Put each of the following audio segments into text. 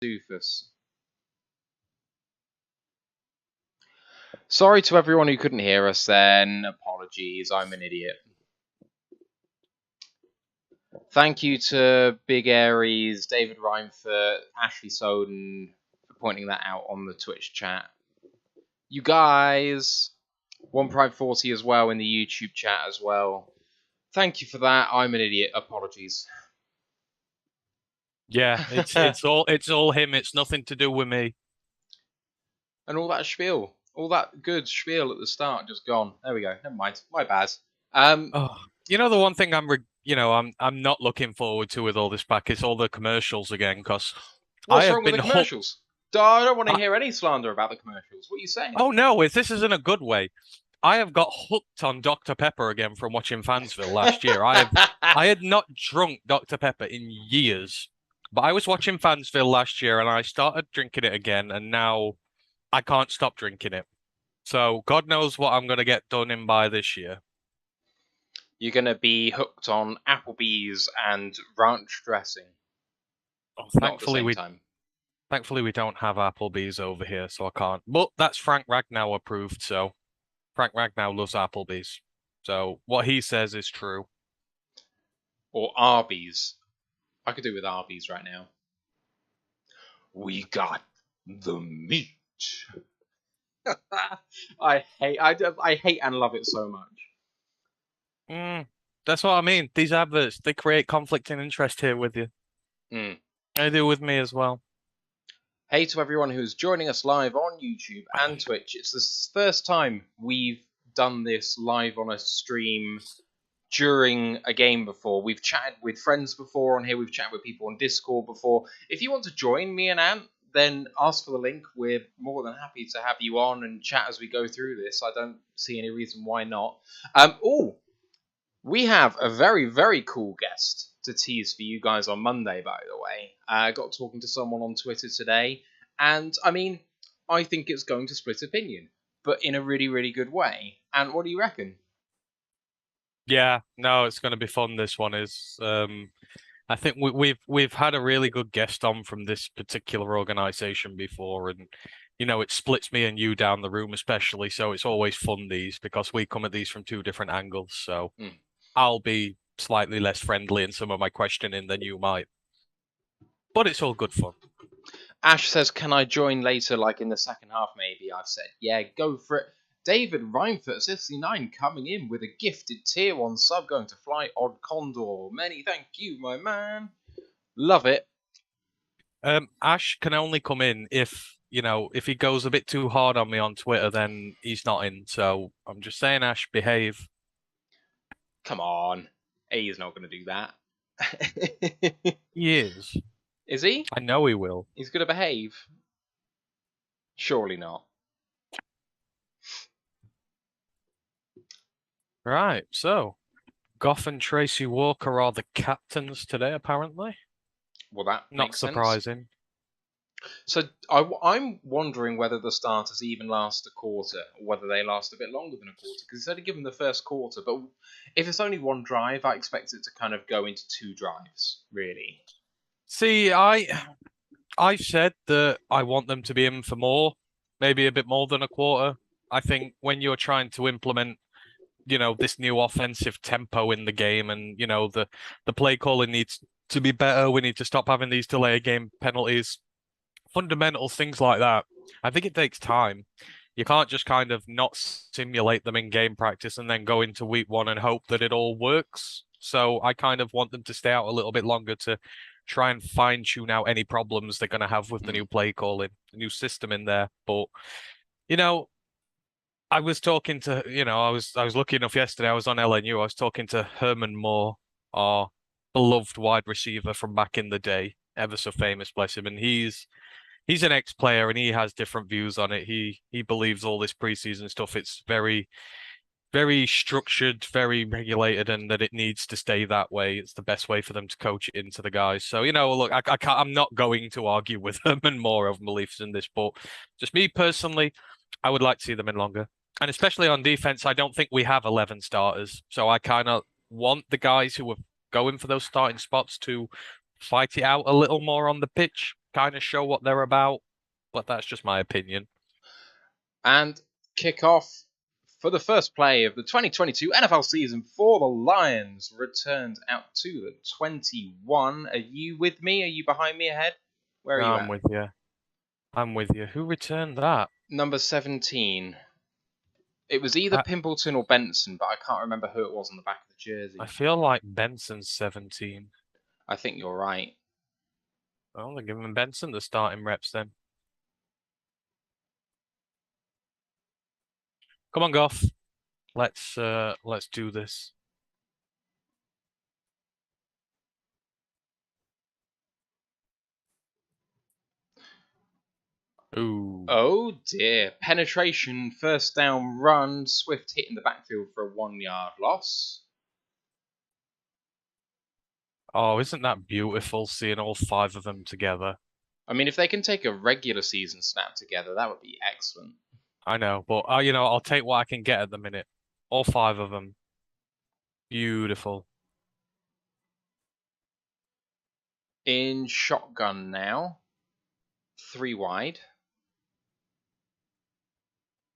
doofus. Sorry to everyone who couldn't hear us then. Apologies, I'm an idiot. Thank you to Big Aries, David Reinfurt, Ashley Soden for pointing that out on the Twitch chat. You guys, One Pride 40 as well in the YouTube chat as well. Thank you for that. I'm an idiot. Apologies. Yeah, it's all him. It's nothing to do with me. And all that spiel, all that good spiel at the start, just gone. There we go. Never mind. My bad. You know, the one thing I'm not looking forward to with all this pack is all the commercials again, because what's wrong with the commercials? I don't want to hear any slander about the commercials. What are you saying? Oh no, this is in a good way. I have got hooked on Dr. Pepper again from watching Fansville last year. I had not drunk Dr. Pepper in years, but I was watching Fansville last year and I started drinking it again, and now I can't stop drinking it. So God knows what I'm going to get done in by this year. You're going to be hooked on Applebee's and ranch dressing. Oh, thankfully we don't have Applebee's over here, so I can't. But that's Frank Ragnow approved, so Frank Ragnow loves Applebee's. So what he says is true. Or Arby's. I could do with Arby's right now. We got the meat. I hate and love it so much. That's what I mean. These adverts, they create conflict and interest here with you. They do with me as well. Hey to everyone who's joining us live on YouTube and Twitch. It's the first time we've done this live on a stream during a game before. We've chatted with friends before on here. We've chatted with people on Discord before. If you want to join me and Ant, then ask for the link. We're more than happy to have you on and chat as we go through this. I don't see any reason why not. We have a very, very cool guest to tease for you guys on Monday, by the way. I got talking to someone on Twitter today, and I mean, I think it's going to split opinion, but in a really, really good way. And what do you reckon? Yeah, no, it's going to be fun. This one is. I think we've had a really good guest on from this particular organization before, and you know, it splits me and you down the room, especially. So it's always fun because we come at these from two different angles. So I'll be slightly less friendly in some of my questioning than you might, but it's all good fun. Ash says, "Can I join later, like in the second half? Maybe." I've said, "Yeah, go for it." David Reinfurt 69 coming in with a gifted tier 1 sub, going to Fly Odd Condor. Many thank you, my man. Love it. Ash can only come in if he goes a bit too hard on me on Twitter, then he's not in. So I'm just saying, Ash, behave. Come on. He's not going to do that. He is. Is he? I know he will. He's going to behave. Surely not. Right, so Goff and Tracy Walker are the captains today, apparently. Well, that not surprising. So I'm wondering whether the starters even last a quarter, or whether they last a bit longer than a quarter, because it's only given the first quarter. But if it's only one drive, I expect it to kind of go into 2 drives, really. See, I said that I want them to be in for more, maybe a bit more than a quarter. I think when you're trying to implement, this new offensive tempo in the game, and the play calling needs to be better. We need to stop having these delay game penalties. Fundamental things like that. I think it takes time. You can't just kind of not simulate them in game practice and then go into week 1 and hope that it all works. So I kind of want them to stay out a little bit longer to try and fine tune out any problems they're going to have with the new play calling, the new system in there. But, I was talking to, I was lucky enough yesterday. I was on LNU. I was talking to Herman Moore, our beloved wide receiver from back in the day, ever so famous, bless him. And he's an ex-player and he has different views on it. He believes all this preseason stuff, it's very, very structured, very regulated, and that it needs to stay that way. It's the best way for them to coach it into the guys. So, look, I'm not going to argue with Herman Moore over beliefs in this, but just me personally, I would like to see them in longer. And especially on defense, I don't think we have 11 starters. So I kind of want the guys who are going for those starting spots to fight it out a little more on the pitch. kind of show what they're about, but that's just my opinion. And kickoff for the first play of the 2022 NFL season for the Lions returned out to the 21. Are you with me? Are you behind me ahead? Where are No, you I'm at? with you. I'm with you. Who returned that? Number 17. It was either I, Pimpleton or Benson, but I can't remember who it was on the back of the jersey. I feel like Benson's 17. I think you're right. Well, they're giving Benson the starting reps then. Come on, Goff. Let's do this. Ooh. Oh dear. Penetration, first down run. Swift hitting the backfield for a 1-yard loss. Oh, isn't that beautiful seeing all 5 of them together? I mean, if they can take a regular season snap together, that would be excellent. I know, but I'll take what I can get at the minute. All 5 of them. Beautiful. In shotgun now. 3 wide.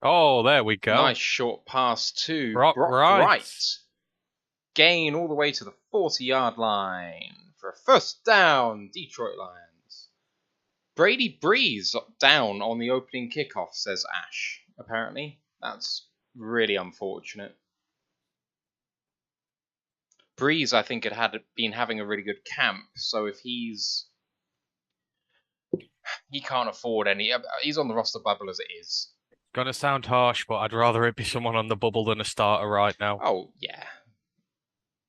Oh, there we go. Nice short pass to Brock Wright. Gain all the way to the 40-yard line for a first down, Detroit Lions. Brady Breeze down on the opening kickoff, says Ash, apparently. That's really unfortunate. Breeze, I think, had been having a really good camp, so if he can't afford any. He's on the roster bubble as it is. Gonna sound harsh, but I'd rather it be someone on the bubble than a starter right now. Oh, yeah.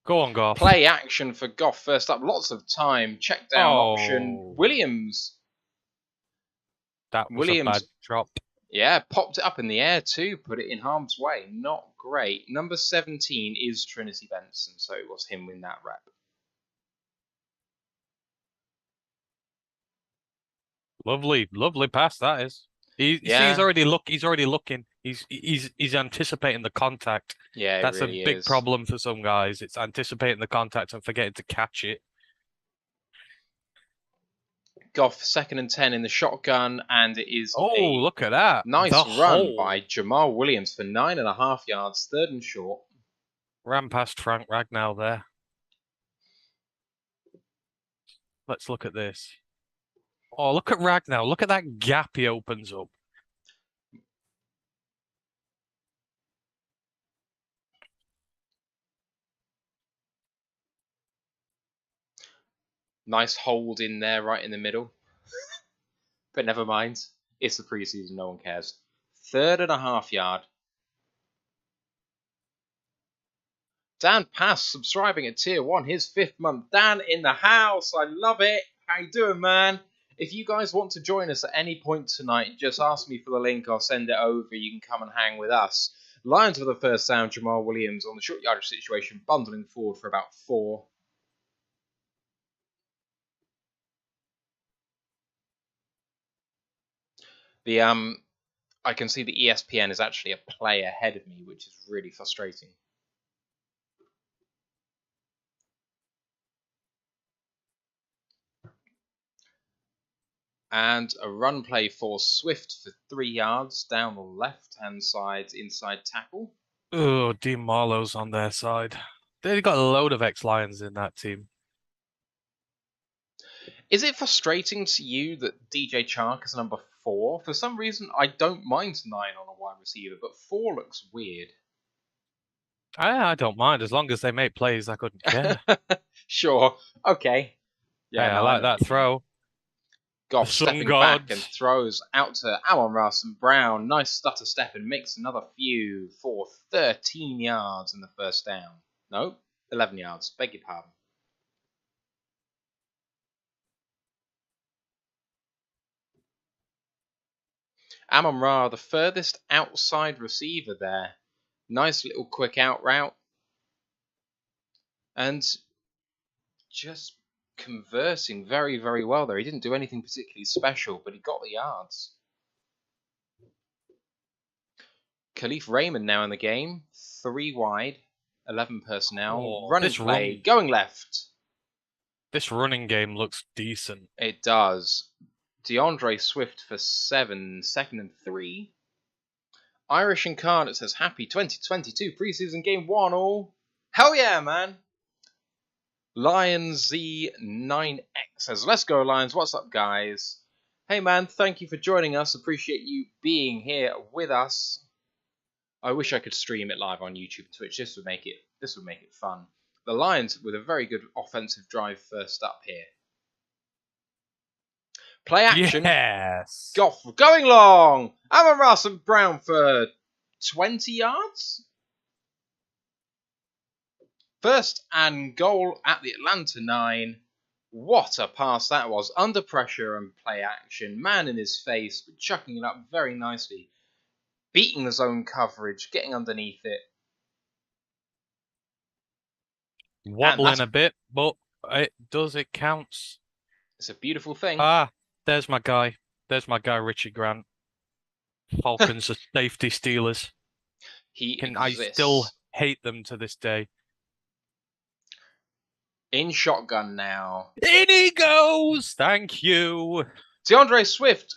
Go on, Goff. Play action for Goff first up. Lots of time. Check down option. Williams. That was a bad drop. Yeah, popped it up in the air too. Put it in harm's way. Not great. Number 17 is Trinity Benson, so it was him in that rep. Lovely pass that is. He's already looking. He's anticipating the contact. Yeah, that's really a big is. problem for some guys. It's anticipating the contact and forgetting to catch it. Goff 2nd and 10 in the shotgun, and it is look at that. Nice run by Jamal Williams for 9.5 yards, 3rd and short. Ran past Frank Ragnow there. Let's look at this. Oh, look at Ragnow. Look at that gap he opens up. Nice hold in there, right in the middle. But never mind. It's the preseason, no one cares. 3.5 yard. Dan Pass subscribing at tier 1, his 5th month. Dan in the house, I love it. How you doing, man? If you guys want to join us at any point tonight, just ask me for the link, I'll send it over. You can come and hang with us. Lions for the first down, Jamal Williams on the short yardage situation, bundling forward for about 4. I can see the ESPN is actually a play ahead of me, which is really frustrating. And a run play for Swift for 3 yards down the left-hand side, inside tackle. Oh, Dean Marlowe's on their side. They've got a load of ex-Lions in that team. Is it frustrating to you that DJ Chark is number 4? For some reason, I don't mind 9 on a wide receiver, but 4 looks weird. I don't mind, as long as they make plays, I couldn't care. Sure, okay. Yeah, I like that throw. Goff stepping back and throws out to Amon-Ra St. Brown. Nice stutter step and makes another few for 13 yards in the first down. No, 11 yards. Beg your pardon. Amon-Ra, the furthest outside receiver there. Nice little quick out route. And just conversing very, very well there. He didn't do anything particularly special, but he got the yards. Khalif Raymond now in the game. 3 wide, 11 personnel. Running play, going left. This running game looks decent. It does. DeAndre Swift for 7, second and 3. Irish Incarnate says, happy 2022 preseason game 1 all. Hell yeah, man. Lions Z9X says, let's go Lions, what's up guys? Hey man, thank you for joining us, appreciate you being here with us. I wish I could stream it live on YouTube and Twitch, this would make it fun. The Lions with a very good offensive drive first up here. Play action. Yes. Goff going long. Amon Russell Brown for 20 yards. First and goal at the Atlanta 9. What a pass that was. Under pressure and play action. Man in his face, but chucking it up very nicely. Beating the zone coverage, getting underneath it. Wobbling a bit, but it counts. It's a beautiful thing. There's my guy. There's my guy, Richie Grant. Falcons are safety stealers. I still hate them to this day. In shotgun now. In he goes! Thank you. DeAndre Swift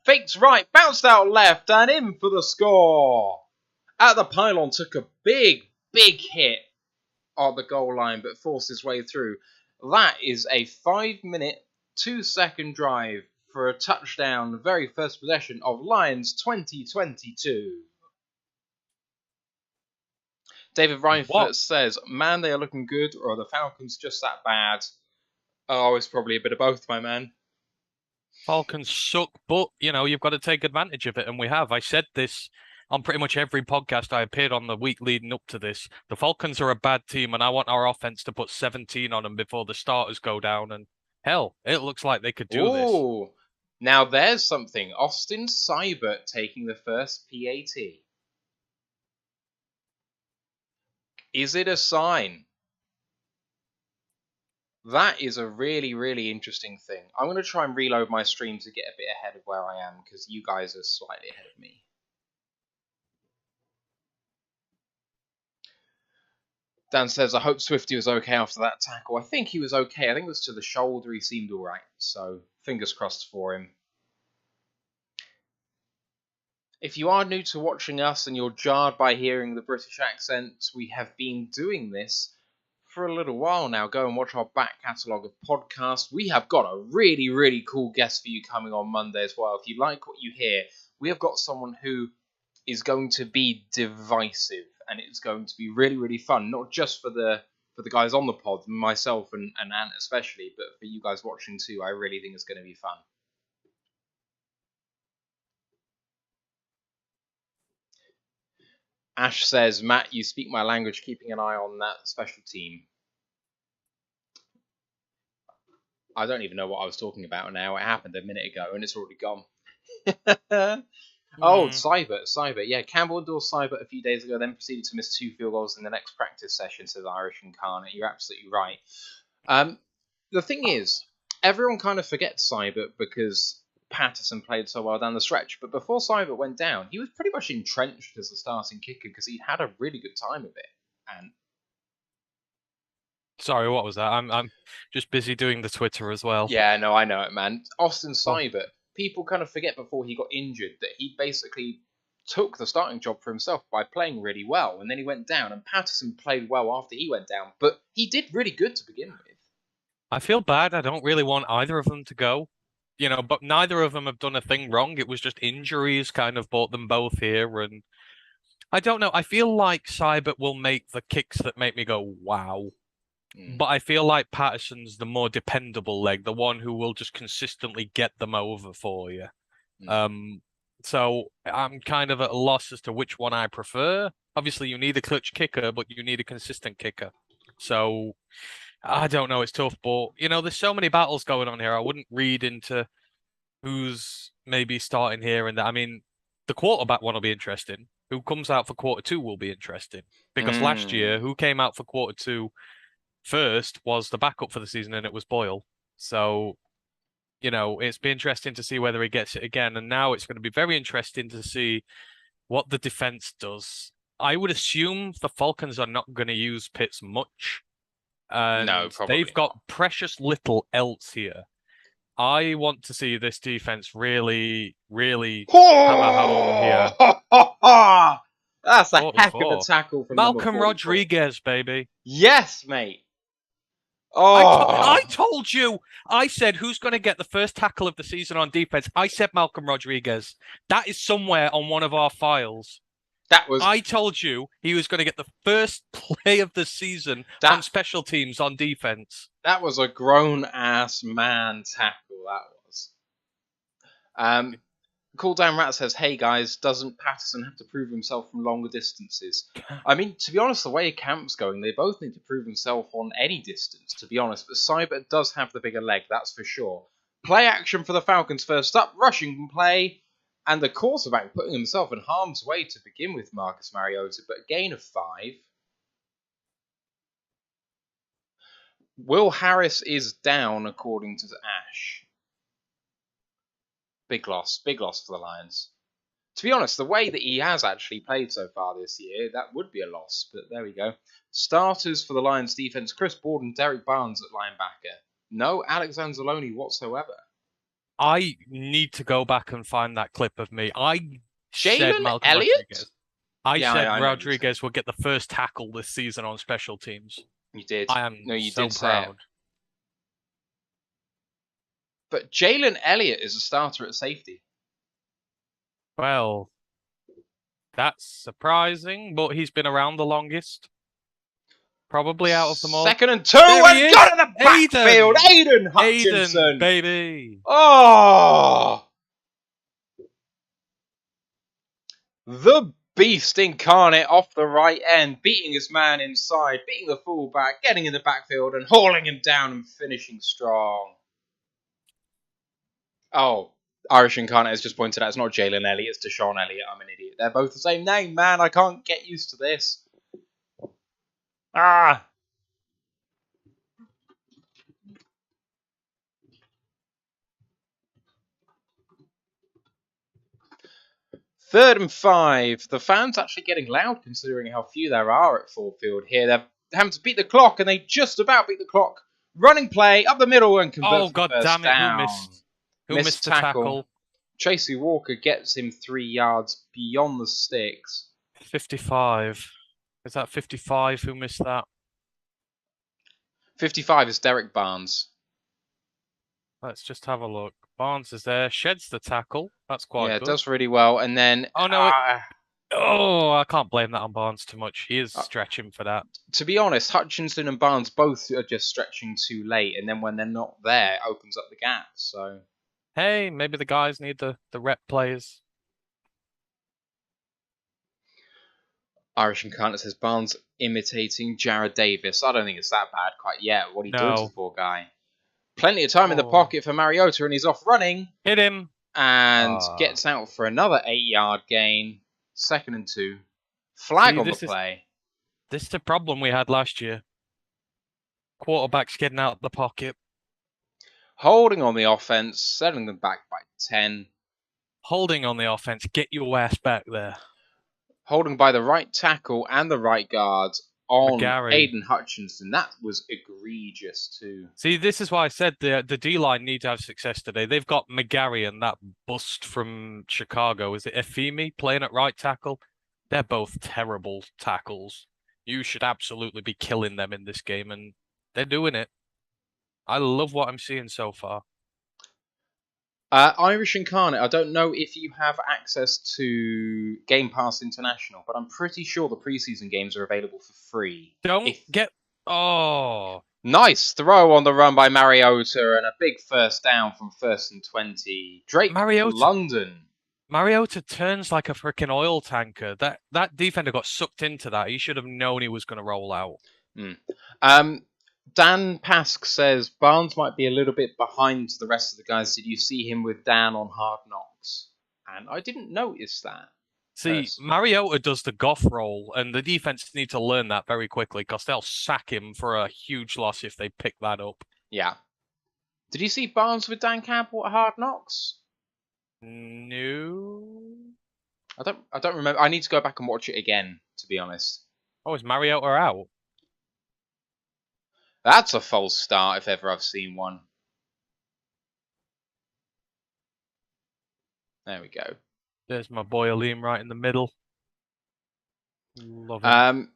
fakes right, bounced out left, and in for the score. At the pylon, took a big hit on the goal line, but forced his way through. That is a 5-minute, 2-second drive for a touchdown, the very first possession of Lions 2022. David Reinfeldt says, man, they are looking good, or are the Falcons just that bad? Oh, it's probably a bit of both, my man. Falcons suck, but, you've got to take advantage of it, and we have. I said this on pretty much every podcast I appeared on the week leading up to this. The Falcons are a bad team, and I want our offense to put 17 on them before the starters go down, and hell, it looks like they could do this. Now there's something. Austin Seibert taking the first PAT. Is it a sign? That is a really, really interesting thing. I'm going to try and reload my stream to get a bit ahead of where I am, because you guys are slightly ahead of me. Dan says, I hope Swifty was okay after that tackle. I think he was okay. I think it was to the shoulder. He seemed all right. So, fingers crossed for him. If you are new to watching us and you're jarred by hearing the British accent, we have been doing this for a little while now. Go and watch our back catalogue of podcasts. We have got a really, really cool guest for you coming on Monday as well. If you like what you hear, we have got someone who is going to be divisive, and it's going to be really, really fun. Not just for the guys on the pod, myself and Ant especially, but for you guys watching too. I really think it's going to be fun. Ash says, Matt, you speak my language, keeping an eye on that special team. I don't even know what I was talking about now. It happened a minute ago, and it's already gone. Oh, Seibert. Yeah, Campbell endorsed Seibert a few days ago, then proceeded to miss 2 field goals in the next practice session, says Irish Incarnate. You're absolutely right. The thing is, everyone kind of forgets Seibert because Patterson played so well down the stretch, but before Seibert went down, he was pretty much entrenched as the starting kicker because he'd had a really good time of it. And sorry, what was that? I'm just busy doing the Twitter as well. Yeah, no, I know it, man. Austin Seibert, people kind of forget before he got injured that he basically took the starting job for himself by playing really well, and then he went down, and Patterson played well after he went down, but he did really good to begin with. I feel bad. I don't really want either of them to go. But neither of them have done a thing wrong. It was just injuries kind of brought them both here. And I don't know. I feel like Seibert will make the kicks that make me go, wow. But I feel like Patterson's the more dependable leg, the one who will just consistently get them over for you. So I'm kind of at a loss as to which one I prefer. Obviously, you need a clutch kicker, but you need a consistent kicker. So I don't know. It's tough, but there's so many battles going on here. I wouldn't read into who's maybe starting here and there. I mean, the quarterback one will be interesting. Who comes out for quarter 2 will be interesting because last year, who came out for quarter 2 first was the backup for the season, and it was Boyle. So, it's been interesting to see whether he gets it again. And now it's going to be very interesting to see what the defense does. I would assume the Falcons are not going to use Pitts much. And no, probably they've got precious little else here. I want to see this defense really, really hammer home here. That's a heck of a 44. tackle from number Malcolm 44. Rodriguez, baby. Yes, mate. I Oh, told you. I said who's going to get the first tackle of the season on defense. I said Malcolm Rodriguez. That is somewhere on one of our files. that was I told you he was going to get the first play of the season on that. special teams on defense. That was a grown ass man tackle. That was. Cool Down Rat says, "Hey guys, doesn't Patterson have to prove himself from longer distances?" I mean, to be honest, the way camp's going, they both need to prove themselves on any distance. To be honest, but Cyber does have the bigger leg, that's for sure. Play action for the Falcons first up, rushing play, and the quarterback putting himself in harm's way to begin with, Marcus Mariota, but a gain of 5. Will Harris is down, according to Ash. Big loss for the Lions. To be honest, the way that he has actually played so far this year, that would be a loss, but there we go. Starters for the Lions defense, Chris Borden, Derek Barnes at linebacker. No Alex Anzalone whatsoever. I need to go back and find that clip of me. I said Jalen Malcolm Elliott? Rodriguez. I Yeah, said I know Rodriguez will get the first tackle this season on special teams. You did. I am You so did say proud. it. But Jalen Elliott is a starter at safety. Well, that's surprising, but he's been around the longest. Probably out of them all. 2nd and 2, There he and is! got in the backfield. Aiden Hutchinson. Aiden, baby. Oh! The beast incarnate off the right end, beating his man inside, beating the fullback, getting in the backfield and hauling him down and finishing strong. Oh, Irish Incarnate has just pointed out it's not Jalen Elliott, it's Deshaun Elliott. I'm an idiot. They're both the same name, man. I can't get used to this. Ah! Third and 5. The fans actually getting loud considering how few there are at Ford Field here. They're having to beat the clock, and they just about beat the clock. Running play up the middle and convert Oh, for God first damn it. down. Who missed the tackle? Tracy Walker gets him 3 yards beyond the sticks. 55. Is that 55 who missed that? 55 is Derek Barnes. Let's just have a look. Barnes is there, sheds the tackle. That's quite good. Yeah, does really well. And then... Oh, no. I can't blame that on Barnes too much. He is stretching for that. To be honest, Hutchinson and Barnes both are just stretching too late. And then when they're not there, it opens up the gap. So... Hey, maybe the guys need the rep players. Irish Incarnate says Barnes imitating Jared Davis. I don't think it's that bad quite yet. What are you doing to the poor guy? Plenty of time in the pocket for Mariota, and he's off running. Hit him. And gets out for another 8-yard gain. 2nd and 2. Flag on the play. This is the problem we had last year. Quarterbacks getting out of the pocket. Holding on the offense, setting them back by 10. Holding on the offense, get your ass back there. Holding by the right tackle and the right guard on McGarry. Aiden Hutchinson. That was egregious too. See, this is why I said the D-line need to have success today. They've got McGarry and that bust from Chicago. Is it Efimi playing at right tackle? They're both terrible tackles. You should absolutely be killing them in this game, and they're doing it. I love what I'm seeing so far. Irish Incarnate, I don't know if you have access to Game Pass International, but I'm pretty sure the preseason games are available for free. Nice throw on the run by Mariota and a big first down from 1st and 20. Drake London. Mariota turns like a freaking oil tanker. That defender got sucked into that. He should have known he was going to roll out. Dan Pask says Barnes might be a little bit behind the rest of the guys. Did you see him with Dan on Hard Knocks? And I didn't notice that. See, Mariota does the Goff role, and the defense need to learn that very quickly because they'll sack him for a huge loss if they pick that up. Yeah. Did you see Barnes with Dan Campbell at Hard Knocks? No. I don't remember. I need to go back and watch it again, to be honest. Oh, is Mariota out? That's a false start if ever I've seen one. There we go. There's my boy Aleem right in the middle. Love him.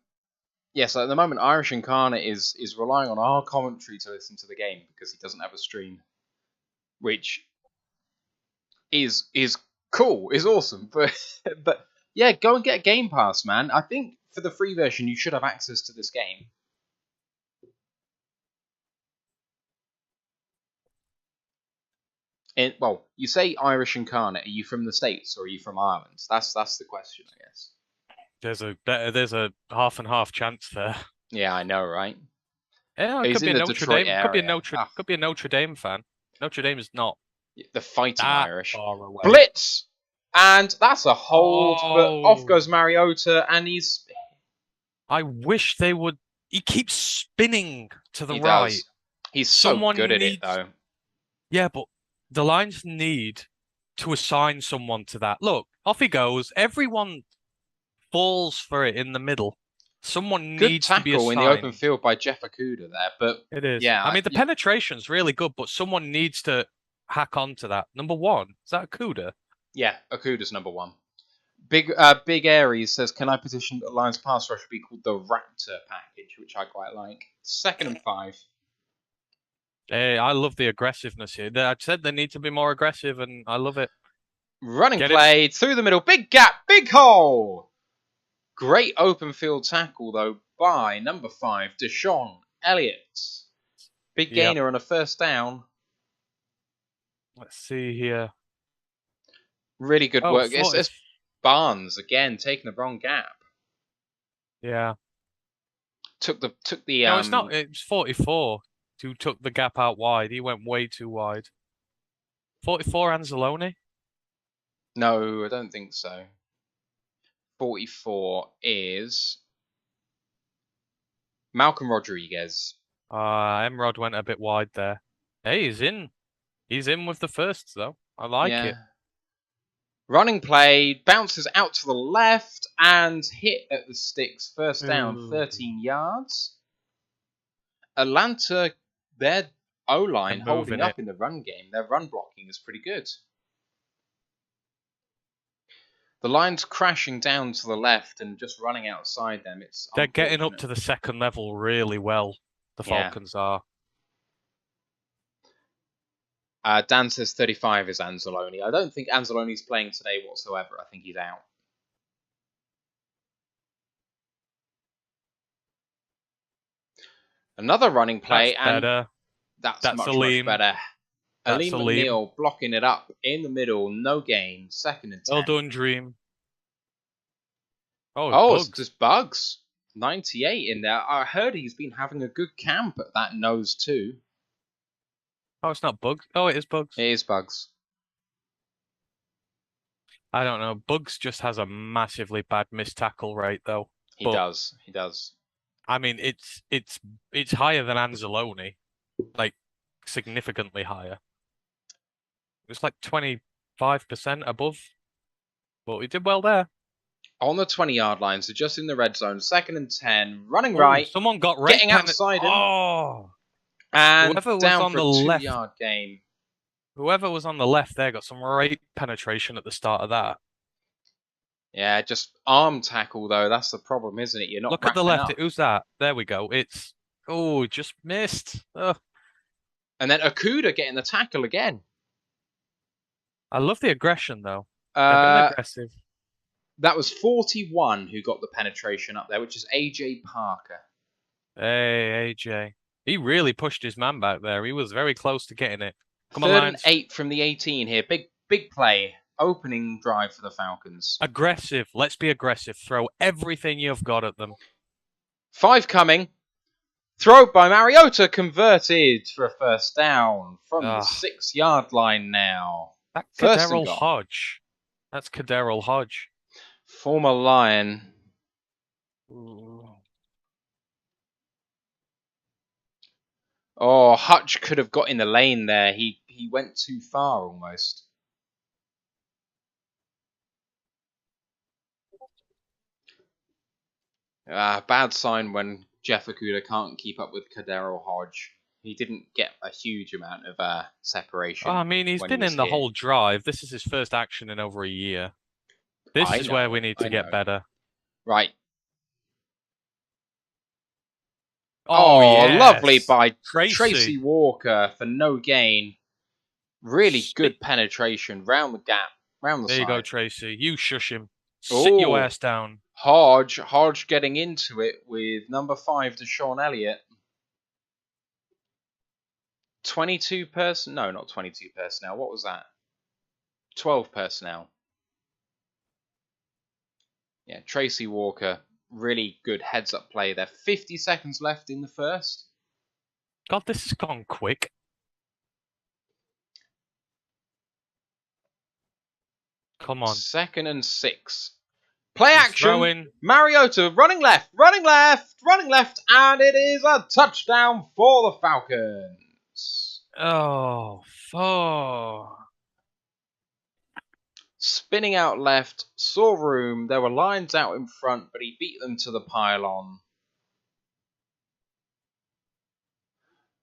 Yes, at the moment, Irish Incarnate is relying on our commentary to listen to the game because he doesn't have a stream, which is cool, is awesome. But yeah, go and get Game Pass, man. I think for the free version, you should have access to this game. Well, you say Irish Incarnate. Are you from the States or are you from Ireland? That's the question, I guess. There's a half and half chance there. Yeah, I know, right? Yeah, it He's could be in a the Notre Detroit Dame. area. Could be a Notre Dame fan. Notre Dame is not The Fighting that Irish. far away. Blitz! And that's a hold, but off Oh. goes Mariota, and he's... I wish they would. He keeps spinning to the He right. does. He's so good at it, though. Yeah, but the Lions need to assign someone to that. Look, off he goes. Everyone falls for it in the middle. Someone Good needs to be tackle assigned. in the open field by Jeff Okudah there, but It is. yeah, I mean, the penetration's really good, but someone needs to hack onto that. Number one, is that Okudah? Yeah, Okudah's number one. Big Aries says, "Can I petition that the Lions pass rush be called the Raptor package?" Which I quite like. 2nd and 5. Hey, I love the aggressiveness here. I said they need to be more aggressive, and I love it. Running play through the middle, big gap, big hole. Great open field tackle though by number 5, Deshaun Elliott. Big gainer on a first down. Let's see here. Really good work. It's Barnes again taking the wrong gap. Yeah. Took the. No, it's not. It's 44 who took the gap out wide. He went way too wide. 44 Anzalone? No, I don't think so. 44 is Malcolm Rodriguez. Emrod went a bit wide there. Hey, he's in. He's in with the firsts though. I like it. Running play, bounces out to the left and hit at the sticks. First down, 13 yards. Atlanta, their O-line holding up in the run game. Their run blocking is pretty good. The line's crashing down to the left and just running outside them. They're getting up to the second level really well. The Falcons are. Dan says 35 is Anzalone. I don't think Anzalone's playing today whatsoever. I think he's out. Another running play, that's much better. Aleem McNeil blocking it up in the middle. No gain. 2nd and 10. Well done, Dream. It's just Bugs. 98 in there. I heard he's been having a good camp at that nose too. Oh, it's not Bugs. Oh, it is Bugs. It is Bugs. I don't know. Bugs just has a massively bad missed tackle rate, though. He does. He does. I mean, it's higher than Anzalone, like significantly higher. It's like 25% above, but he did well there. On the 20-yard line, so just in the red zone. 2nd and 10, running right. Someone got getting outside him. Oh. And down for a 2-yard gain. Whoever was on the left there got some rate penetration at the start of that. Yeah, just arm tackle, though. That's the problem, isn't it? You're not. Look at the left. Who's that? There we go. It's... Oh, just missed. Ugh. And then Okudah getting the tackle again. I love the aggression, though. They're aggressive. That was 41 who got the penetration up there, which is AJ Parker. Hey, AJ. He really pushed his man back there. He was very close to getting it. Come on, 3rd and 8 from the 18 here. Big play. Opening drive for the Falcons. Aggressive. Let's be aggressive. Throw everything you've got at them. 5 coming. Throw by Mariota. Converted for a first down from the 6-yard line now. That's Kaderrell Hodge. That's Kaderrell Hodge. Former Lion. Ooh. Oh, Hutch could have got in the lane there. He went too far almost. Bad sign when Jeff Okudah can't keep up with Kaderrell Hodge. He didn't get a huge amount of separation. Oh, I mean, he's when he been was in the here. whole drive. This is his first action in over a year. This is where we need to get better. Right. Oh, yes. Lovely by Tracy. Tracy Walker for no gain. Really good penetration round the gap, round the side. There you go, Tracy. You shush him. Sit your ass down. Hodge getting into it with number 5, Deshaun Elliott. 22 personnel. No, not 22 personnel. What was that? 12 personnel. Yeah, Tracy Walker. Really good heads-up play there. 50 seconds left in the first. God, this has gone quick. Come on. 2nd and 6. Play action. Throwing. Mariota running left, and it is a touchdown for the Falcons. Oh, fuck. Spinning out left, saw room. There were lines out in front, but he beat them to the pylon.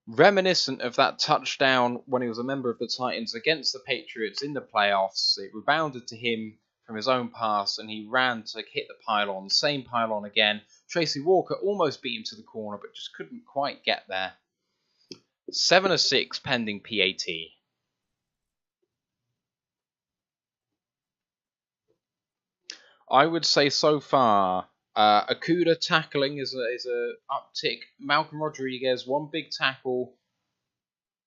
Reminiscent of that touchdown when he was a member of the Titans against the Patriots in the playoffs. It rebounded to him from his own pass, and he ran to hit the pylon. Same pylon again. Tracy Walker almost beat him to the corner, but just couldn't quite get there. 7 of 6 pending PAT. I would say so far, Okuda tackling is a uptick. Malcolm Rodriguez, one big tackle.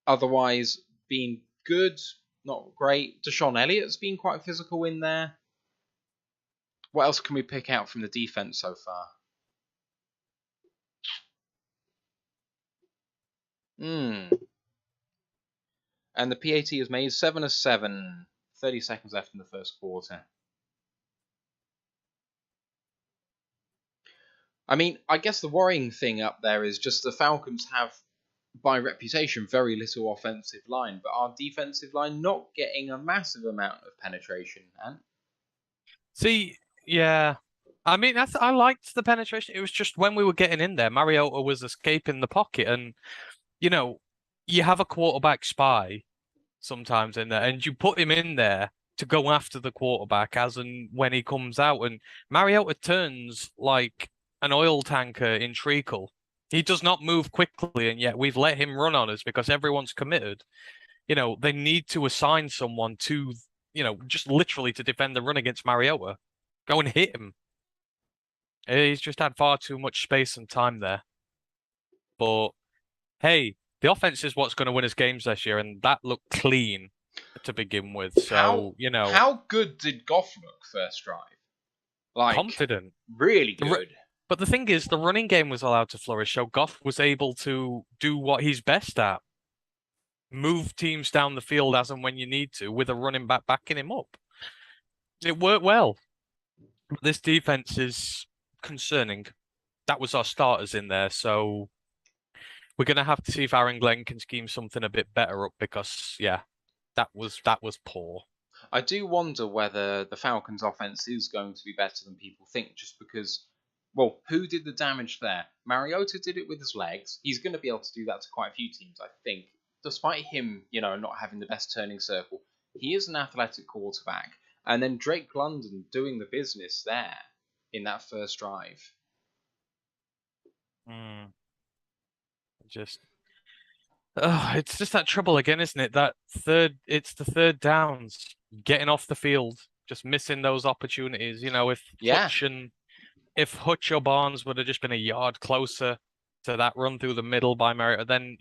Otherwise, being good, not great. Deshaun Elliott's been quite physical in there. What else can we pick out from the defense so far? And the PAT is made 7 of 7. 30 seconds left in the first quarter. I mean, I guess the worrying thing up there is just the Falcons have, by reputation, very little offensive line, but our defensive line not getting a massive amount of penetration. And see, yeah, I mean, I liked the penetration. It was just when we were getting in there, Mariota was escaping the pocket, and you have a quarterback spy sometimes in there, and you put him in there to go after the quarterback as and when he comes out, and Mariota turns like an oil tanker in treacle. He does not move quickly, and yet we've let him run on us because everyone's committed. They need to assign someone to, just literally to defend the run against Mariota. Go and hit him. He's just had far too much space and time there. But hey, the offense is what's going to win us games this year, and that looked clean to begin with. So, how good did Goff look first drive? Confident. Really good. But the thing is, the running game was allowed to flourish, so Goff was able to do what he's best at. Move teams down the field as and when you need to, with a running back backing him up. It worked well. This defense is concerning. That was our starters in there, so we're going to have to see if Aaron Glenn can scheme something a bit better up because, that was poor. I do wonder whether the Falcons' offense is going to be better than people think, just because, well, who did the damage there? Mariota did it with his legs. He's going to be able to do that to quite a few teams, I think. Despite him, not having the best turning circle, he is an athletic quarterback. And then Drake London doing the business there in that first drive. It's just that trouble again, isn't it? It's the third downs, getting off the field, just missing those opportunities. If Hutch or Barnes would have just been a yard closer to that run through the middle by Mariota, then,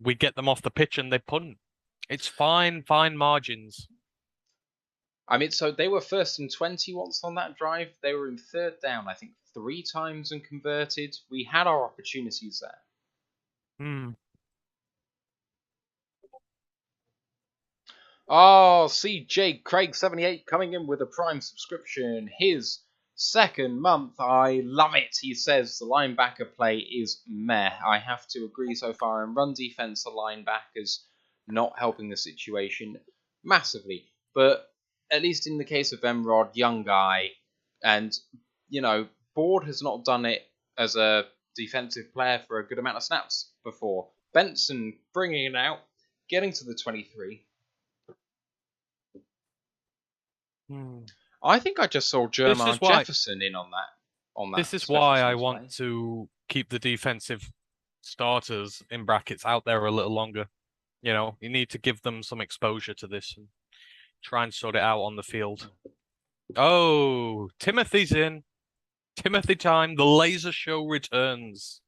we get them off the pitch and they punt. It's fine margins. I mean, so they were 1st and 20 once on that drive. They were in 3rd down, I think, 3 times and converted. We had our opportunities there. Oh, CJ Craig 78 coming in with a Prime subscription. His 2nd month. I love it. He says the linebacker play is meh. I have to agree so far. In run defense, the linebackers not helping the situation massively. But at least in the case of Emrod, young guy, and, Board has not done it as a defensive player for a good amount of snaps before. Benson bringing it out, getting to the 23. I think I just saw Jermar Jefferson in on that. This is why I want to keep the defensive starters in brackets out there a little longer. You need to give them some exposure to this and try and sort it out on the field. Oh, Timothy's in. Timothy time. The laser show returns.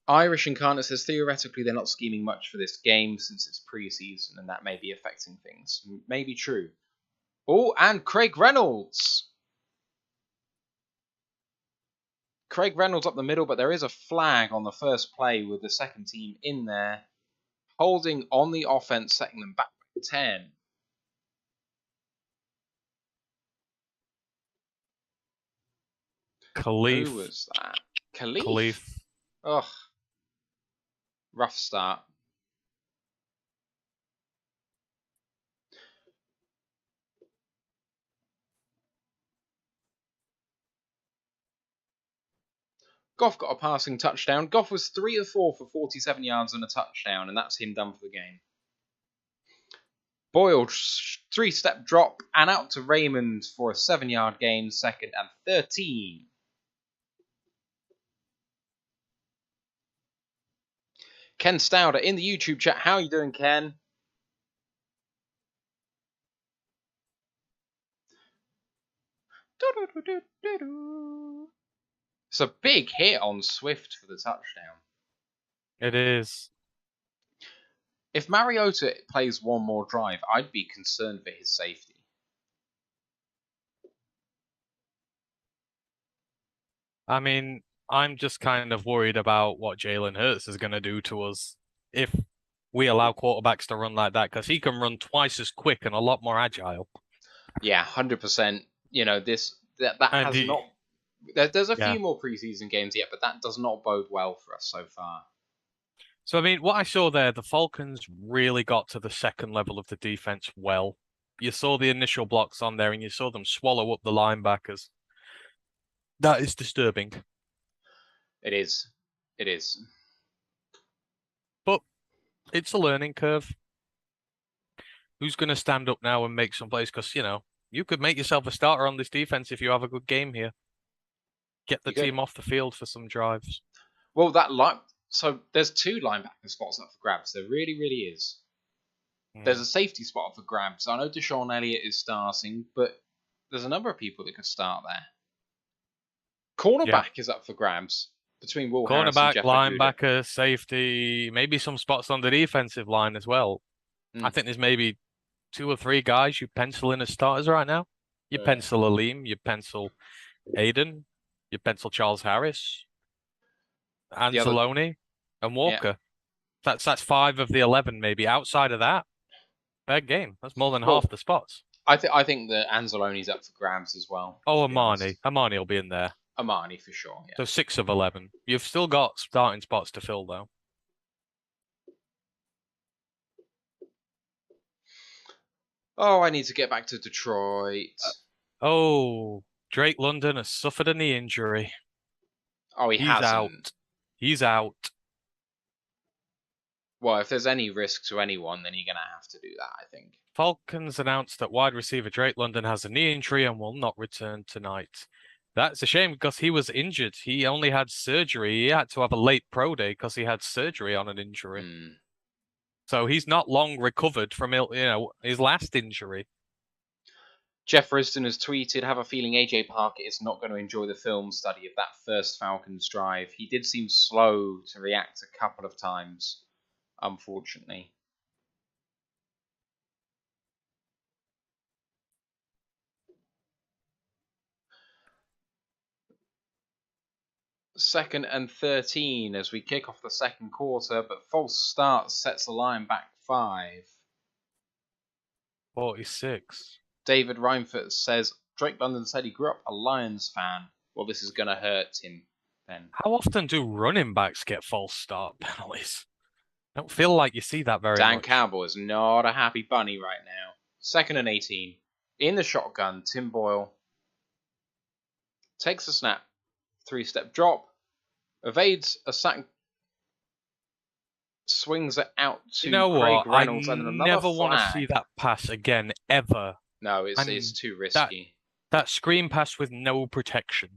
Irish Incarnate says theoretically they're not scheming much for this game since it's preseason and that may be affecting things. Maybe true. Oh, and Craig Reynolds. Craig Reynolds up the middle, but there is a flag on the first play with the second team in there. Holding on the offense, setting them back by 10. Khalif. Who was that? Khalif. Ugh. Rough start. Goff got a passing touchdown. Goff was 3 of 4 for 47 yards and a touchdown, and that's him done for the game. Boyle, 3-step drop, and out to Raymond for a 7-yard gain, 2nd and 13. Ken Stauder in the YouTube chat. How are you doing, Ken? It's a big hit on Swift for the touchdown. It is. If Mariota plays one more drive, I'd be concerned for his safety. I mean, I'm just kind of worried about what Jalen Hurts is going to do to us if we allow quarterbacks to run like that, because he can run twice as quick and a lot more agile. Yeah, 100%. There's a few more preseason games yet, but that does not bode well for us so far. So, I mean, what I saw there, the Falcons really got to the second level of the defense well. You saw the initial blocks on there, and you saw them swallow up the linebackers. That is disturbing. It is. It is. But it's a learning curve. Who's going to stand up now and make some plays? Because, you could make yourself a starter on this defense if you have a good game here. Get the team off the field for some drives. Well, so there's 2 linebacker spots up for grabs. There really, really is. There's a safety spot up for grabs. I know Deshaun Elliott is starting, but there's a number of people that could start there. Cornerback is up for grabs between Will Harris and Jeff linebacker, safety, maybe some spots on the defensive line as well. I think there's maybe 2 or 3 guys you pencil in as starters right now. You pencil Aleem, you pencil Aiden, you pencil Charles Harris, Anzalone, and Walker. Yeah. That's 5 of the 11 maybe. Outside of that, bad game. That's more than half the spots. I think that Anzalone's up for grabs as well. Oh, Amani. Amani will be in there. Amani for sure. Yeah. So 6 of 11. You've still got starting spots to fill though. Oh, I need to get back to Detroit. Drake London has suffered a knee injury. Oh, he's out. He's out. Well, if there's any risk to anyone, then you're going to have to do that, I think. Falcons announced that wide receiver Drake London has a knee injury and will not return tonight. That's a shame because he was injured. He only had surgery. He had to have a late pro day because he had surgery on an injury. So he's not long recovered from his last injury. Jeff Riston has tweeted, have a feeling AJ Parker is not going to enjoy the film study of that first Falcons drive. He did seem slow to react a couple of times, unfortunately. Second and 13 as we kick off the second quarter, but false start sets the line back 5. 46. David Reinfurt says, Drake London said he grew up a Lions fan. Well, this is going to hurt him then. How often do running backs get false start penalties? I don't feel like you see that very much. Dan Campbell is not a happy bunny right now. Second and 18. In the shotgun, Tim Boyle takes a snap. 3-step drop. Evades a sack. Swings it out to You know Craig what? I Reynolds and then another never want to flag. see that pass again, ever. No, it's too risky. That screen pass with no protection.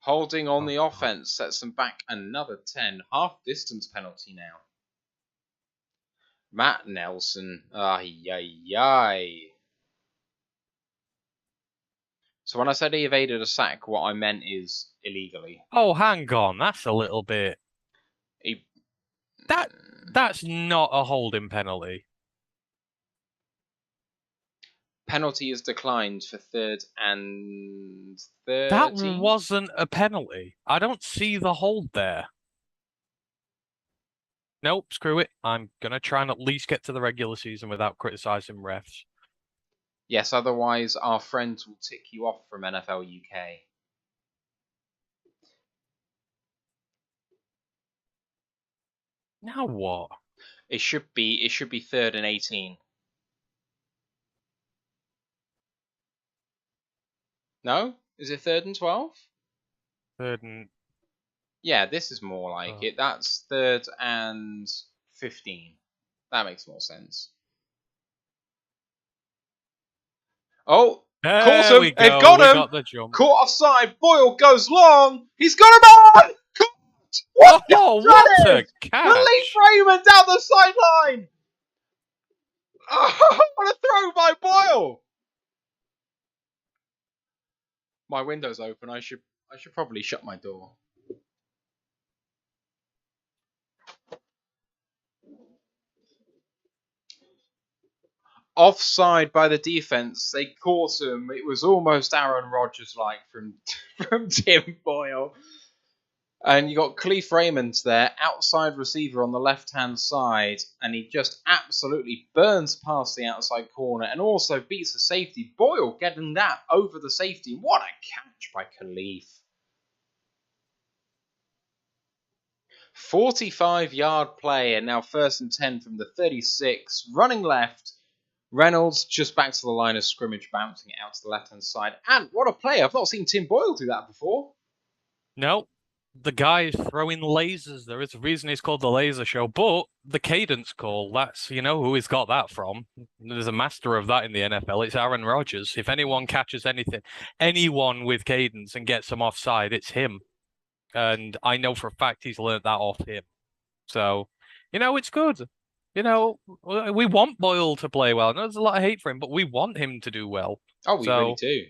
Holding on the offense sets them back another 10. Half distance penalty now. Matt Nelson. Ay. So when I said he evaded a sack, what I meant is illegally. Oh, hang on. That's a little bit... That's not a holding penalty. Penalty is declined for 3rd and 13. That wasn't a penalty. I don't see the hold there. Nope, screw it. I'm going to try and at least get to the regular season without criticising refs. Yes, otherwise our friends will tick you off from NFL UK. Now what? It should be 3rd and 18. No? Is it 3rd and 12? 3rd and... Yeah, this is more like it. That's 3rd and 15. That makes more sense. Oh, caught him. They've got him. Caught offside. Boyle goes long. He's got him on. What a catch! Leaf Raymond down the sideline. Oh, what a throw by Boyle. My window's open. I should probably shut my door. Offside by the defense. They caught him. It was almost Aaron Rodgers-like from Tim Boyle. And you got Cleef Raymond there, outside receiver on the left-hand side, and he just absolutely burns past the outside corner and also beats the safety. Boyle getting that over the safety. What a catch by Cleef. 45-yard play, and now 1st and 10 from the 36. Running left. Reynolds just back to the line of scrimmage, bouncing it out to the left-hand side. And what a play. I've not seen Tim Boyle do that before. No. The guy is throwing lasers. There is a reason he's called the Laser Show, but the cadence call, that's, who he's got that from. There's a master of that in the NFL. It's Aaron Rodgers. If anyone catches anyone with cadence and gets them offside, it's him. And I know for a fact he's learned that off him. So, it's good. We want Boyle to play well. There's a lot of hate for him, but we want him to do well. Oh, we really do.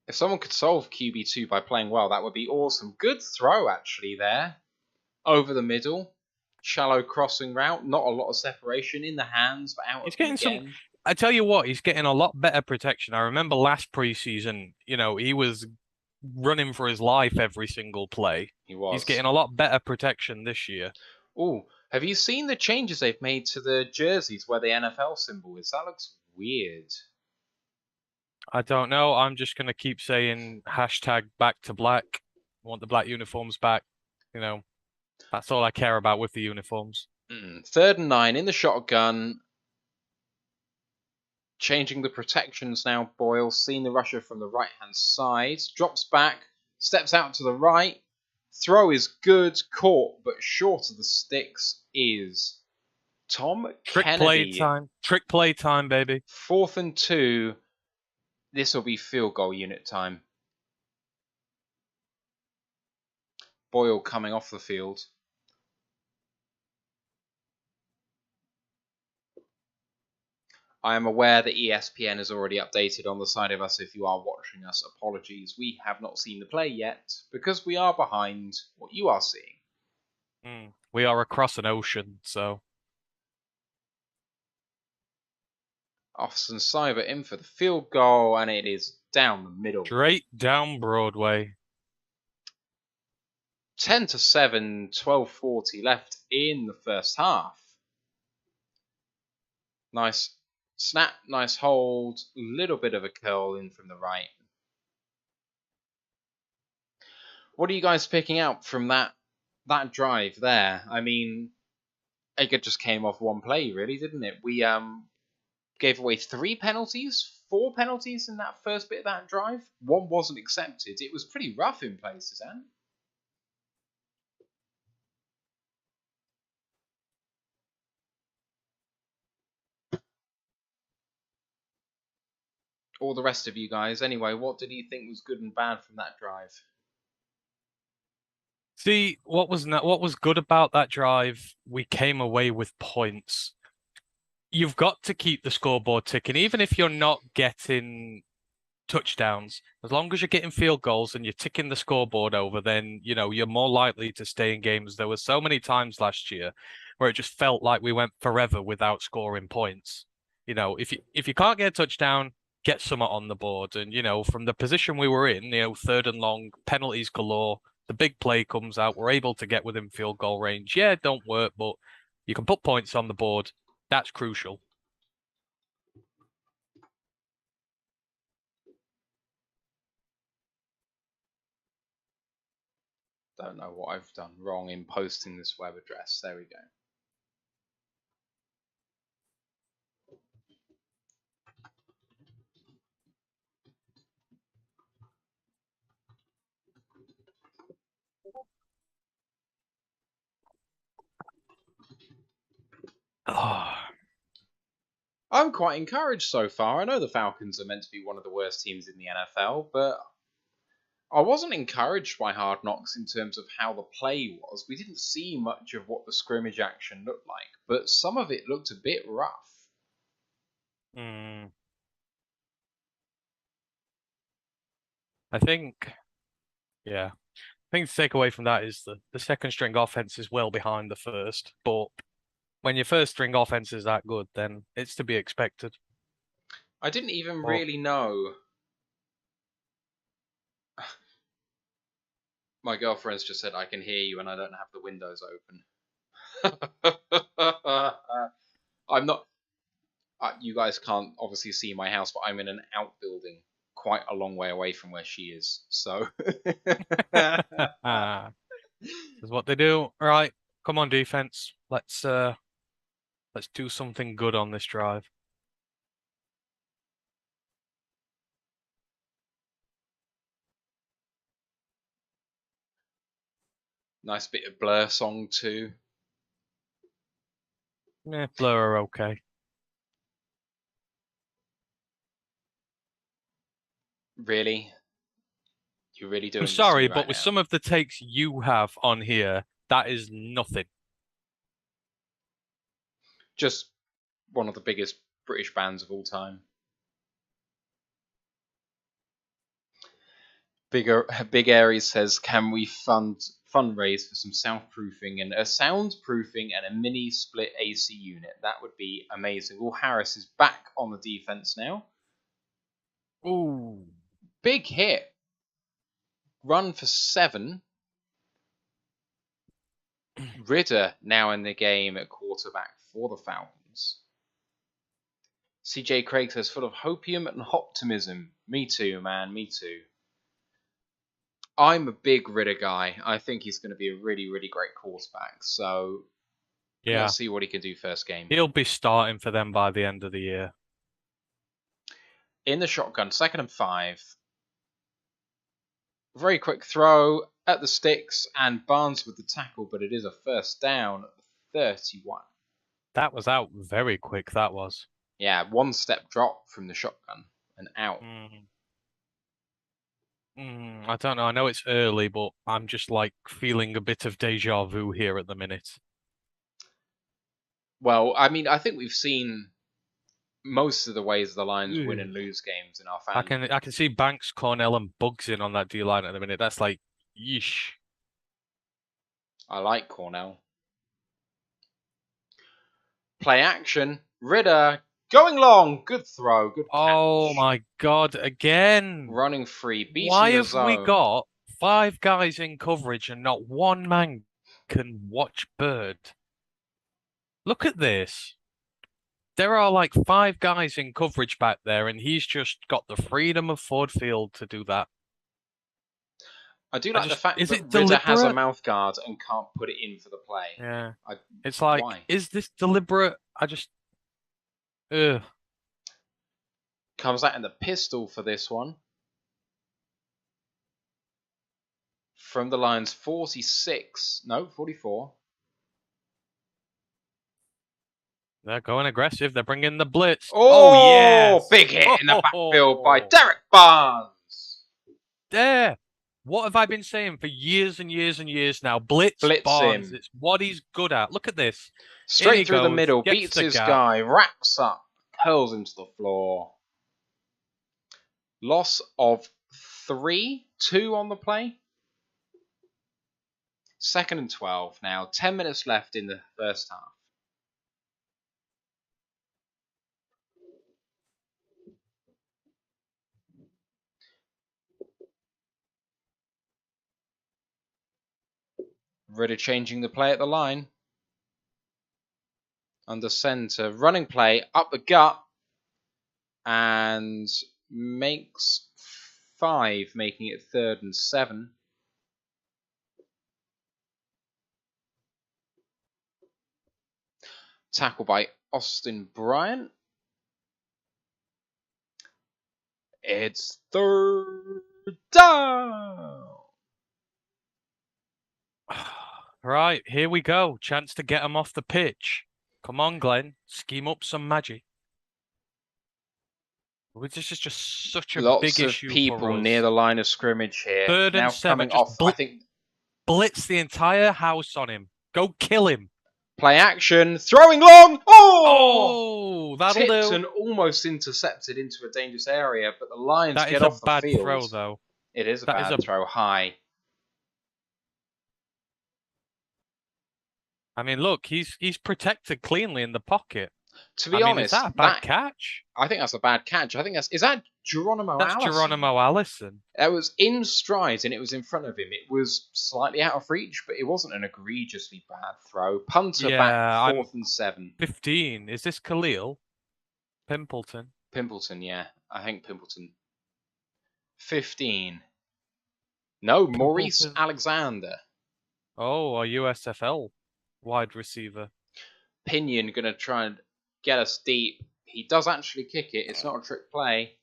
If someone could solve QB2 by playing well, that would be awesome. Good throw, actually, there. Over the middle. Shallow crossing route. Not a lot of separation in the hands, but out again. I tell you what, he's getting a lot better protection. I remember last preseason, he was running for his life every single play. He was. He's getting a lot better protection this year. Oh, have you seen the changes they've made to the jerseys where the NFL symbol is? That looks weird. I don't know. I'm just going to keep saying #back to black. I want the black uniforms back. That's all I care about with the uniforms. 3rd and 9 in the shotgun. Changing the protections now. Boyle seeing the rusher from the right-hand side. Drops back. Steps out to the right. Throw is good. Caught, but short of the sticks is Tom Kennedy. Trick play time, baby. 4th and 2. This will be field goal unit time. Boyle coming off the field. I am aware that ESPN has already updated on the side of us. If you are watching us, apologies. We have not seen the play yet because we are behind what you are seeing. We are across an ocean, so... Austin Cyber in for the field goal, and it is down the middle. Straight down Broadway. 10-7, 12:40 left in the first half. Nice snap, nice hold, little bit of a curl in from the right. What are you guys picking out from that drive there? I mean, it just came off one play, really, didn't it? We gave away 4 penalties in that first bit of that drive. One wasn't accepted. It was pretty rough in places, Ant. All the rest of you guys. Anyway, what did you think was good and bad from that drive? See, what was good about that drive, we came away with points. You've got to keep the scoreboard ticking, even if you're not getting touchdowns. As long as you're getting field goals and you're ticking the scoreboard over, then you're more likely to stay in games. There were so many times last year where it just felt like we went forever without scoring points. If you can't get a touchdown, get some on the board. And from the position we were in, third and long, penalties galore. The big play comes out. We're able to get within field goal range. Yeah, it don't work, but you can put points on the board. That's crucial. Don't know what I've done wrong in posting this web address. There we go. Oh. I'm quite encouraged so far. I know the Falcons are meant to be one of the worst teams in the NFL, but I wasn't encouraged by Hard Knocks in terms of how the play was. We didn't see much of what the scrimmage action looked like, but some of it looked a bit rough. I think, yeah. I think the takeaway from that is the second string offense is well behind the first, but when your first string offense is that good, then it's to be expected. I didn't even really know. My girlfriend's just said I can hear you and I don't have the windows open. I'm not. You guys can't obviously see my house, but I'm in an outbuilding quite a long way away from where she is. So. That's what they do. All right, come on, defense. Let's do something good on this drive. Nice bit of Blur song too. Yeah, Blur are okay. Really? You're really doing I'm this to me sorry, right but with now? some of the takes you have on here, that is nothing. Just one of the biggest British bands of all time. Big Aries says, "Can we fundraise for some soundproofing and a mini split AC unit? That would be amazing." Well, Harris is back on the defense now. Ooh, Big hit. Run for 7. Ridder now in the game at quarterback for the Falcons. CJ Craig says, "Full of hopium and optimism." Me too, man. Me too. I'm a big Ridder guy. I think he's going to be a really, really great quarterback. So yeah. let's see what he can do first game. He'll be starting for them by the end of the year. In the shotgun, 2nd and 5. Very quick throw at the sticks, and Barnes with the tackle, but it is a first down at the 31. That was out very quick, that was. Yeah, 1-step drop from the shotgun and out. I don't know. I know it's early, but I'm just like feeling a bit of deja vu here at the minute. Well, I mean, I think we've seen most of the ways the Lions win and lose games in our fandom. I can see Banks, Cornell, and Bugs in on that D line at the minute. That's like, yeesh. I like Cornell. Play action. Ridder going long. Good throw. Good catch. Oh my God, again. Running free. Beating Why the have zone. we got 5 guys in coverage and not one man can watch Bird? Look at this. There are like 5 guys in coverage back there, and he's just got the freedom of Ford Field to do that. I do like the fact that Ridder deliberate? has a mouth guard and can't put it in for the play. Yeah. It's like, why? Is this deliberate? Ugh. Comes out in the pistol for this one. From the Lions, 44. They're going aggressive. They're bringing the blitz. Oh, yes! big hit in the backfield by Derek Barnes. There. What have I been saying for years and years and years now? Blitz Barnes. Him. It's what he's good at. Look at this. Straight through the goes, middle, beats his guy, wraps up, hurls him to the floor. Loss of 3, 2 on the play. 2nd and 12 now. 10 minutes left in the first half. Really changing the play at the line. Under center, running play, up the gut, and makes 5, making it 3rd and 7. Tackle by Austin Bryant. It's 3rd down. Right, here we go. Chance to get him off the pitch. Come on, Glenn. Scheme up some magic. This is just such a big issue for us. Lots of people near the line of scrimmage here. 3rd and 7. Just off, I think. Blitz the entire house on him. Go kill him. Play action. Throwing long. Oh, that'll tipped do. And almost intercepted into a dangerous area, but the Lions that get off the field. That is a bad throw, though. It is a bad throw. High. I mean, look, he's protected cleanly in the pocket. To be honest, is that a bad catch? I think that's a bad catch. I think is that Geronimo Allison? That's Geronimo Allison. It was in stride and it was in front of him. It was slightly out of reach, but it wasn't an egregiously bad throw. Punter back 4th and 7. 15. Is this Khalil? Pimpleton? Pimpleton, yeah. I think Pimpleton. 15. No, Pimpleton. Maurice Alexander. Oh, a USFL wide receiver. Pinion going to try and get us deep. He does actually kick it. It's not a trick play.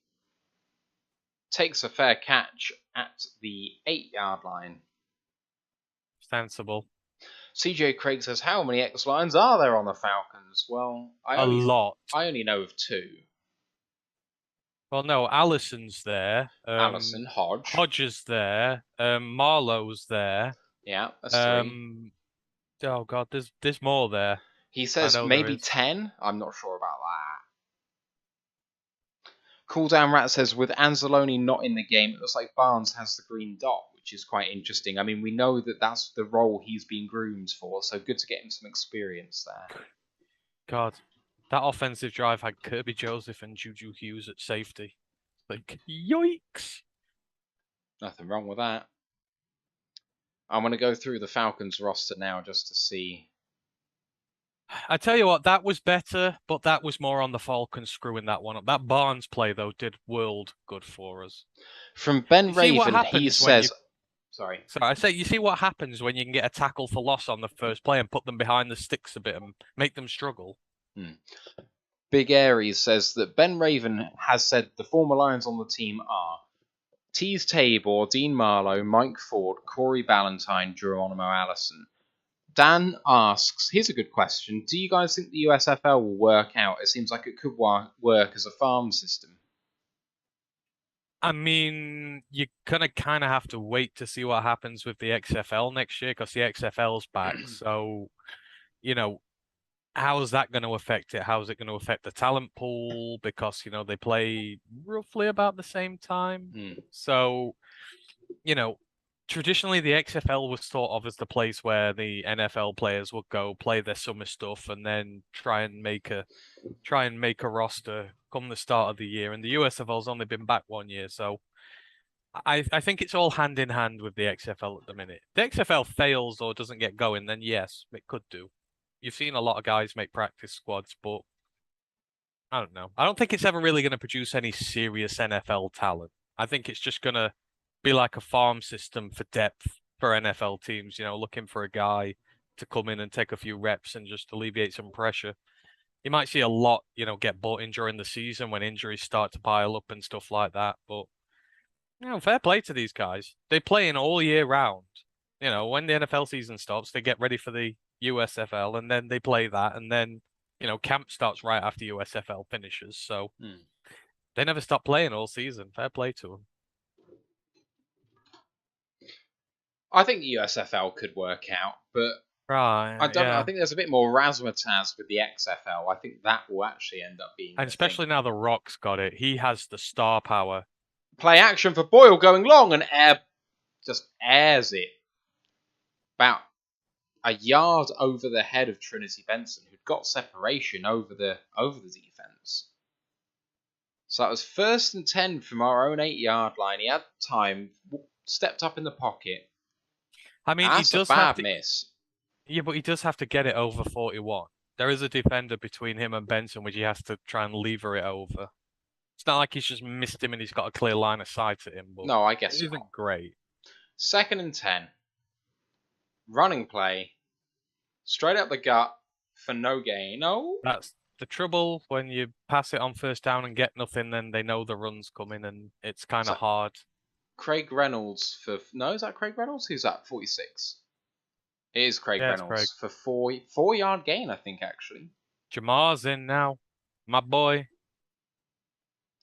Takes a fair catch at the 8-yard line. Sensible. CJ Craig says, how many X-Lions are there on the Falcons? Well, a lot. I only know of 2. Well, no, Allison's there. Allison, Hodge. Hodge is there. Marlowe's there. Yeah, that's 3. Oh, God, there's more there. He says maybe 10. I'm not sure about that. Cool Down Rat says, with Anzalone not in the game, it looks like Barnes has the green dot, which is quite interesting. I mean, we know that that's the role he's been groomed for, so good to get him some experience there. God, that offensive drive had Kirby Joseph and Juju Hughes at safety. Like, yikes. Nothing wrong with that. I'm going to go through the Falcons roster now just to see. I tell you what, that was better, but that was more on the Falcons screwing that one up. That Barnes play, though, did world good for us. From Ben Raven, he says... Sorry, I say, you see what happens when you can get a tackle for loss on the first play and put them behind the sticks a bit and make them struggle. Big Aries says that Ben Raven has said the former Lions on the team are Tease Tabor, Dean Marlowe, Mike Ford, Corey Ballantyne, Geronimo Allison. Dan asks, here's a good question. Do you guys think the USFL will work out? It seems like it could work as a farm system. I mean, you're going to kind of have to wait to see what happens with the XFL next year because the XFL's back. So, you know, how is that going to affect it? How is it going to affect the talent pool? Because, you know, they play roughly about the same time. So, you know, traditionally the XFL was thought of as the place where the NFL players would go play their summer stuff and then try and make a roster come the start of the year. And the USFL's only been back 1 year. So I think it's all hand in hand with the XFL at the minute. If the XFL fails or doesn't get going, then yes, it could do. You've seen a lot of guys make practice squads, but I don't know. I don't think it's ever really going to produce any serious NFL talent. I think it's just going to be like a farm system for depth for NFL teams, you know, looking for a guy to come in and take a few reps and just alleviate some pressure. You might see a lot, you know, get bought in during the season when injuries start to pile up and stuff like that. But, you know, fair play to these guys. They play in all year round. You know, when the NFL season stops, they get ready for the USFL and then they play that and then camp starts right after USFL finishes, so Hmm. they never stop playing all season. Fair play to them. I think the USFL could work out, but I Right, don't know. I yeah. think there's a bit more razzmatazz with the XFL. I think that will actually end up being And the thing. especially now The Rock's got it. He has the star power. Play action for Boyle going long, and Air just airs it about a yard over the head of Trinity Benson, who'd got separation over the defense. So that was 1st and 10 from our own 8-yard line. He had time, stepped up in the pocket. I mean, he That's a does have bad to. miss. Yeah, but he does have to get it over 41. There is a defender between him and Benson, which he has to try and lever it over. It's not like he's just missed him and he's got a clear line of sight at him, but No, I it guess isn't not. great. 2nd and 10. Running play. Straight up the gut for no gain. No. That's the trouble when you pass it on first down and get nothing, then they know the run's coming and it's kind of hard. Craig Reynolds for... No, is that Craig Reynolds? Who's that? 46. It is Craig Yeah, it's Reynolds Craig. for 4-yard gain, I think, actually. Jamar's in now. My boy.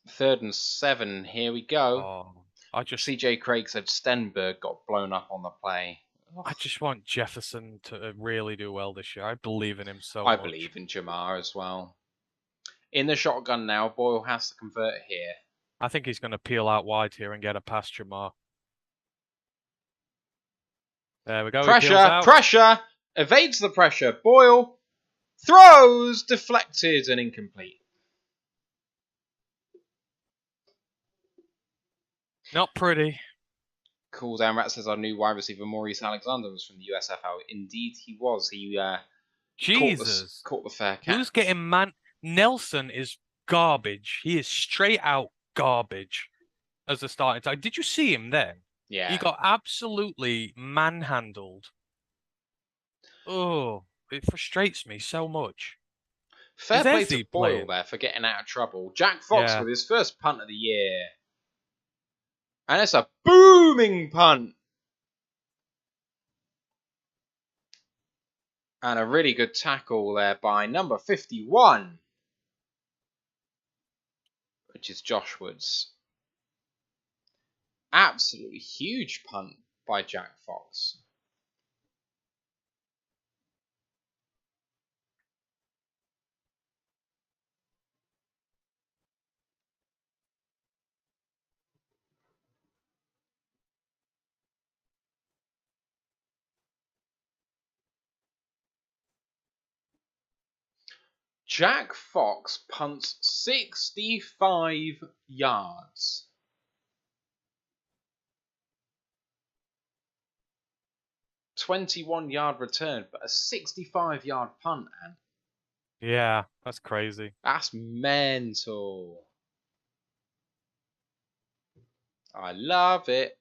3rd and 7. Here we go. Oh, I just CJ Craig said Stenberg got blown up on the play. I just want Jefferson to really do well this year. I believe in him so I much. believe in Jamar as well. In the shotgun now, Boyle has to convert here. I think he's going to peel out wide here and get a past Jamar. There we go. He peels Pressure, out. pressure, evades the pressure. Boyle throws, deflected and incomplete. Not pretty. Cool down Rat says our new wide receiver Maurice Alexander was from the USFL. Indeed, he was. He Jesus. caught the fair catch. Who's getting man? Nelson is garbage. He is straight out garbage as a starting time. Did you see him then? Yeah. He got absolutely manhandled. Oh, it frustrates me so much. Fair play Is to Ezzy Boyle playing? there for getting out of trouble. Jack Fox Yeah. with his first punt of the year. And it's a booming punt. And a really good tackle there by number 51, which is Josh Woods. Absolutely huge punt by Jack Fox. Jack Fox punts 65 yards. "21-yard return, but a 65-yard punt, man. Yeah, that's crazy. That's mental. I love it.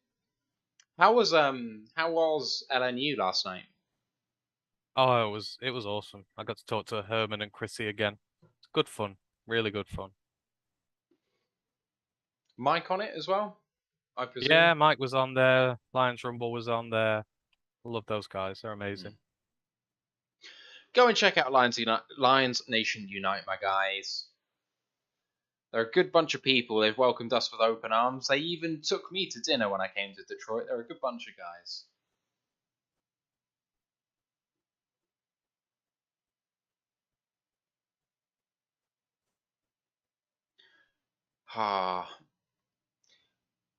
How was LNU last night? Oh, it was awesome. I got to talk to Herman and Chrissy again. It's good fun. Really good fun. Mike on it as well, I presume? Yeah, Mike was on there. Lions Rumble was on there. I love those guys. They're amazing. Go and check out Lions Nation Unite, my guys. They're a good bunch of people. They've welcomed us with open arms. They even took me to dinner when I came to Detroit. They're a good bunch of guys.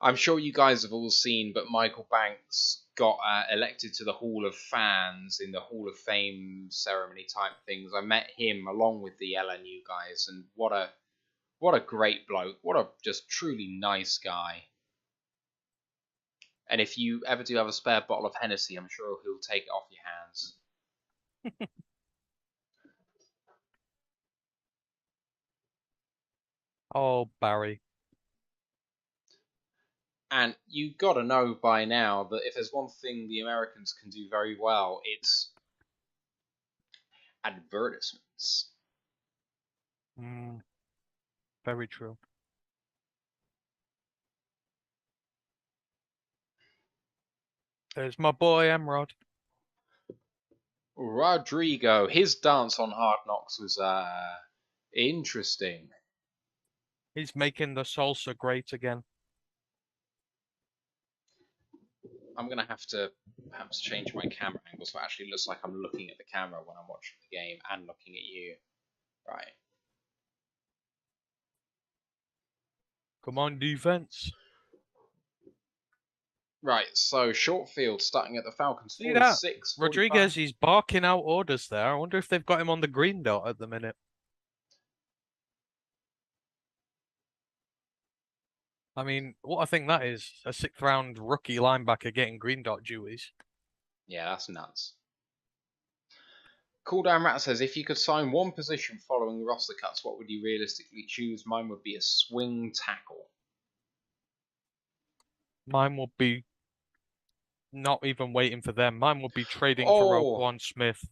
I'm sure you guys have all seen, but Michael Banks got elected to the Hall of Fans in the Hall of Fame ceremony type things. I met him along with the LNU guys, and what a great bloke. What a just truly nice guy. And if you ever do have a spare bottle of Hennessy, I'm sure he'll take it off your hands. Oh, Barry. And you got to know by now that if there's one thing the Americans can do very well, it's advertisements. Very true. There's my boy Emrod. Rodrigo, his dance on Hard Knocks was interesting. He's making the salsa great again. I'm going to have to perhaps change my camera angle so it actually looks like I'm looking at the camera when I'm watching the game and looking at you. Right. Come on, defense. Right, so short field starting at the Falcons. See that? 46, 45. Rodriguez, he's barking out orders there. I wonder if they've got him on the green dot at the minute. I mean, what I think that is, a 6th round rookie linebacker getting green dot duties. Yeah, that's nuts. Cooldown Rat says, if you could sign one position following roster cuts, what would you realistically choose? Mine would be a swing tackle. Mine would be not even waiting for them. Mine would be trading for Roquan Smith.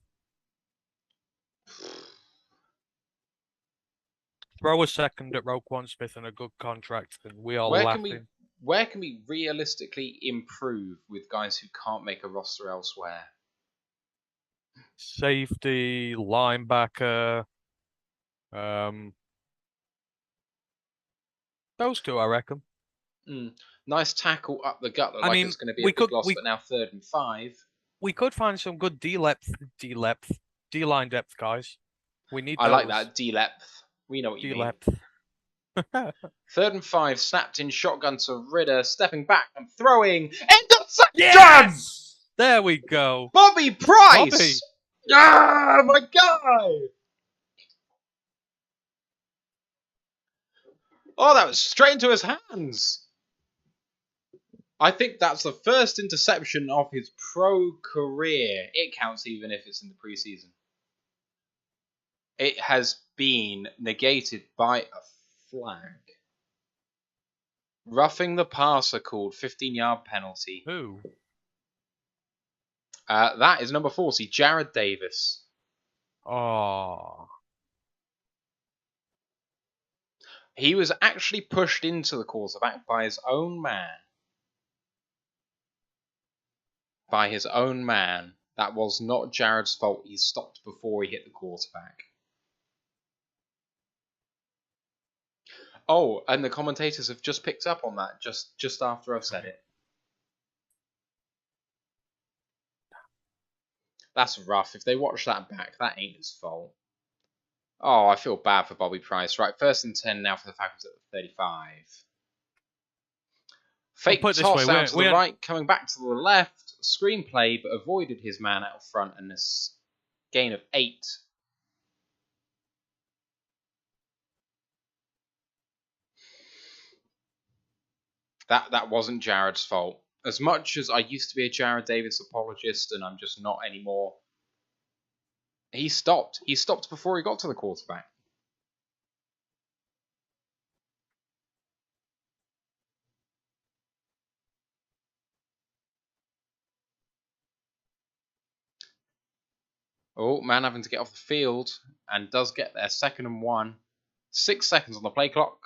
Throw a second at Roquan Smith and a good contract, and we are laughing. Where can we realistically improve with guys who can't make a roster elsewhere? Safety, linebacker. Those two, I reckon. Nice tackle up the gut. Looked like it's going to be a big loss, but now 3rd and 5. We could find some good D-line depth guys. We need. I like that D-depth. We know what you mean. 3rd and 5, snapped in shotgun to Ridder, stepping back and throwing. Interception! Yes! There we go. Bobby Price! Ah, my guy! Oh, that was straight into his hands. I think that's the first interception of his pro career. It counts even if it's in the preseason. It has been negated by a flag. Roughing the passer called, 15-yard penalty. Who? That is number 40, Jared Davis. Oh. He was actually pushed into the quarterback by his own man. That was not Jared's fault. He stopped before he hit the quarterback. Oh, and the commentators have just picked up on that just after I've said it. That's rough. If they watch that back, that ain't his fault. Oh, I feel bad for Bobby Price. Right, 1st and 10 now for the Falcons at the 35. Fake toss out to the right, coming back to the left. Screenplay, but avoided his man out front, and this gain of 8. That wasn't Jared's fault. As much as I used to be a Jared Davis apologist, and I'm just not anymore, he stopped. He stopped before he got to the quarterback. Oh, man having to get off the field, and does get there. 2nd and 1. 6 seconds on the play clock.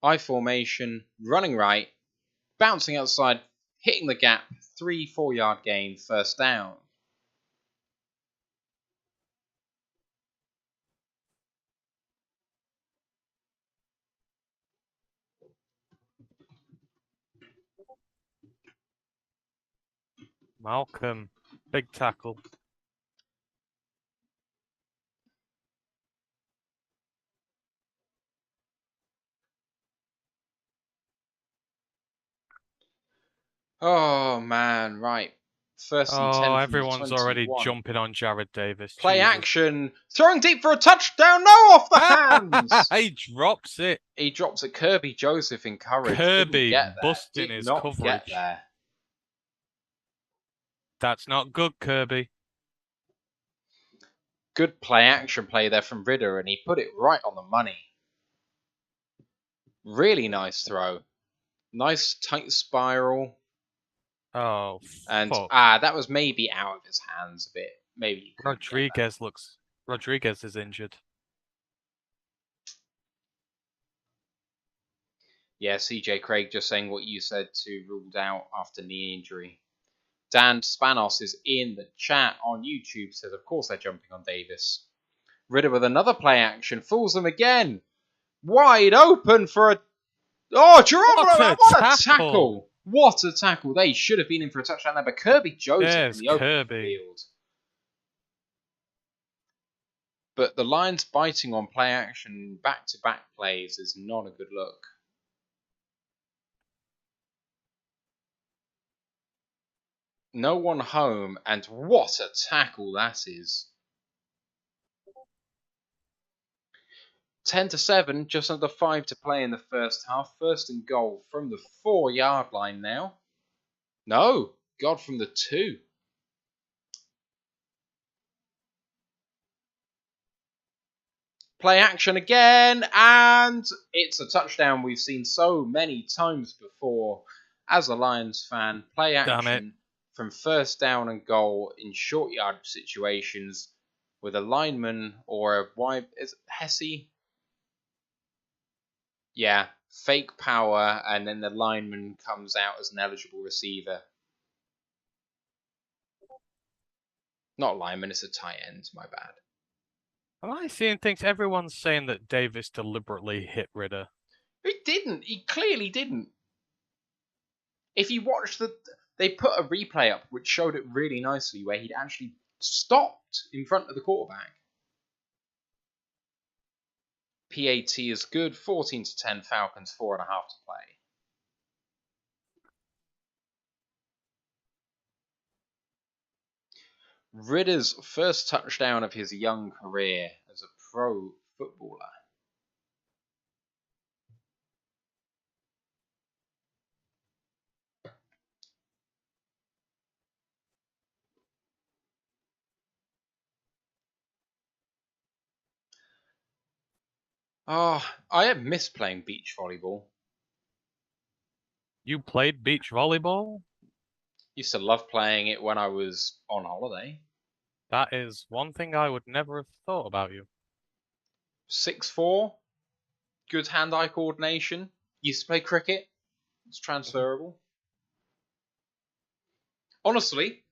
I formation, running right, bouncing outside, hitting the gap, 3-4 yard gain, 1st down. Malcolm, big tackle. Oh, man, right. 1st and 10 from everyone's already jumping on Jared Davis. Play action. Throwing deep for a touchdown. No, off the hands. He drops it. He drops it. Kirby Joseph in courage. Kirby busting his coverage. Get there. That's not good, Kirby. Good play action play there from Ridder, and he put it right on the money. Really nice throw. Nice tight spiral. Oh, and fuck. That was maybe out of his hands a bit. Maybe Rodriguez is injured. Yeah, CJ Craig just saying what you said, to ruled out after knee injury. Dan Spanos is in the chat on YouTube, says, of course they're jumping on Davis. Ridder with another play action, fools them again. Wide open for a... Oh, Geronimo, what a tackle! What a tackle. They should have been in for a touchdown there, but Kirby Joseph in the open field. But the Lions biting on play action back-to-back plays is not a good look. No one home, and what a tackle that is. 10-7, just under 5 to play in the first half. First and goal from the 4-yard line now. No, God, from the 2. Play action again, and it's a touchdown we've seen so many times before. As a Lions fan, play action from first down and goal in short yard situations with a lineman or a wide... Is it Hesse? Yeah, fake power, and then the lineman comes out as an eligible receiver. Not lineman, it's a tight end, my bad. Am I seeing things? Everyone's saying that Davis deliberately hit Ridder. He didn't. He clearly didn't. If you watch they put a replay up which showed it really nicely where he'd actually stopped in front of the quarterback. PAT is good. 14-10 Falcons, 4.5 to play. Ridder's first touchdown of his young career as a pro footballer. Oh, I have missed playing beach volleyball. You played beach volleyball? Used to love playing it when I was on holiday. That is one thing I would never have thought about you. 6'4", good hand-eye coordination. Used to play cricket. It's transferable. Honestly,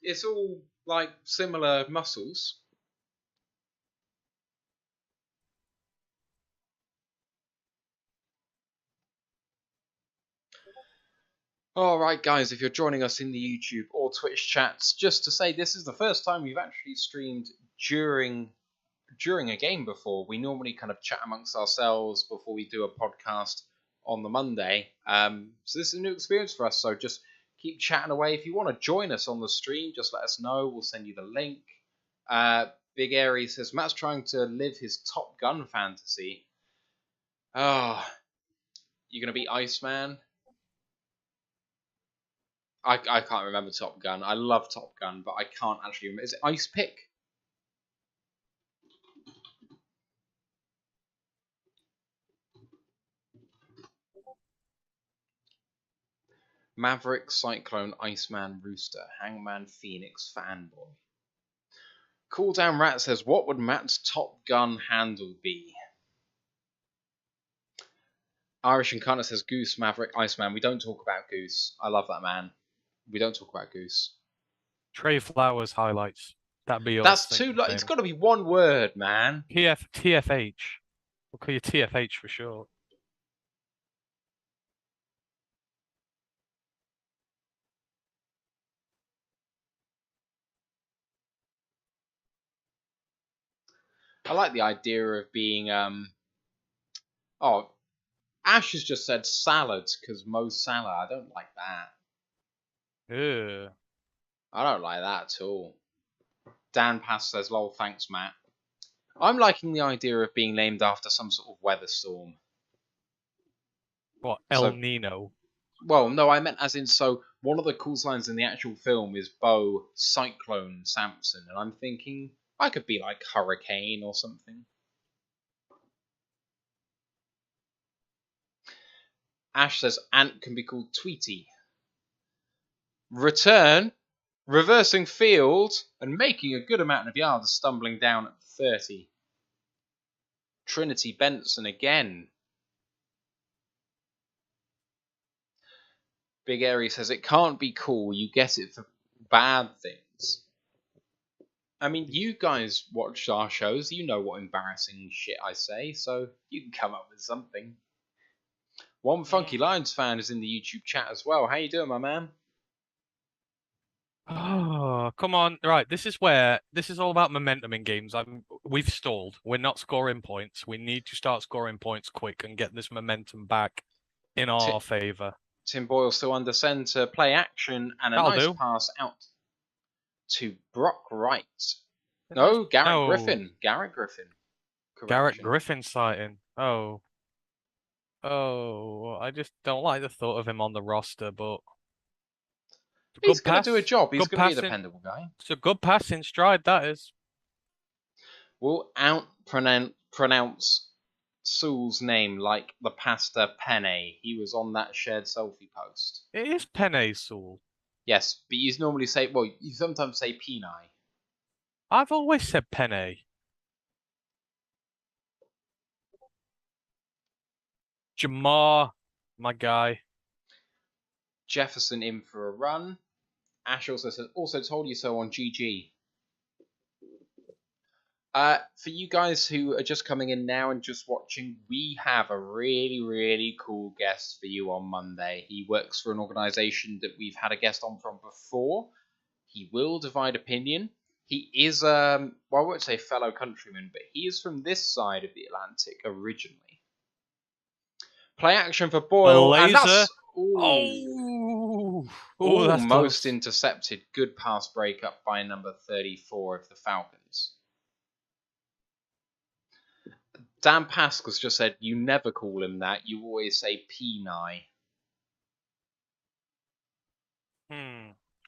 it's all like similar muscles. Alright guys, if you're joining us in the YouTube or Twitch chats, just to say this is the first time we've actually streamed during a game before. We normally kind of chat amongst ourselves before we do a podcast on the Monday. So this is a new experience for us, so just keep chatting away. If you want to join us on the stream, just let us know. We'll send you the link. Big Airy says, Matt's trying to live his Top Gun fantasy. Oh, you're going to be Iceman? I can't remember Top Gun. I love Top Gun, but I can't actually remember. Is it Ice Pick? Maverick, Cyclone, Iceman, Rooster, Hangman, Phoenix, Fanboy. Cool Down Rat says, what would Matt's Top Gun handle be? Irish Incarnate says, Goose, Maverick, Iceman. We don't talk about Goose. I love that man. We don't talk about Goose. Trey Flowers highlights. That'd be your That's too... It's got to be one word, man. TFH. We'll call you TFH for short. I like the idea of being... Oh, Ash has just said salads because Mo Salah. I don't like that. Ew. I don't like that at all. Dan Pass says, lol, thanks, Matt. I'm liking the idea of being named after some sort of weather storm. What, El Nino? Well, no, I meant as in, so one of the cool signs in the actual film is Bo Cyclone Sampson, and I'm thinking I could be like Hurricane or something. Ash says Ant can be called Tweety. Return, reversing field, and making a good amount of yards, stumbling down at 30. Trinity Benson again. Big Airy says, it can't be cool. You get it for bad things. I mean, you guys watch our shows. You know what embarrassing shit I say, so you can come up with something. One Funky Lions fan is in the YouTube chat as well. How you doing, my man? Oh, come on. Right, this is all about momentum in games. We've stalled. We're not scoring points. We need to start scoring points quick and get this momentum back in our favour. Tim Boyle still under centre, play action, and a nice pass out to Brock Wright. No, Garrett Griffin. Garrett Griffin. Correction. Garrett Griffin sighting. Oh, I just don't like the thought of him on the roster, but he's going to do a job. He's going to be a dependable guy. It's a good passing stride, that is. We'll pronounce Sewell's name like the pasta penne. He was on that shared selfie post. It is penne, Sewell. Yes, but you normally say, well, you sometimes say peni. I've always said penne. Jamar, my guy. Jefferson in for a run. Ash also says, also told you so on GG. For you guys who are just coming in now and just watching, we have a really, really cool guest for you on Monday. He works for an organisation that we've had a guest on from before. He will divide opinion. He is, well, I won't say fellow countryman, but he is from this side of the Atlantic originally. Play action for Boyle, and that's almost intercepted. Good pass breakup by number 34 of the Falcons. Dan Pascal's just said, you never call him that. You always say Peni.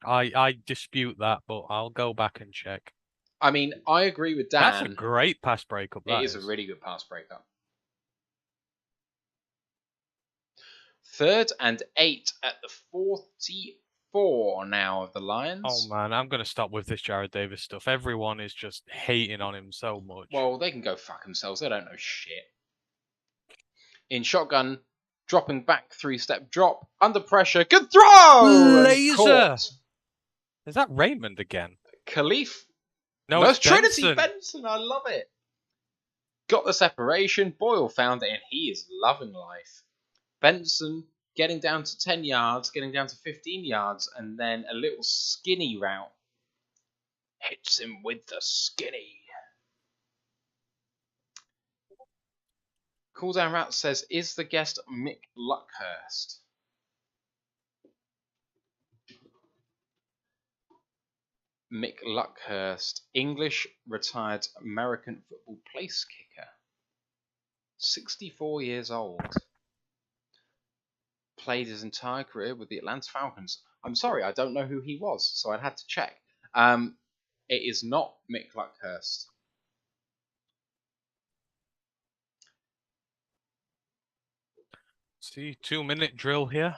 I dispute that, but I'll go back and check. I mean, I agree with Dan. That's a great pass breakup. It is a really good pass breakup. 3rd and 8 at the 44 now of the Lions. Oh, man, I'm going to stop with this Jared Davis stuff. Everyone is just hating on him so much. Well, they can go fuck themselves. They don't know shit. In shotgun, dropping back 3-step drop. Under pressure. Good throw! Laser! Is that Raymond again? Khalif? No, it's Trinity Benson. I love it. Got the separation. Boyle found it, and he is loving life. Benson getting down to 10 yards, getting down to 15 yards, and then a little skinny route. Hits him with the skinny. Cooldown route says, is the guest Mick Luckhurst? Mick Luckhurst, English retired American football place kicker. 64 years old. Played his entire career with the Atlanta Falcons. I'm sorry, I don't know who he was, so I'd had to check. It is not Mick Luckhurst. See, 2-minute drill here.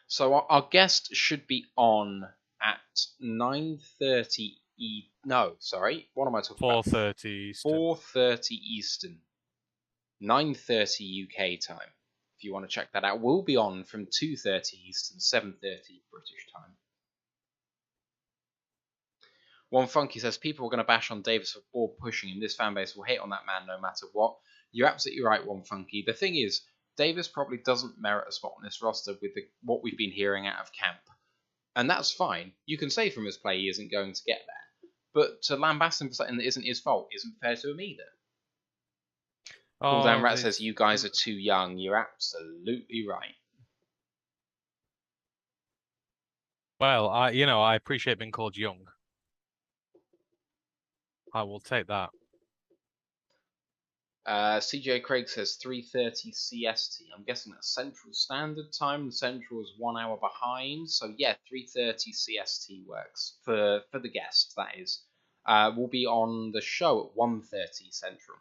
So our guest should be on at 9:30. No, sorry. What am I talking about? 4:30 Eastern. 4:30 Eastern. 9:30 UK time. If you want to check that out, we'll be on from 2:30 Eastern, 7:30 British time. One Funky says, people are going to bash on Davis for ball pushing him. This fan base will hate on that man no matter what. You're absolutely right, One Funky. The thing is, Davis probably doesn't merit a spot on this roster with what we've been hearing out of camp. And that's fine. You can say from his play he isn't going to get there. But to lambast him for something that isn't his fault isn't fair to him either. Cooldown Rat says, you guys are too young. You're absolutely right. Well, I appreciate being called young. I will take that. CJ Craig says 3:30 CST. I'm guessing that's Central Standard Time. Central is 1 hour behind. So yeah, 3:30 CST works for the guest, that is. We'll be on the show at 1:30 Central.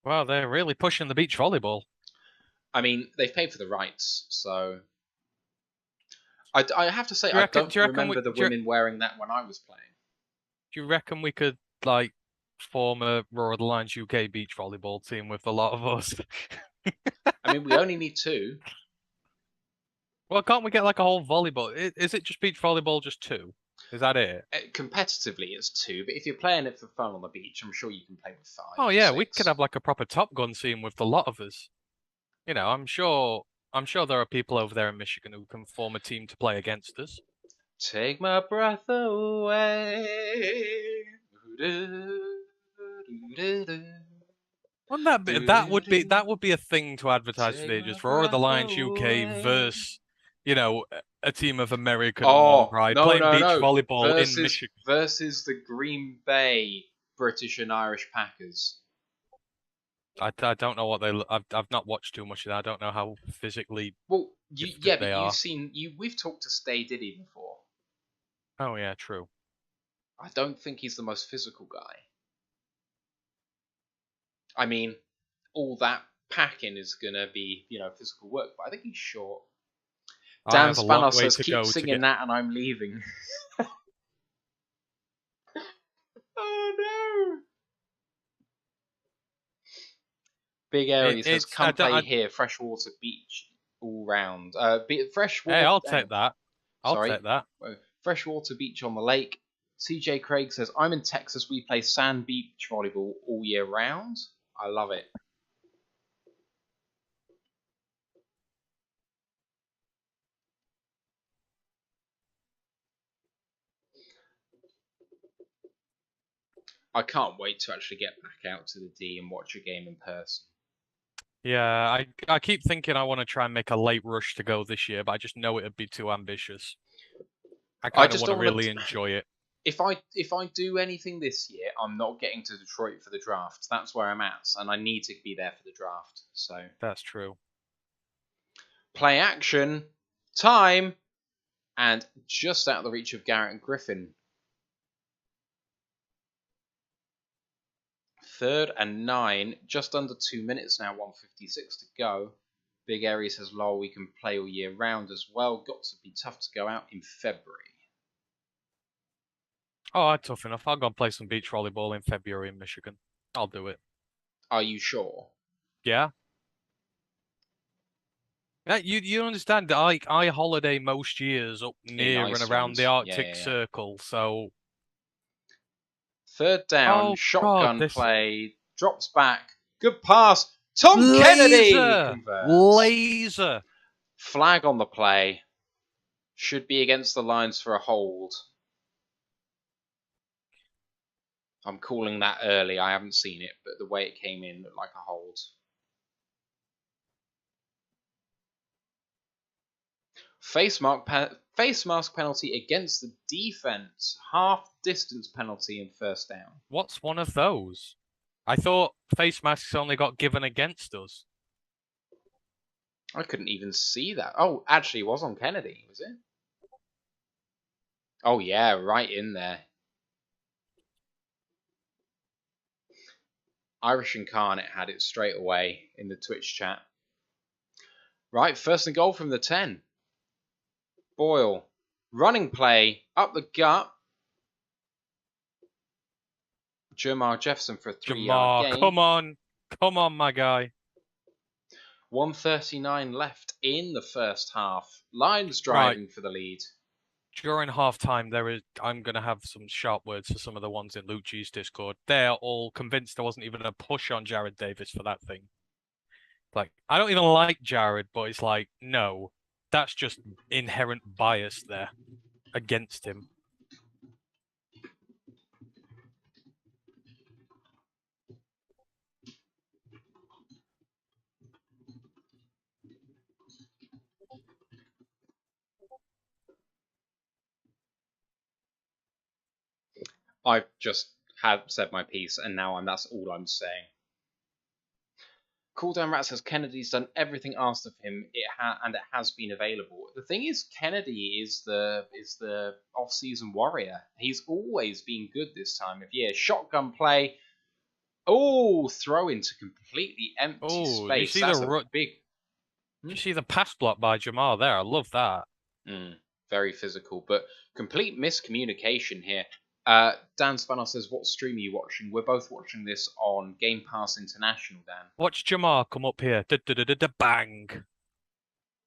Well, they're really pushing the beach volleyball. I mean, they've paid for the rights, so... I have to say, I don't remember the women wearing that when I was playing. Do you reckon we could, form a Roar of the Lions UK beach volleyball team with a lot of us? I mean, we only need 2. Well, can't we get like a whole volleyball? Is it just beach volleyball, just 2? Is that it? Competitively, it's 2, but if you're playing it for fun on the beach, I'm sure you can play with 5 Oh or yeah, we could 6. have like a proper Top Gun scene with the lot of us. You know, I'm sure there are people over there in Michigan who can form a team to play against us. Take my breath away. Wouldn't that would be a thing to advertise for Take the my ages for Roar of the breath Lions UK away. versus, a team of American Oh, pride no, playing no, beach no. volleyball in Versus Michigan. versus the Green Bay British and Irish Packers. I don't know what I've not watched too much of that. I don't know how physically Well, gifted but they you've are. seen we've talked to Stay Diddy before. Oh yeah, true. I don't think he's the most physical guy. I mean, all that packing is gonna be, physical work, but I think he's short. I Dan have a long Spanos way says, to keep go to singing get. that and I'm leaving. Oh no! Big Airy says, It's I come don't. play here, Freshwater Beach all round. Hey, Freshwater, I'll hang take on, that. I'll sorry. take that. Freshwater Beach on the lake. CJ Craig says, I'm in Texas, we play sand beach volleyball all year round. I love it. I can't wait to actually get back out to the D and watch a game in person. Yeah, I keep thinking I want to try and make a late rush to go this year, but I just know it'd be too ambitious. I I kind of just want to don't want really to. enjoy it. If I do anything this year, I'm not getting to Detroit for the draft. That's where I'm at, and I need to be there for the draft. So That's true. play action, time, and just out of the reach of Garrett and Griffin. 3rd and 9, just under 2 minutes now, 1:56 to go. Big Airy says, lol, we can play all year round as well. Got to be tough to go out in February. Oh, tough enough. I'll go and play some beach volleyball in February in Michigan. I'll do it. Are you sure? Yeah. Yeah, you understand that I holiday most years up In near and around Iceland. the Yeah, Arctic yeah, yeah. Circle, so 3rd down, oh God, shotgun this play, drops back, good pass. Tom Kennedy laser, converts. laser. Flag on the play. Should be against the lines for a hold. I'm calling that early. I haven't seen it, but the way it came in looked like a hold. Face mask penalty against the defense. Half distance penalty in 1st down. What's one of those? I thought face masks only got given against us. I couldn't even see that. Oh, actually, it was on Kennedy, was it? Oh, yeah, right in there. Irish Incarnate had it straight away in the Twitch chat. Right, 1st and goal from the 10. Boyle. Running play, up the gut. Jamar Jefferson for a 3-yard gain. Come on, my guy. 1:39 left in the 1st half. Lions driving for the lead. During halftime, I'm gonna have some sharp words for some of the ones in Lucci's Discord. They're all convinced there wasn't even a push on Jared Davis for that thing. Like, I don't even like Jared, but it's like, no, that's just inherent bias there against him. I've just said my piece, and now that's all I'm saying. Cooldown Rat says Kennedy's done everything asked of him, and it has been available. The thing is, Kennedy is the off-season warrior. He's always been good this time of year. Shotgun play. Oh, throw into completely empty space. That's a big. You see the pass block by Jamar there. I love that. Very physical, but complete miscommunication here. Dan Spanos says, what stream are you watching? We're both watching this on Game Pass International, Dan. Watch Jamar come up here. Bang.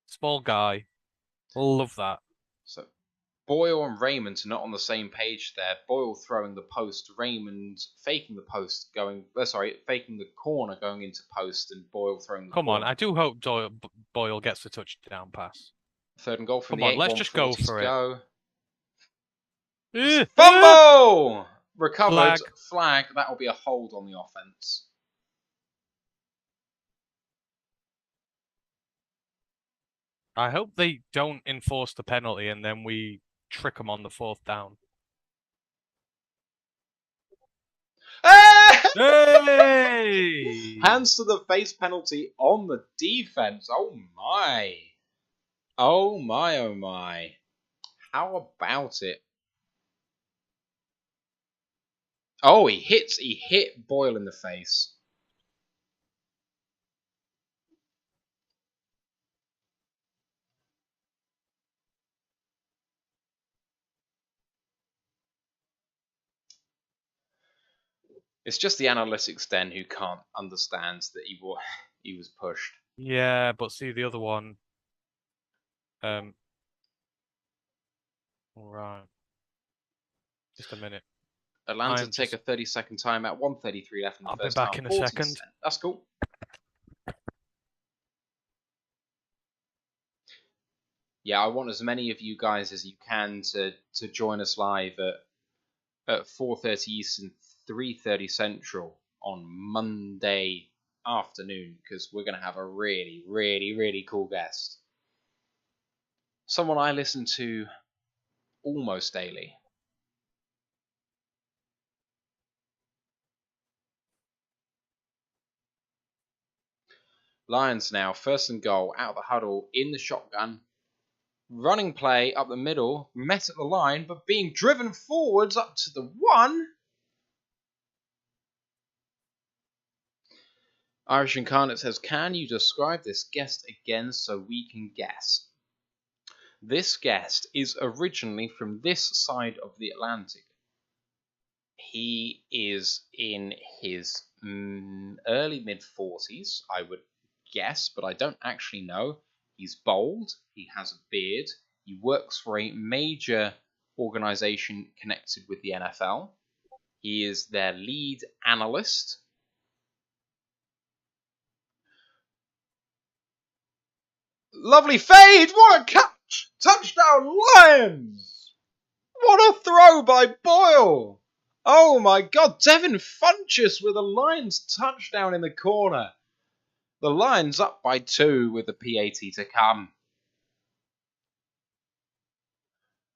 Small guy. Love that. So Boyle and Raymond are not on the same page there. Boyle throwing the post, Raymond faking the post, faking the corner going into post, and Boyle throwing the Come on, corner. I do hope Boyle gets the touchdown pass. 3rd and goal from Come the on, 8, let's just go 140 to for go. it. Fumble! Recovered. Flag. Flag. That will be a hold on the offense. I hope they don't enforce the penalty and then we trick them on the 4th down. Hey! Hands to the face penalty on the defense. Oh my. Oh my, oh my. How about it? Oh, he hit Boyle in the face. It's just the analytics den who can't understand that he was pushed. Yeah, but see the other one. Right. Just a minute. Atlanta take a 30-second timeout. 1:33 left in the first half. I'll be back in a second. That's cool. Yeah, I want as many of you guys as you can to join us live at 4:30 Eastern, 3:30 Central on Monday afternoon, because we're going to have a really, really, really cool guest. Someone I listen to almost daily. Lions now, 1st and goal, out of the huddle, in the shotgun. Running play up the middle, met at the line, but being driven forwards up to the 1. Irish Incarnate says, can you describe this guest again so we can guess? This guest is originally from this side of the Atlantic. He is in his early mid-40s, I would guess, but I don't actually know. He's bald, he has a beard, he works for a major organization connected with the NFL. He is their lead analyst. Lovely fade! What a catch! Touchdown, Lions! What a throw by Boyle! Oh my god, Devin Funchess with a Lions touchdown in the corner. The Lions up by 2 with the PAT to come.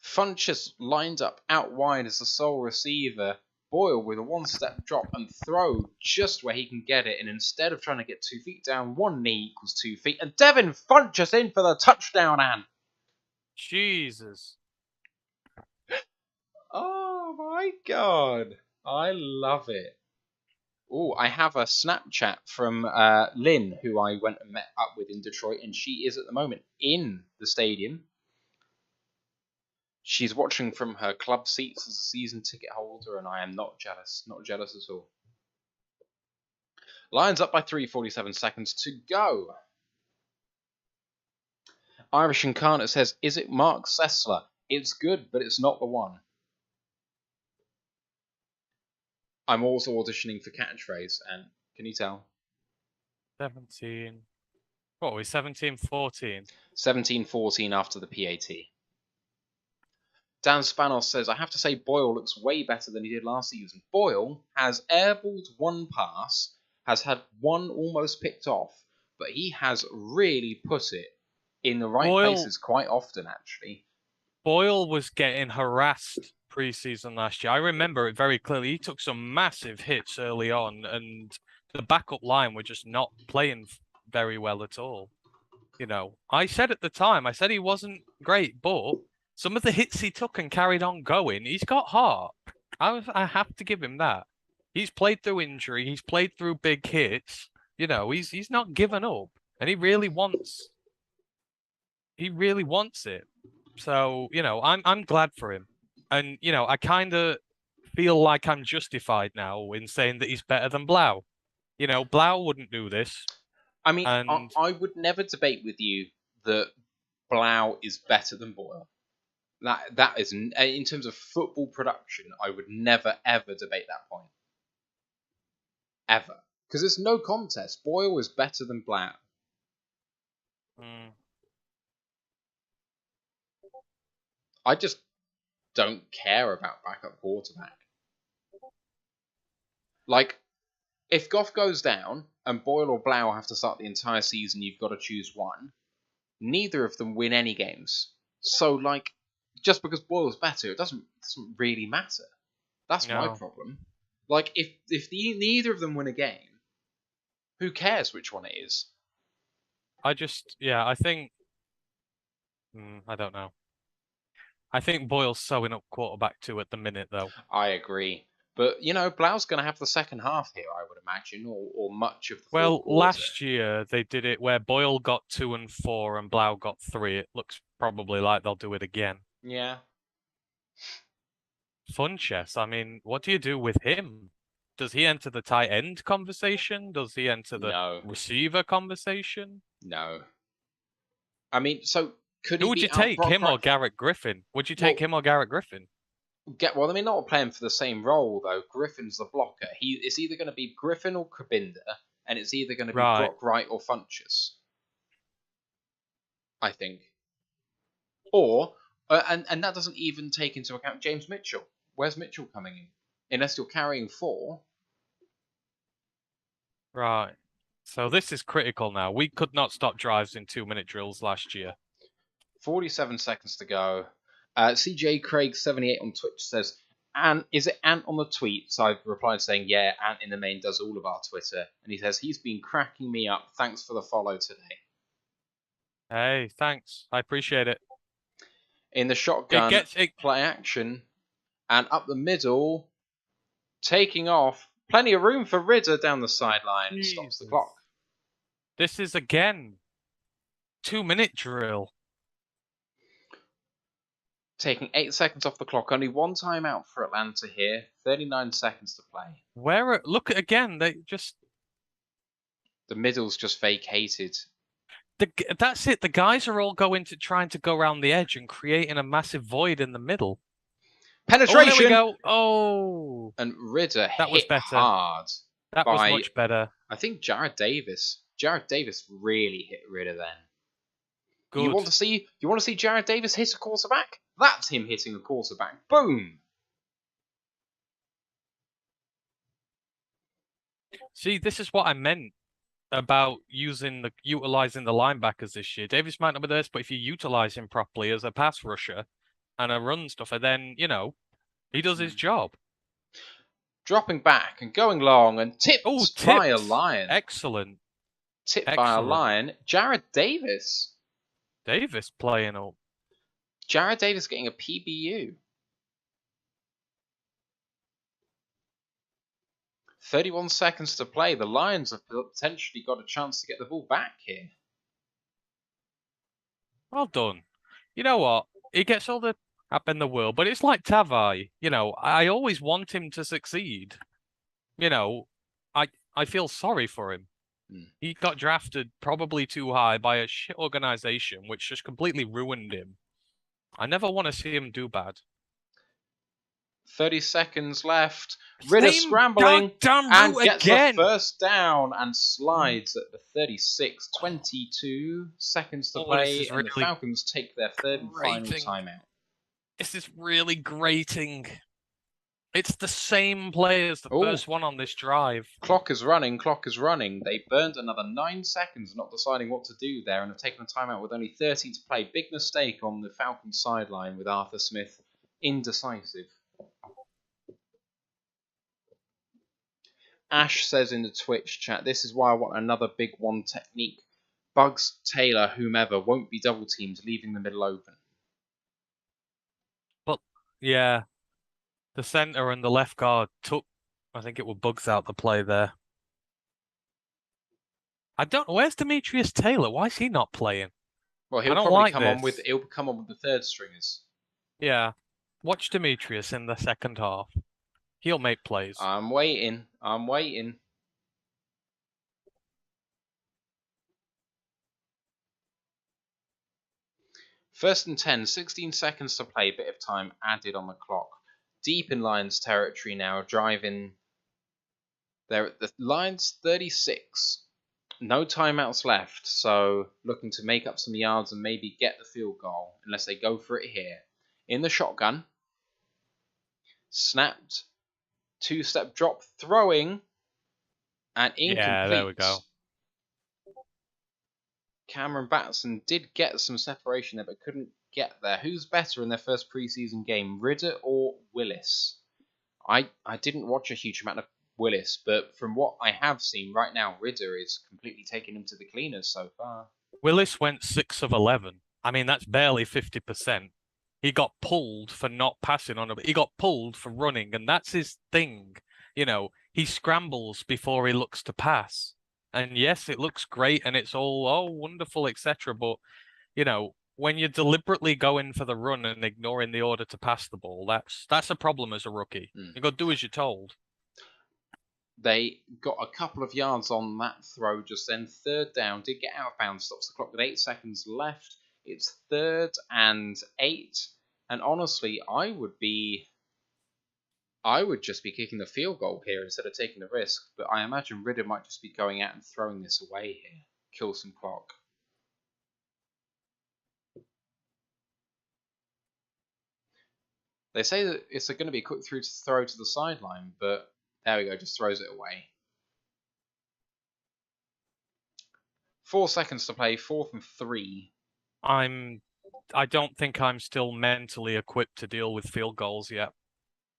Funchess lined up out wide as the sole receiver. Boyle with a one-step drop and throw just where he can get it, and instead of trying to get 2 feet down, 1 knee equals 2 feet, and Devin Funchess in for the touchdown, Anne. Jesus. Oh my god. I love it. Oh, I have a Snapchat from Lynn, who I went and met up with in Detroit, and she is at the moment in the stadium. She's watching from her club seats as a season ticket holder, and I am not jealous. Not jealous at all. Lions up by 3, 47 seconds to go. Irish Incarnate says, is it Mark Sessler? It's good, but it's not the one. I'm also auditioning for catchphrase, and can you tell? 17. What were we? 17-14. 17-14 after the PAT. Dan Spanos says, I have to say Boyle looks way better than he did last season. Boyle has airballed 1 pass, has had 1 almost picked off, but he has really put it in the right places quite often, actually. Boyle was getting harassed preseason last year. I remember it very clearly. He took some massive hits early on, and the backup line were just not playing very well at all. You know, I said at the time, I said he wasn't great, but some of the hits he took and carried on going, he's got heart. I have to give him that. He's played through injury. He's played through big hits. You know, he's not given up, and he really wants it. So, you know, I'm glad for him. And, you know, I kind of feel like I'm justified now in saying that he's better than Blau. You know, Blau wouldn't do this. I mean, I would never debate with you that Blau is better than Boyle. That is, in terms of football production, I would never ever debate that point. Ever. Because it's no contest. Boyle is better than Blau. I just don't care about backup quarterback. Like, if Goff goes down and Boyle or Blau have to start the entire season, you've got to choose one. Neither of them win any games. So, like, just because Boyle's better, it doesn't really matter. That's my problem. Like, if neither of them win a game, who cares which one it is? I think... I don't know. I think Boyle's sewing up quarterback 2 at the minute, though. I agree. But, Blau's going to have the second half here, I would imagine, or much of the fourth quarter. Last year they did it where Boyle got 2 and 4 and Blau got 3. It looks probably like they'll do it again. Yeah. Funchess, I mean, what do you do with him? Does he enter the tight end conversation? Does he enter the receiver conversation? No. I mean, so could Who would you take, him or Garrett Griffin? Would you take him or Garrett Griffin? Well, I mean, not playing for the same role, though. Griffin's the blocker. It's either going to be Griffin or Kabinda, and it's either going to be Brock Wright or Funchess. I think. Or, and that doesn't even take into account James Mitchell. Where's Mitchell coming in? Unless you're carrying 4. Right. So this is critical now. We could not stop drives in 2-minute drills last year. 47 seconds to go. CJ Craig 78 on Twitch says, is it Ant on the tweet? So I've replied saying, yeah, Ant in the main does all of our Twitter. And he says, he's been cracking me up. Thanks for the follow today. Hey, thanks. I appreciate it. In the shotgun, play action, and up the middle, taking off. Plenty of room for Ridder down the sideline. Jesus. Stops the clock. This is, again, 2-minute drill. Taking 8 seconds off the clock. Only one timeout for Atlanta here. 39 seconds to play. Look again, they just... The middle's just vacated. That's it. The guys are all trying to go around the edge and creating a massive void in the middle. Penetration! Oh, there we go. Oh! And Ridder that was better. Hard. That was much better. I think Jared Davis. Jared Davis really hit Ridder then. Good. You want to see Jared Davis hit a quarterback? That's him hitting a quarterback. Boom! See, this is what I meant about utilizing the linebackers this year. Davis might not be the best, but if you utilize him properly as a pass rusher and a run stuffer, then, he does his job. Dropping back and going long and tipped by a Lion. Excellent. Tipped by a Lion. Jared Davis. Davis playing up. Jared Davis getting a PBU. 31 seconds to play. The Lions have potentially got a chance to get the ball back here. Well done. You know what? He gets all the up in the world, but it's like Tavai. I always want him to succeed. I feel sorry for him. He got drafted probably too high by a shit organization, which just completely ruined him. I never want to see him do bad. 30 seconds left. Ridder scrambling and gets the first down and slides at the 36. 22 seconds to play, and the Falcons take their third and final timeout. This is really grating. It's the same play as the first one on this drive. Clock is running. They burned another 9 seconds, not deciding what to do there, and have taken a timeout with only 13 to play. Big mistake on the Falcons sideline with Arthur Smith. Indecisive. Ash says in the Twitch chat, this is why I want another big one technique. Bugs, Taylor, whomever, won't be double teamed, leaving the middle open. But, yeah. The center and the left guard took, I think it was Bugs out the play there. I don't know. Where's Demetrius Taylor? Why is he not playing? Well, he'll probably come on with the third stringers. Yeah. Watch Demetrius in the second half. He'll make plays. I'm waiting. First and 10, 16 seconds to play, bit of time added on the clock. Deep in Lions territory now, driving. They're at the Lions 36. No timeouts left, so looking to make up some yards and maybe get the field goal, unless they go for it here. In the shotgun. Snapped. Two-step drop, throwing. And incomplete. Yeah, there we go. Cameron Batson did get some separation there, but couldn't get there. Who's better in their first preseason game, Ridder or Willis? I didn't watch a huge amount of Willis, but from what I have seen right now, Ridder is completely taking him to the cleaners so far. Willis went 6 of 11. I mean, that's barely 50%. He got pulled for not passing on him. He got pulled for running, and that's his thing. You know, he scrambles before he looks to pass. And yes, it looks great and it's all, oh, wonderful, etc. But, you know, when you're deliberately going for the run and ignoring the order to pass the ball, that's a problem as a rookie. You got to do as you're told. They got a couple of yards on that throw just then. Third down, did get out of bounds, stops the clock with 8 seconds left. It's 3rd and 8. And honestly, I would just be kicking the field goal here instead of taking the risk. But I imagine Ridder might just be going out and throwing this away here. Kill some clock. They say that it's going to be a quick throw to the sideline, but there we go, just throws it away. 4 seconds to play, 4th and 3. I don't think I'm still mentally equipped to deal with field goals yet.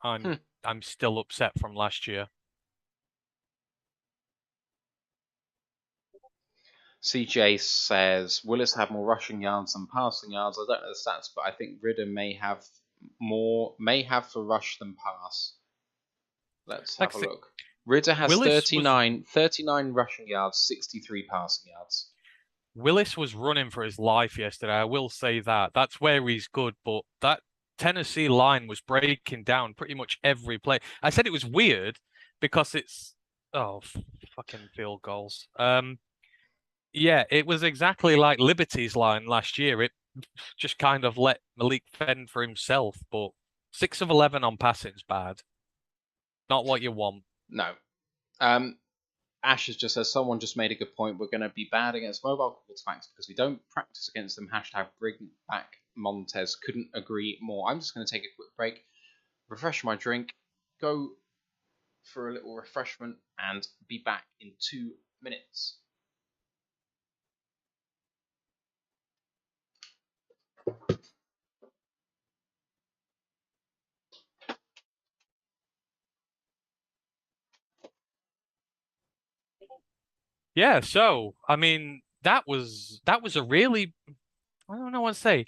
I'm still upset from last year. CJ says Willis had more rushing yards than passing yards. I don't know the stats, but I think Ridder may have for rush than pass. Let's have a look. Ridder has 39 rushing yards, 63 passing yards. Willis was running for his life yesterday. I will say that. That's where he's good, but that Tennessee line was breaking down pretty much every play. I said it was weird because it's fucking field goals. Yeah, it was exactly like Liberty's line last year. It just kind of let Malik fend for himself, but 6 of 11 on passing's bad. Not what you want. No. Ash has just said, someone just made a good point. We're going to be bad against mobile quarterbacks because we don't practice against them. #bring back Montez. Couldn't agree more. I'm just going to take a quick break, refresh my drink, go for a little refreshment, and be back in 2 minutes. Yeah, so I mean that was a really, I don't know what to say.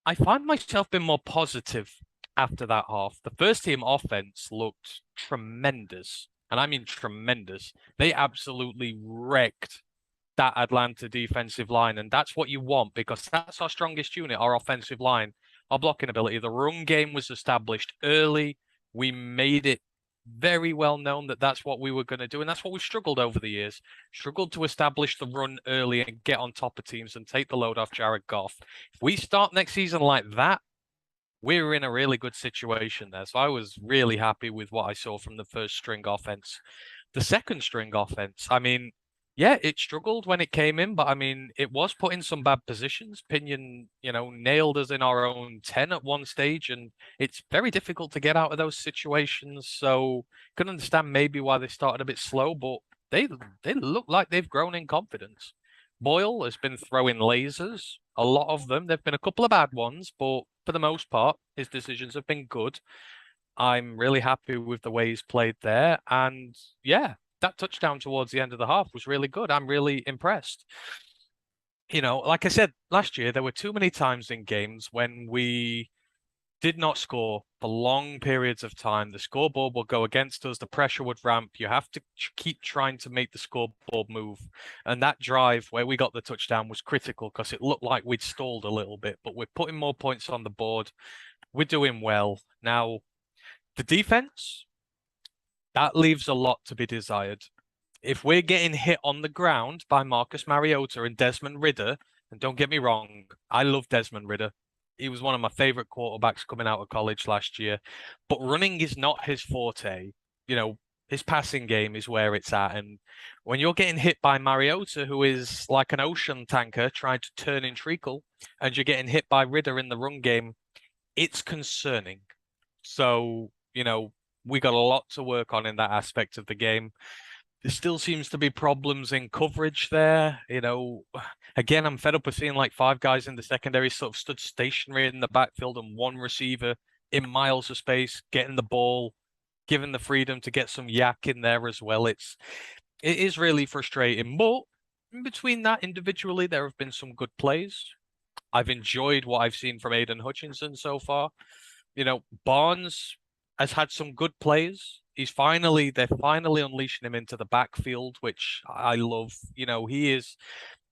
I find myself being more positive after that half. The first team offense looked tremendous, and I mean tremendous. They absolutely wrecked that Atlanta defensive line, and that's what you want because that's our strongest unit, our offensive line, our blocking ability. The run game was established early. We made it very well known that that's what we were going to do, and that's what we've struggled over the years. Struggled to establish the run early and get on top of teams and take the load off Jared Goff. If we start next season like that, we're in a really good situation there. So I was really happy with what I saw from the first string offense. The second string offense, I mean, yeah, it struggled when it came in, but I mean, it was put in some bad positions. Pinion, nailed us in our own 10 at one stage, and it's very difficult to get out of those situations. So can understand maybe why they started a bit slow, but they look like they've grown in confidence. Boyle has been throwing lasers, a lot of them. There've been a couple of bad ones, but for the most part, his decisions have been good. I'm really happy with the way he's played there, and yeah, that touchdown towards the end of the half was really good. I'm really impressed. Like I said, last year, there were too many times in games when we did not score for long periods of time. The scoreboard will go against us. The pressure would ramp. You have to keep trying to make the scoreboard move. And that drive where we got the touchdown was critical because it looked like we'd stalled a little bit, but we're putting more points on the board. We're doing well. Now, the defense, that leaves a lot to be desired. If we're getting hit on the ground by Marcus Mariota and Desmond Ridder, And don't get me wrong, I love Desmond Ridder. He was one of my favorite quarterbacks coming out of college last year, but running is not his forte. You know, his passing game is where it's at. And when you're getting hit by Mariota, who is like an ocean tanker trying to turn in treacle, and you're getting hit by Ridder in the run game, it's concerning. So, we got a lot to work on in that aspect of the game. There still seems to be problems in coverage there. Again, I'm fed up with seeing like five guys in the secondary sort of stood stationary in the backfield and one receiver in miles of space, getting the ball, given the freedom to get some yak in there as well. It is really frustrating. But in between that, individually, there have been some good plays. I've enjoyed what I've seen from Aiden Hutchinson so far. Barnes has had some good plays. They're finally unleashing him into the backfield, which I love. He is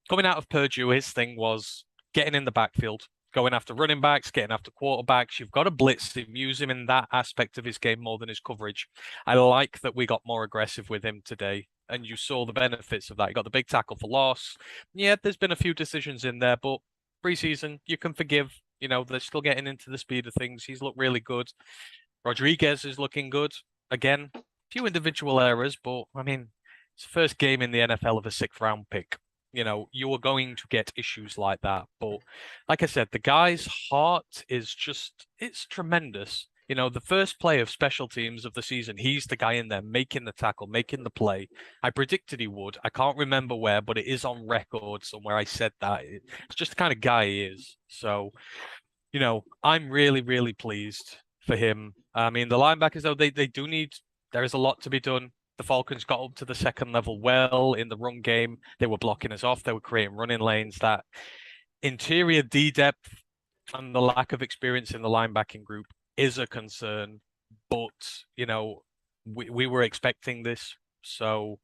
coming out of Purdue. His thing was getting in the backfield, going after running backs, getting after quarterbacks. You've got to blitz him, use him in that aspect of his game more than his coverage. I like that we got more aggressive with him today, and you saw the benefits of that. You got the big tackle for loss. Yeah, there's been a few decisions in there, but preseason, you can forgive. They're still getting into the speed of things. He's looked really good. Rodriguez is looking good. Again, a few individual errors, but I mean, it's the first game in the NFL of a sixth round pick. You are going to get issues like that. But like I said, the guy's heart is it's tremendous. The first play of special teams of the season, he's the guy in there making the tackle, making the play. I predicted he would. I can't remember where, but it is on record somewhere I said that. It's just the kind of guy he is. So, I'm really, really pleased for him. I mean, the linebackers, though, they do need, there is a lot to be done. The Falcons got up to the second level well in the run game. They were blocking us off. They were creating running lanes. That interior D depth and the lack of experience in the linebacking group is a concern. But, we were expecting this. So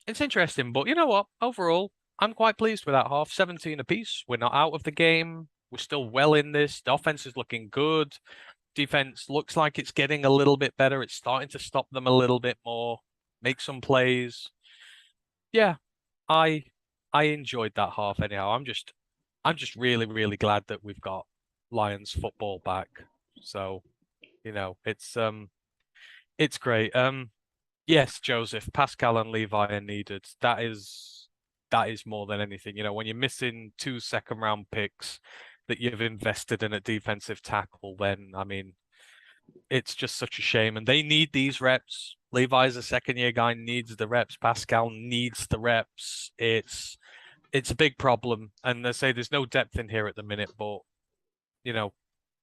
it's interesting. But you know what? Overall, I'm quite pleased with that half. 17 apiece. We're not out of the game. We're still well in this. The offense is looking good. Defense looks like it's getting a little bit better. It's starting to stop them a little bit more, make some plays. Yeah, I enjoyed that half anyhow. I'm just really, really glad that we've got Lions football back. So, it's great. Yes, Joseph, Pascal and Levi are needed. That is more than anything. When you're missing 2 second-round picks that you've invested in a defensive tackle, then I mean, it's just such a shame. And they need these reps. Levi's a second-year guy, needs the reps. Pascal needs the reps. It's a big problem. And they say there's no depth in here at the minute, but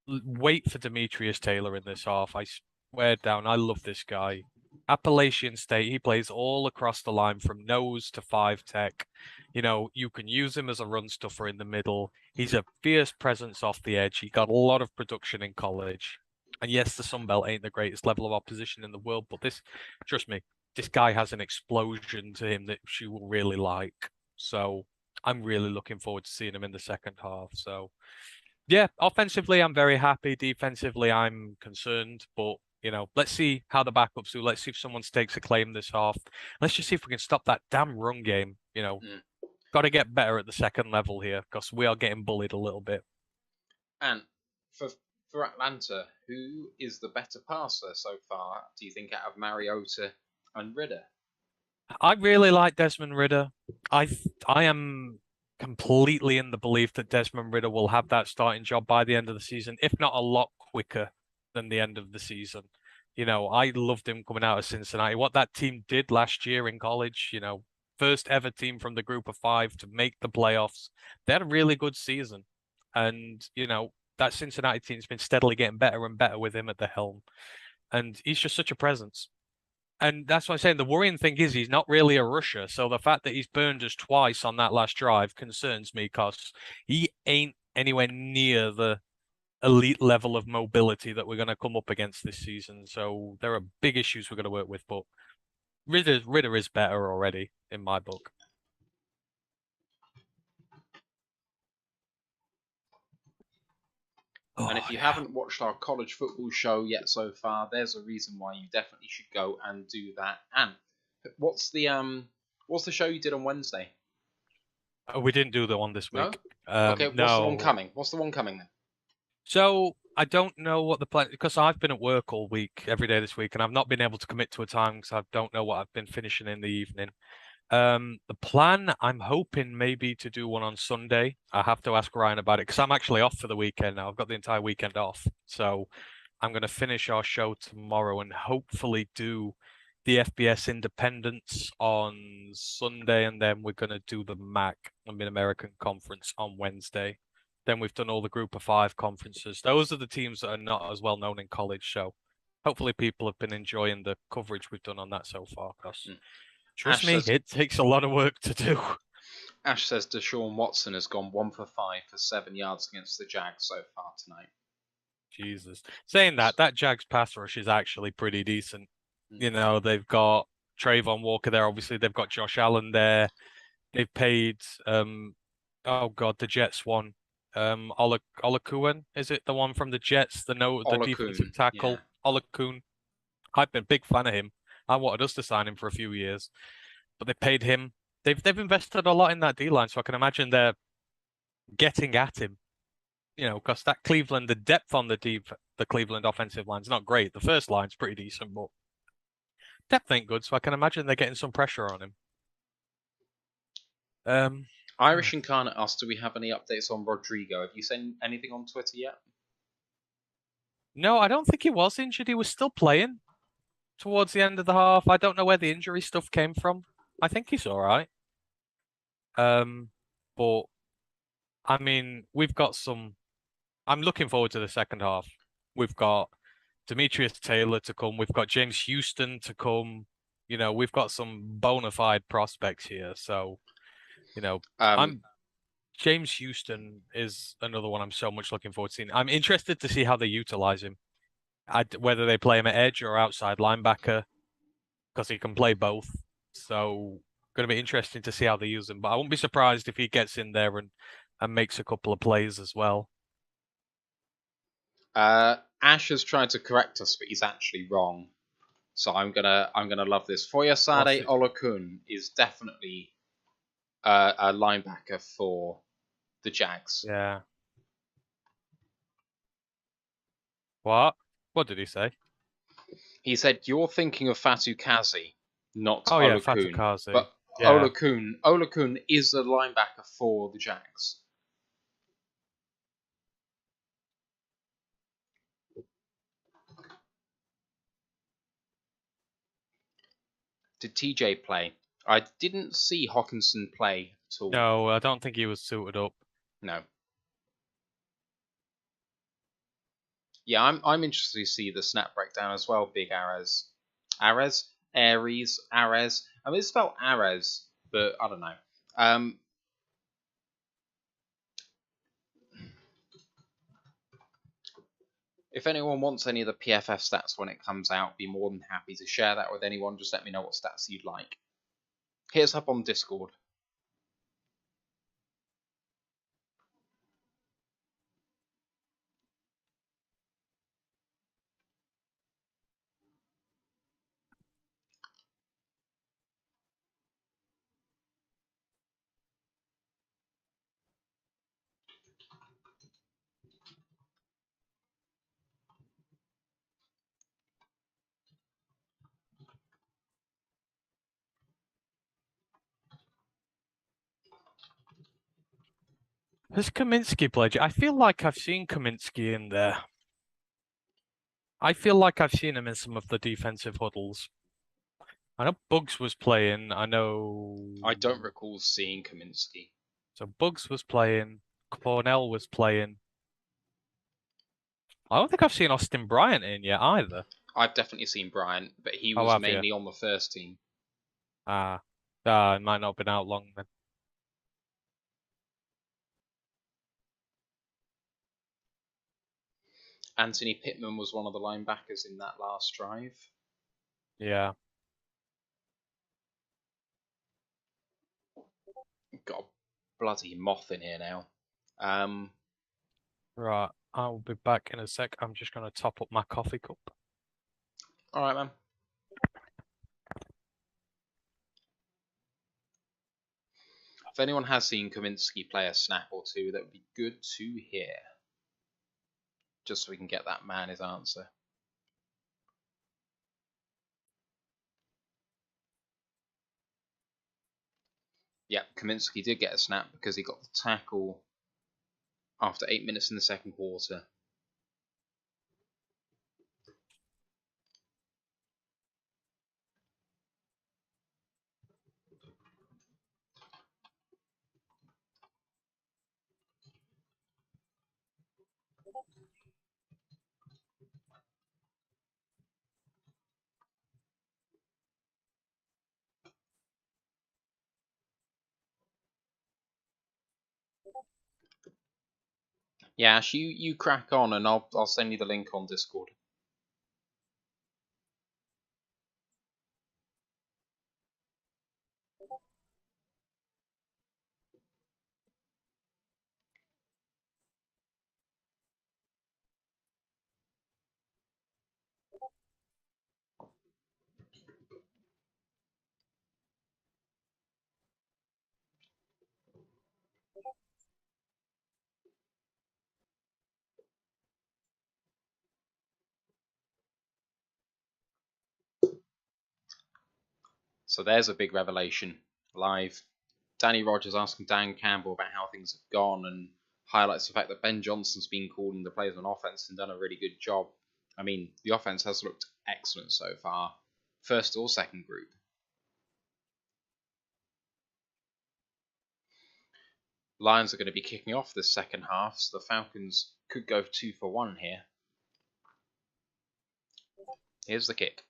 wait for Demetrius Taylor in this half. I swear down, I love this guy. Appalachian State, he plays all across the line from nose to 5 tech. You can use him as a run stuffer in the middle. He's a fierce presence off the edge. He got a lot of production in college. And yes, the Sun Belt ain't the greatest level of opposition in the world, but trust me, this guy has an explosion to him that you will really like. So I'm really looking forward to seeing him in the second half. So yeah, offensively, I'm very happy. Defensively, I'm concerned, but let's see how the backups do. Let's see if someone stakes a claim this half. Let's just see if we can stop that damn run game. Got to get better at the second level here because we are getting bullied a little bit. And for Atlanta, who is the better passer so far, do you think, out of Mariota and Ridder? I really like Desmond Ridder. I am completely in the belief that Desmond Ridder will have that starting job by the end of the season, if not a lot quicker than the end of the season. I loved him coming out of Cincinnati. What that team did last year in college, first ever team from the group of 5 to make the playoffs. They had a really good season. And, that Cincinnati team's been steadily getting better and better with him at the helm. And he's just such a presence. And that's what I'm saying. The worrying thing is he's not really a rusher. So the fact that he's burned us twice on that last drive concerns me because he ain't anywhere near the elite level of mobility that we're going to come up against this season. So there are big issues we're going to work with. But Ridder is better already in my book. And if you haven't watched our college football show yet so far, there's a reason why you definitely should go and do that. And what's the show you did on Wednesday? We didn't do the one this No? week. Okay, what's the one No. coming? What's the one coming then? So I don't know what the plan, because I've been at work all week, every day this week, and I've not been able to commit to a time because I don't know what I've been finishing in the evening. The plan, I'm hoping maybe to do one on Sunday. I have to ask Ryan about it because I'm actually off for the weekend now. I've got the entire weekend off. So I'm going to finish our show tomorrow and hopefully do the FBS Independence on Sunday, and then we're going to do the MAC, the Mid-American Conference, on Wednesday. Then we've done all the Group of Five conferences. Those are the teams that are not as well known in college. So hopefully people have been enjoying the coverage we've done on that so far. Because trust me, it takes a lot of work to do. Ash says Deshaun Watson has gone 1 for 5 for 7 yards against the Jags so far tonight. Jesus. Saying that Jags pass rush is actually pretty decent. You know, they've got Trayvon Walker there. Obviously, they've got Josh Allen there. They've paid, oh God, the Jets one. Olakuen, is it the one from the Jets? The defensive tackle, yeah. Olakuen. I've been a big fan of him. I wanted us to sign him for a few years, but they paid him. They've invested a lot in that D line, so I can imagine they're getting at him. You know, because that Cleveland, the depth on the Cleveland offensive line's not great. The first line's pretty decent, but depth ain't good, so I can imagine they're getting some pressure on him. Irish Incarnate asked, do we have any updates on Rodrigo? Have you seen anything on Twitter yet? No, I don't think he was injured. He was still playing towards the end of the half. I don't know where the injury stuff came from. I think he's all right. But I mean, we've got some. I'm looking forward to the second half. We've got Demetrius Taylor to come. We've got James Houston to come. You know, we've got some bona fide prospects here. So, you know, James Houston is another one I'm so much looking forward to seeing. I'm interested to see how they utilize him. Whether they play him at edge or outside linebacker, because he can play both. So, going to be interesting to see how they use him. But I wouldn't be surprised if he gets in there and makes a couple of plays as well. Ash has tried to correct us, but he's actually wrong. So I'm gonna love this. Foyesade Olakun is definitely a linebacker for the Jags. Yeah. What? What did he say? He said you're thinking of Fatukazi, not Olakun. Yeah, Fatukazi. But yeah. Olakun is a linebacker for the Jags. Did TJ play? I didn't see Hawkinson play at all. No, I don't think he was suited up. No. Yeah, I'm interested to see the snap breakdown as well. Big Ares. Ares? Ares? Ares? I mean, it's spelled Ares, but I don't know. If anyone wants any of the PFF stats when it comes out, be more than happy to share that with anyone. Just let me know what stats you'd like. Hit us up on Discord. Has Kaminsky played? I feel like I've seen Kaminsky in there. I feel like I've seen him in some of the defensive huddles. I know Bugs was playing. I don't recall seeing Kaminsky. So Bugs was playing. Cornell was playing. I don't think I've seen Austin Bryant in yet either. I've definitely seen Bryant, but he was mainly on the first team. It might not have been out long then. Anthony Pittman was one of the linebackers in that last drive. Yeah. Got a bloody moth in here now. Right, I'll be back in a sec. I'm just going to top up my coffee cup. All right, man. If anyone has seen Kaminsky play a snap or two, that would be good to hear. Just so we can get that man his answer. Yeah, Kaminsky did get a snap because he got the tackle after 8 minutes in the second quarter. Yeah, Ash, you crack on, and I'll send you the link on Discord. So there's a big revelation live. Danny Rogers asking Dan Campbell about how things have gone and highlights the fact that Ben Johnson's been calling the plays on offense and done a really good job. I mean, the offense has looked excellent so far, first or second group. Lions are going to be kicking off this second half, so the Falcons could go 2 for 1 here. Here's the kick.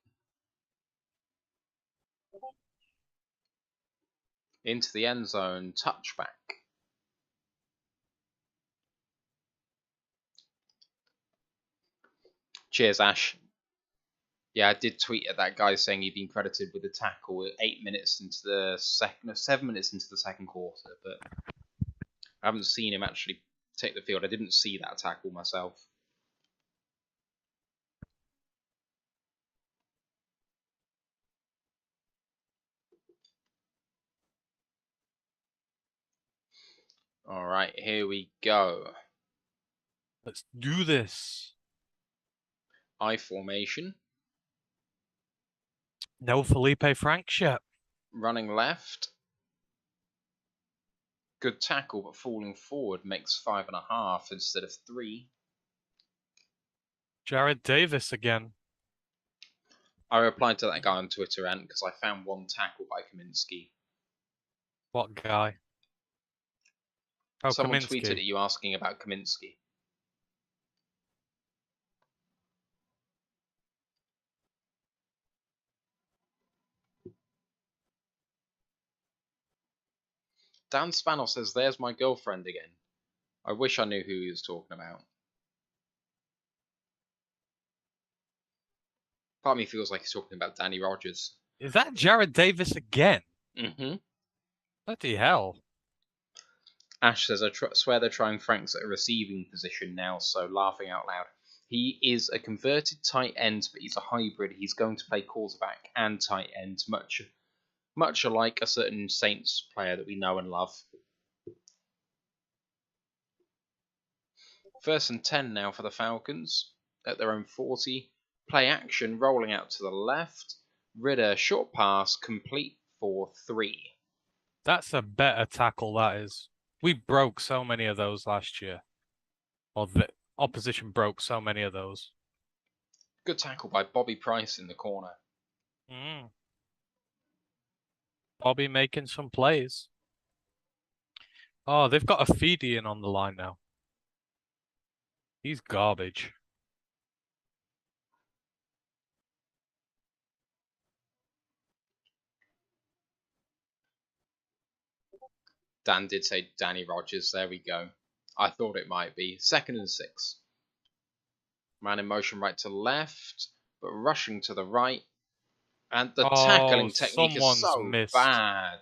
Into the end zone, touchback. Cheers, Ash. Yeah, I did tweet at that guy saying he'd been credited with the tackle 8 minutes into the second, no, 7 minutes into the second quarter, but I haven't seen him actually take the field. I didn't see that tackle myself. All right, here we go. Let's do this. I formation. No Felipe Franks yet. Running left. Good tackle, but falling forward makes 5.5 instead of 3. Jared Davis again. I replied to that guy on Twitter, Ant, because I found one tackle by Kaminsky. What guy? Oh, Someone Kaminsky. tweeted at you asking about Kaminsky. Dan Spanoff says, "There's my girlfriend again." I wish I knew who he was talking about. Part of me feels like he's talking about Danny Rogers. Is that Jared Davis again? Mm-hmm. Bloody hell. Ash says, I swear they're trying Franks at a receiving position now, so laughing out loud. He is a converted tight end, but he's a hybrid. He's going to play quarterback and tight end, much alike a certain Saints player that we know and love. 1st and 10 now for the Falcons at their own 40. Play action, rolling out to the left. Ridder, short pass, complete for 3. That's a better tackle, that is. We broke so many of those last year. Or the opposition broke so many of those. Good tackle by Bobby Price in the corner. Bobby making some plays. Oh, they've got a Feedy in on the line now. He's garbage. Dan did say Danny Rogers. There we go. I thought it might be. 2nd and 6. Man in motion right to left, but rushing to the right. And the tackling technique is so missed. bad.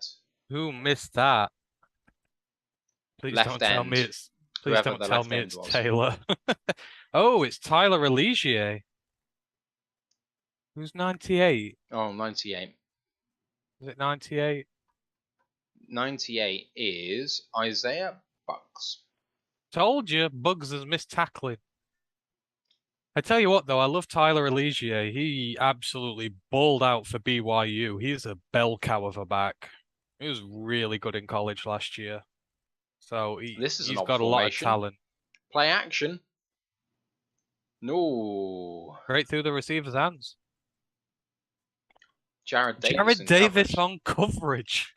Who missed that? Please Left don't end. tell me it's. Please Whoever don't the tell left me end it's was. Taylor. Oh, it's Tyler Eligier. Who's 98? Oh, 98. Is it 98? 98 is Isaiah Bucks. Told you, Bugs has missed tackling. I tell you what, though, I love Tyler Allegier. He absolutely balled out for BYU. He's a bell cow of a back. He was really good in college last year. So This is an he's odd got a lot of formation. talent. Play action. No. Right through the receiver's hands. Jared Davis, Jared Davis on coverage.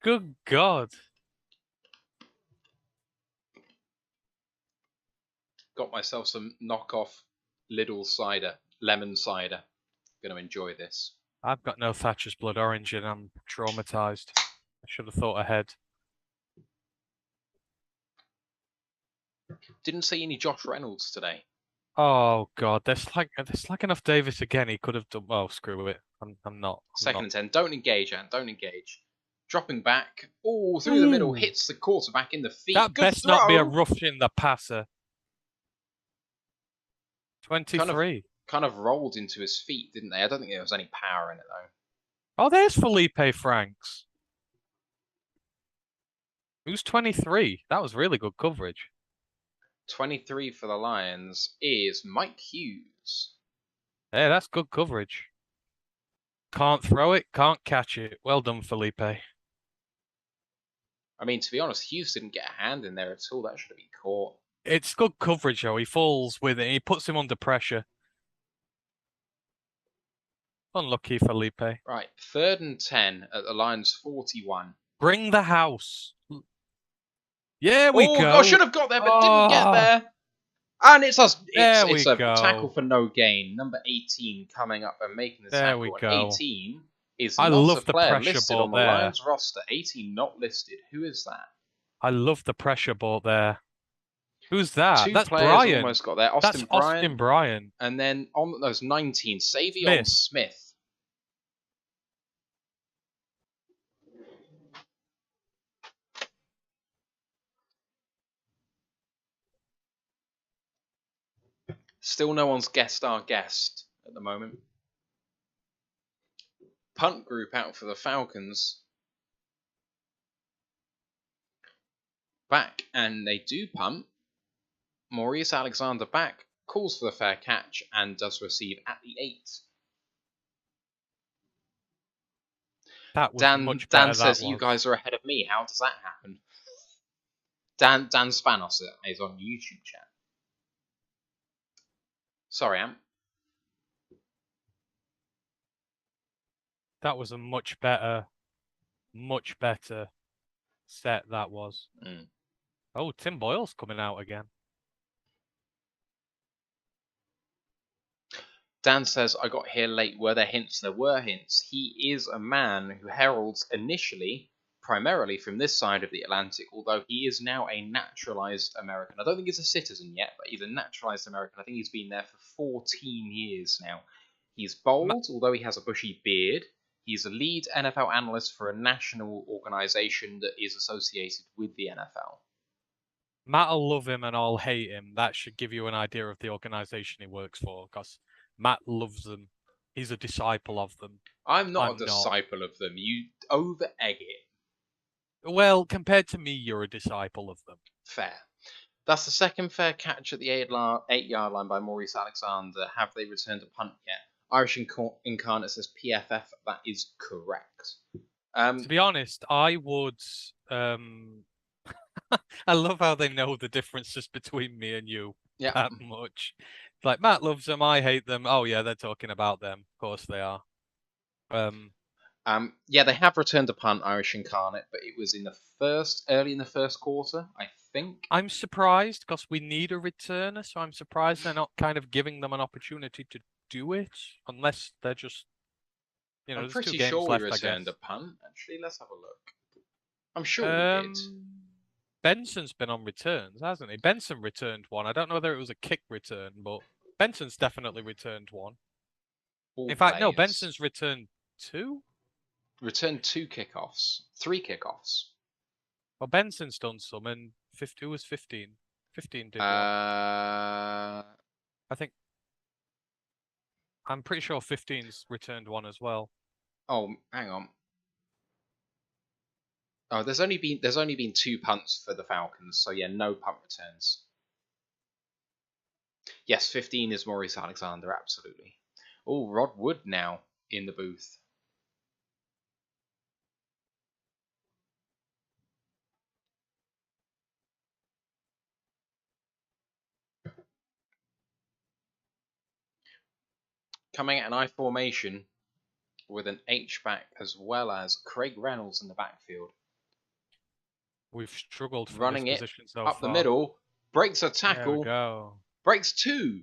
Good God. Got myself some knockoff Lidl cider, lemon cider. Gonna enjoy this. I've got no Thatcher's Blood Orange and I'm traumatized. I should have thought ahead. Didn't see any Josh Reynolds today. Oh God, there's like enough Davis again. He could have done. Oh, screw it. I'm not. Second and 10. Don't engage, Ant. Don't engage. Dropping back. Oh, through the middle. Hits the quarterback in the feet. That Good best throw. not be a roughing the passer. 23. Kind of rolled into his feet, didn't they? I don't think there was any power in it, though. Oh, there's Felipe Franks. Who's 23? That was really good coverage. 23 for the Lions is Mike Hughes. Hey, that's good coverage. Can't throw it, can't catch it. Well done, Felipe. I mean, to be honest, Hughes didn't get a hand in there at all. That should have been caught. It's good coverage, though. He falls with it. He puts him under pressure. Unlucky, Felipe. Right, 3rd and 10 at the Lions 41. Bring the house. Yeah, we go. I should have got there, but didn't get there. And it's us. It's a go. tackle for no gain. Number 18 coming up and making the tackle. There we go. 18 is I not love a the player pressure listed ball on the there. Lions roster. 18 not listed. Who is that? I love the pressure ball there. Who's that? Two That's players Brian. almost got there. That's Austin Bryan. And then on those 19, Savion Smith. Still no one's guessed our guest at the moment. Punt group out for the Falcons. Back, and they do punt. Maurice Alexander back, calls for the fair catch, and does receive at the 8. That was much better. Dan says you guys are ahead of me. How does that happen? Dan Spanos is on YouTube chat. Sorry, Am. That was a much better set, that was. Oh, Tim Boyle's coming out again. Dan says, I got here late. Were there hints? There were hints. He is a man who heralds initially, primarily from this side of the Atlantic, although he is now a naturalized American. I don't think he's a citizen yet, but he's a naturalized American. I think he's been there for 14 years now. He's bald, although he has a bushy beard. He's a lead NFL analyst for a national organization that is associated with the NFL. Matt'll love him and I'll hate him. That should give you an idea of the organization he works for, because Matt loves them. He's a disciple of them. I'm not a disciple of them. You over-egg it. Well, compared to me, you're a disciple of them. Fair. That's the second fair catch at the 8-yard line by Maurice Alexander. Have they returned a punt yet? Irish Incarnate says PFF. That is correct. To be honest, I would... I love how they know the differences between me and you that much. Like, Matt loves them, I hate them. Oh, yeah, they're talking about them. Of course they are. Yeah, they have returned a punt, Irish Incarnate, but it was early in the first quarter, I think. I'm surprised, because we need a returner, so I'm surprised they're not kind of giving them an opportunity to do it, unless they're just, I'm there's pretty 2 games sure left, we returned I a guess. punt. Actually, let's have a look. I'm sure we did. Benson's been on returns, hasn't he? Benson returned one. I don't know whether it was a kick return, but Benson's definitely returned one. In fact, no, Benson's returned 2? Returned 2 kickoffs. 3 kickoffs. Well, Benson's done some, and 2 was 15. 15 did one. I think... I'm pretty sure 15's returned one as well. Oh, hang on. Oh, there's only been 2 punts for the Falcons, so yeah, no punt returns. Yes, 15 is Maurice Alexander, absolutely. Oh, Rod Wood now in the booth. Coming at an I formation with an H-back as well as Craig Reynolds in the backfield. We've struggled from Running this it position so up far. the middle, breaks a There we tackle, go. breaks 2.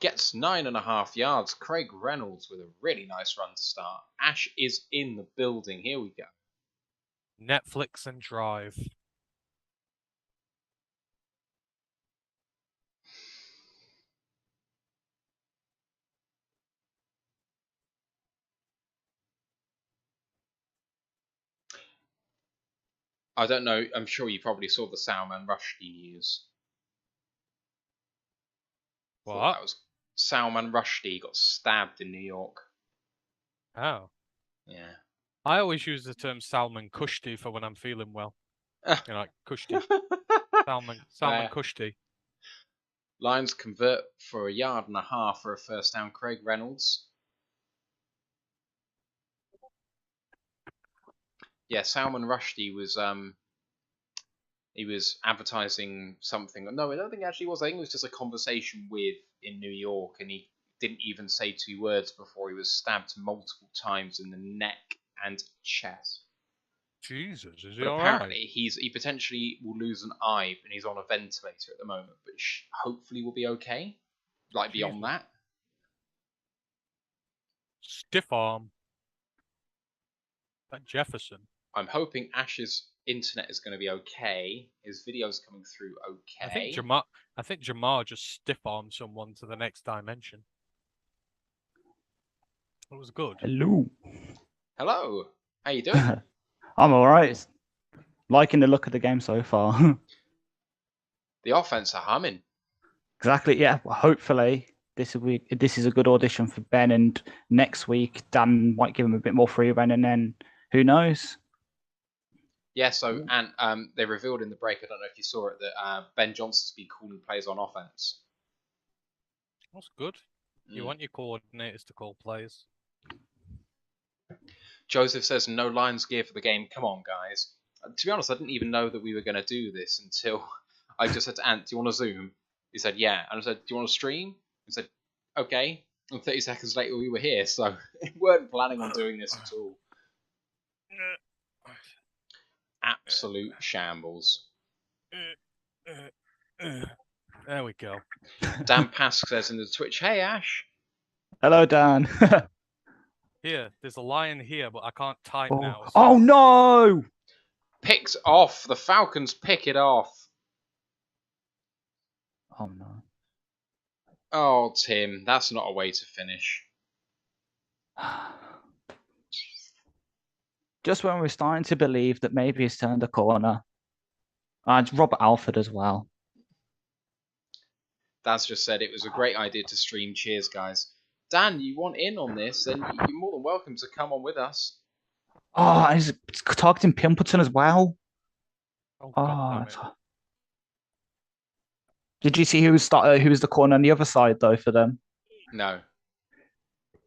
Gets 9.5 yards. Craig Reynolds with a really nice run to start. Ash is in the building. Here we go. Netflix and Drive. I don't know. I'm sure you probably saw the Salman Rushdie news. Thought that What? was Salman Rushdie got stabbed in New York. Oh. Yeah. I always use the term Salman Kushti for when I'm feeling well. You know, like Kushti. Salman Kushti. Lions convert for 1.5 yards for a first down. Craig Reynolds. Yeah, Salman Rushdie was he was advertising something. No, I don't think it actually was. I think it was just a conversation with in New York, and he didn't even say 2 words before he was stabbed multiple times in the neck and chest. Jesus, is he But all apparently, right? he potentially will lose an eye, and he's on a ventilator at the moment. But hopefully, will be okay. Like beyond Jesus. that, Stiff arm. That Jefferson. I'm hoping Ash's internet is going to be okay. His video's coming through okay. I think Jamar just stiff armed someone to the next dimension. It was good. Hello. Hello. How you doing? I'm all right. Liking the look of the game so far. The offense are humming. Exactly. Yeah. Well, hopefully this is a good audition for Ben, and next week Dan might give him a bit more free rein, and then who knows? Yeah. So and they revealed in the break. I don't know if you saw it that Ben Johnson's been calling plays on offense. That's good. You want your coordinators to call plays. Joseph says no Lions gear for the game. Come on, guys. To be honest, I didn't even know that we were going to do this until I just said to Ant, "Do you want to Zoom?" He said, "Yeah." And I said, "Do you want to stream?" He said, "Okay." And 30 seconds later, we were here, so we weren't planning on doing this at all. Absolute shambles. There we go. Dan Pask says in the Twitch, "Hey Ash." Hello, Dan. Here, there's a lion here, but I can't type Oh. now. So... Oh no! Picked off. The Falcons pick it off. Oh no. Oh, Tim, that's not a way to finish. Just when we're starting to believe that maybe he's turned a corner. And Robert Alford as well. Dan's just said it was a great idea to stream. Cheers, guys. Dan, you want in on this, then you're more than welcome to come on with us. Oh, and he's targeting Pimpleton as well. Oh, God damn it. Did you see who was the corner on the other side though for them? No.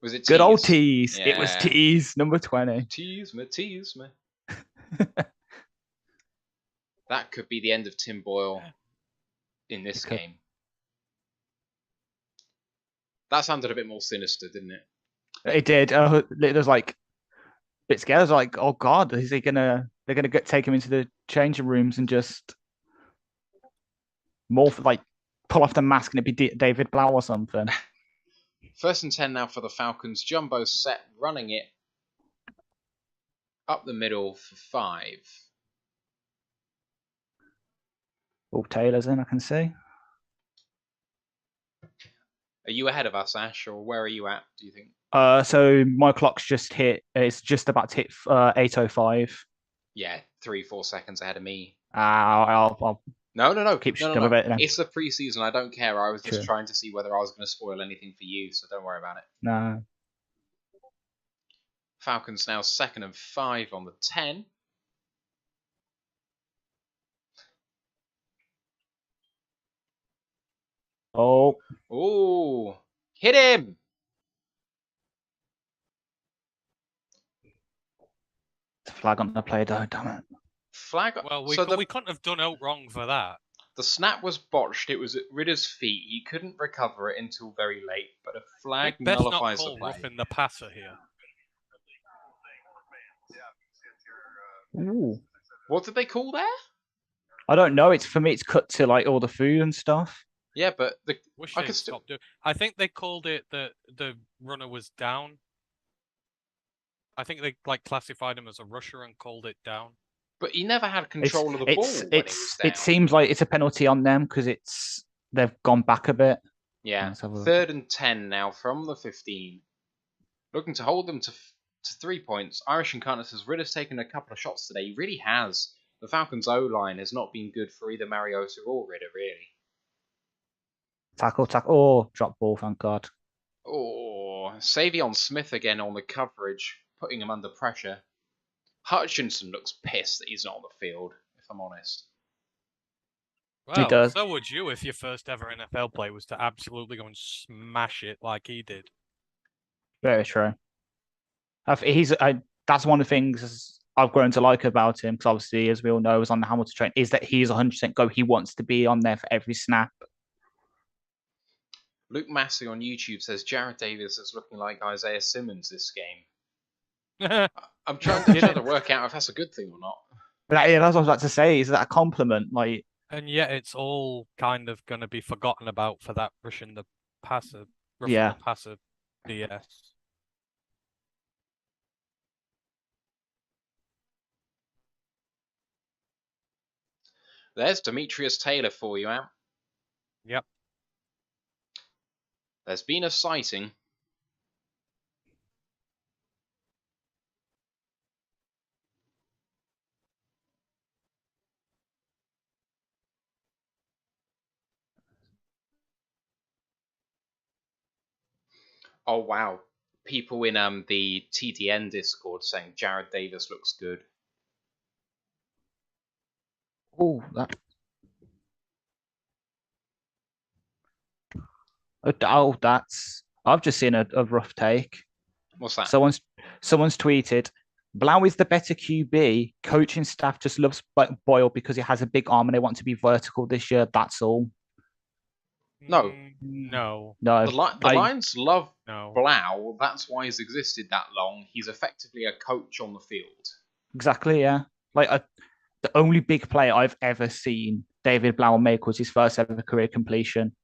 Was it Good Tease? old Tease. Yeah. It was Tease, number 20. Tease me. That could be the end of Tim Boyle in this game. That sounded a bit more sinister, didn't it? It did. It was like a bit scared. I was like, oh God, they're gonna take him into the changing rooms and just pull off the mask and it'd be David Blau or something. 1st and 10 now for the Falcons. Jumbo set, running it up the middle for 5. Oh, Taylor's in, I can see. Are you ahead of us, Ash, or where are you at, do you think? So my clock's just hit. It's just about to hit 8:05. Yeah, 3-4 seconds ahead of me. I'll No. keep no. with it. It's the preseason. I don't care. I was just trying to see whether I was going to spoil anything for you, so don't worry about it. No. Falcons now 2nd and 5 on the 10. Oh, Ooh, hit him! flag on the play though, damn it. Flag. Well, so we couldn't have done out wrong for that. the snap was botched. It was at Ritter's feet. He couldn't recover it until very late, but a flag Best not nullifies the call play. roughing the passer here. Ooh. What did they call there? I don't know. It's for me. It's cut to like all the food and stuff. Yeah, but Wish I they'd could still. stop doing. I think they called it that the runner was down. I think they like classified him as a rusher and called it down. But he never had control of the ball when he was down. It seems like it's a penalty on them because they've gone back a bit. Yeah, Let's have a look. 3rd and 10 now from the 15. Looking to hold them to 3 points. Irish Incarnate says Ritter's taken a couple of shots today. He really has. The Falcons' O-line has not been good for either Mariota or Ritter, really. Tackle. Oh, drop ball, thank God. Oh, Savion Smith again on the coverage, putting him under pressure. Hutchinson looks pissed that he's not on the field, if I'm honest. Well, does. so would you if your first ever NFL play was to absolutely go and smash it like he did. Very true. That's one of the things I've grown to like about him, because obviously, as we all know, is on the Hamilton train, is that he's 100% go. He wants to be on there for every snap. Luke Massey on YouTube says Jared Davis is looking like Isaiah Simmons this game. I'm trying to work out if that's a good thing or not. But yeah, that's what I was about to say. Is that a compliment? Like, and yet it's all kind of going to be forgotten about for that rushing the passer BS. There's Demetrius Taylor for you, Am. Yep. There's been a sighting. Oh wow. People in the TDN Discord saying Jared Davis looks good. oh, that's. I've just seen a rough take. What's that? Someone's tweeted, Blau is the better QB. Coaching staff just loves Boyle because he has a big arm and they want to be vertical this year. That's all. No. No. No. The Lions love No. Blau. That's why he's existed that long. He's effectively a coach on the field. Exactly, yeah. Like the only big play I've ever seen David Blau make was his first ever career completion.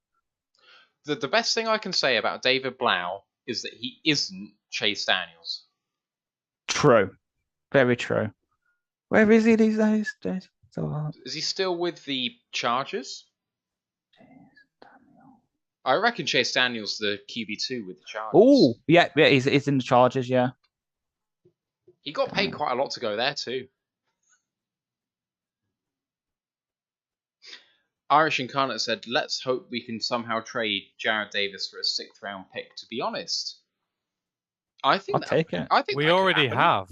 The best thing I can say about David Blau is that he isn't Chase Daniels. True. Very true. Where is he these days? So hard. Is he still with the Chargers? I reckon Chase Daniels the QB2 with the Chargers. Oh, yeah, he's in the Chargers, yeah. He got paid quite a lot to go there too. Irish Incarnate said, let's hope we can somehow trade Jared Davis for a 6th round pick. To be honest, I think take it. I think we already have.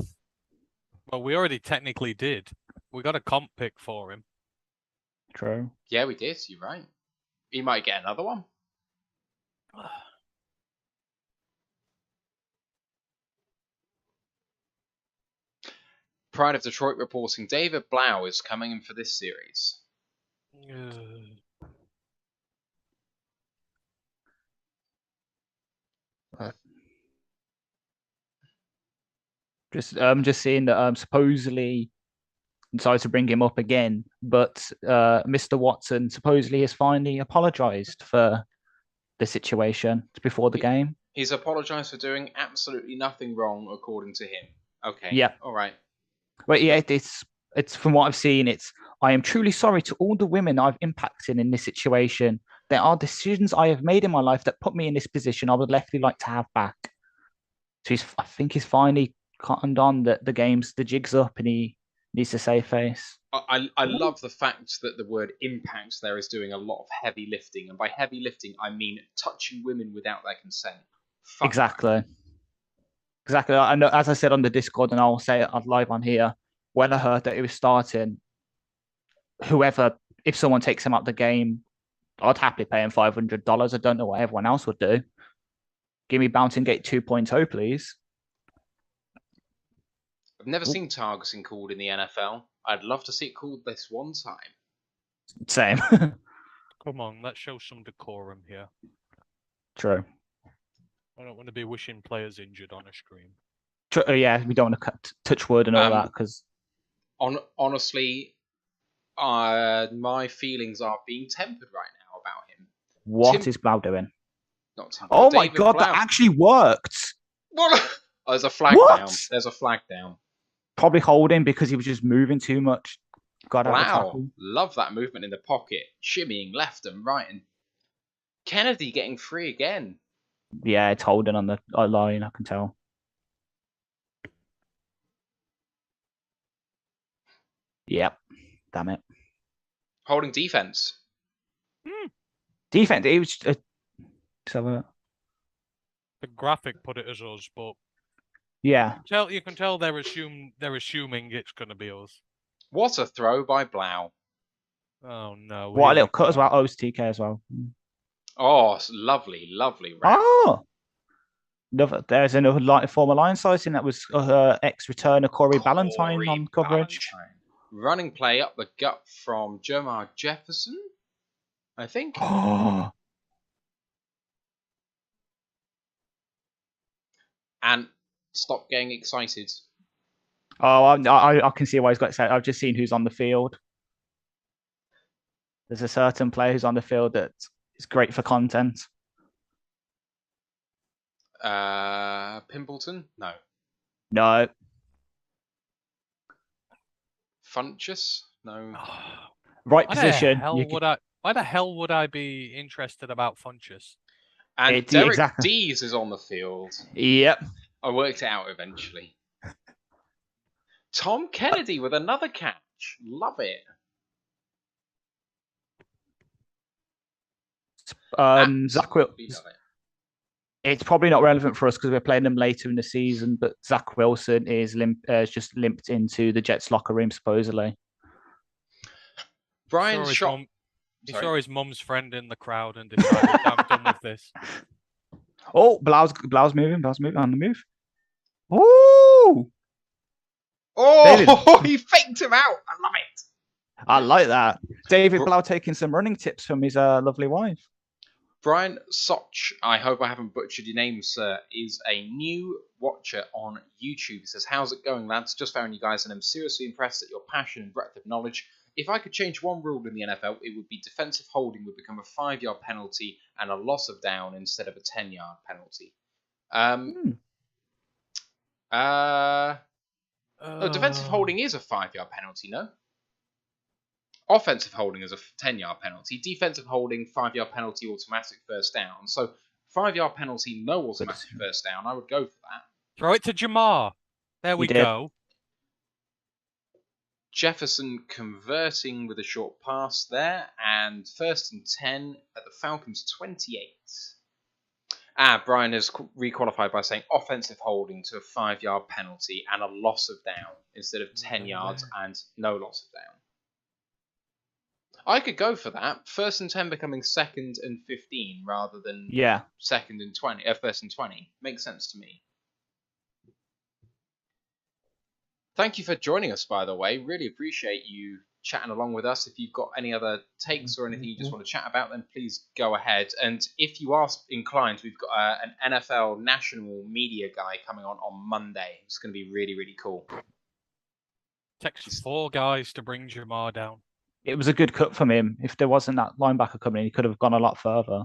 Well, we already technically did. We got a comp pick for him. True. Yeah, we did. You're right. He might get another one. Pride of Detroit reporting David Blau is coming in for this series. Just seeing that supposedly, sorry to bring him up again, but Mr. Watson supposedly has finally apologized for the situation before the game. He's apologized for doing absolutely nothing wrong, according to him. Okay. Yeah. All right. But yeah, it's from what I've seen, I am truly sorry to all the women I've impacted in this situation. There are decisions I have made in my life that put me in this position I would definitely like to have back. So I think he's finally cottoned on that the jig's up and he needs to save face. I love the fact that the word impact there is doing a lot of heavy lifting. And by heavy lifting, I mean touching women without their consent. Fuck exactly. Exactly. I know, as I said on the Discord, and I'll say it live on here. When I heard that he was starting, whoever, if someone takes him out the game, I'd happily pay him $500. I don't know what everyone else would do. Give me Bouncing Gate 2.0, please. I've never seen targeting called in the NFL. I'd love to see it called this one time. Same. Come on, let's show some decorum here. True. I don't want to be wishing players injured on a stream. Yeah, we don't want to touch wood and all that because. Honestly, my feelings are being tempered right now about him. What is Blau doing? Not Tim. Oh my David god, Blau. that actually worked. What? Oh, there's a flag down. There's a flag down. Probably holding because he was just moving too much. Wow, love that movement in the pocket, shimmying left and right, and Kennedy getting free again. Yeah, it's holding on the line, I can tell. Yep, damn it. Holding defense. Defense, it was. The graphic put it as us, but yeah, you can tell they're assuming it's going to be us. What a throw by Blau. Oh no! What a little cut as well. Oh, it's TK as well. Oh, lovely, lovely. Round. Oh, there's another former line sizing that was ex-returner Corey Ballantyne on coverage. Running play up the gut from Jermar Jefferson, I think. Oh. And stop getting excited. Oh, I can see why he's got excited. I've just seen who's on the field. There's a certain player who's on the field that is great for content. Pimpleton? No. No. Funchess? No. Right position. Why the hell would I be interested about Funchess? And Derek Dees is on the field. Yep. I worked it out eventually. Tom Kennedy with another catch. Love it. Zach it's probably not relevant for us because we're playing them later in the season, but Zach Wilson is just limped into the Jets locker room, supposedly. Brian He saw his mum's friend in the crowd and decided, I'm done with this. Oh, Blau's moving. Blau's moving on the move. Ooh! Oh, he faked him out. I love it. I like that. David Blau taking some running tips from his lovely wife. Brian Soch, I hope I haven't butchered your name, sir, is a new watcher on YouTube. He says, how's it going, lads? Just found you guys and I'm seriously impressed at your passion and breadth of knowledge. If I could change one rule in the NFL, it would be defensive holding would become a 5-yard penalty and a loss of down instead of a 10-yard penalty. No, defensive holding is a 5-yard penalty, no? Offensive holding is a 10-yard penalty. Defensive holding, 5-yard penalty, automatic first down. So 5-yard penalty, no automatic first down. I would go for that. Throw it to Jamar. There we go. Jefferson converting with a short pass there. And 1st and 10 at the Falcons 28. Brian has requalified by saying offensive holding to a 5-yard penalty and a loss of down instead of 10 yards and no loss of down. I could go for that. 1st and 10 becoming 2nd and 15 rather than 2nd and 20. 1st and 20 makes sense to me. Thank you for joining us, by the way. Really appreciate you chatting along with us. If you've got any other takes or anything you just want to chat about, then please go ahead. And if you are inclined, we've got an NFL national media guy coming on Monday. It's going to be really, really cool. Takes 4 guys to bring Jamar down. It was a good cut from him. If there wasn't that linebacker coming in, he could have gone a lot further.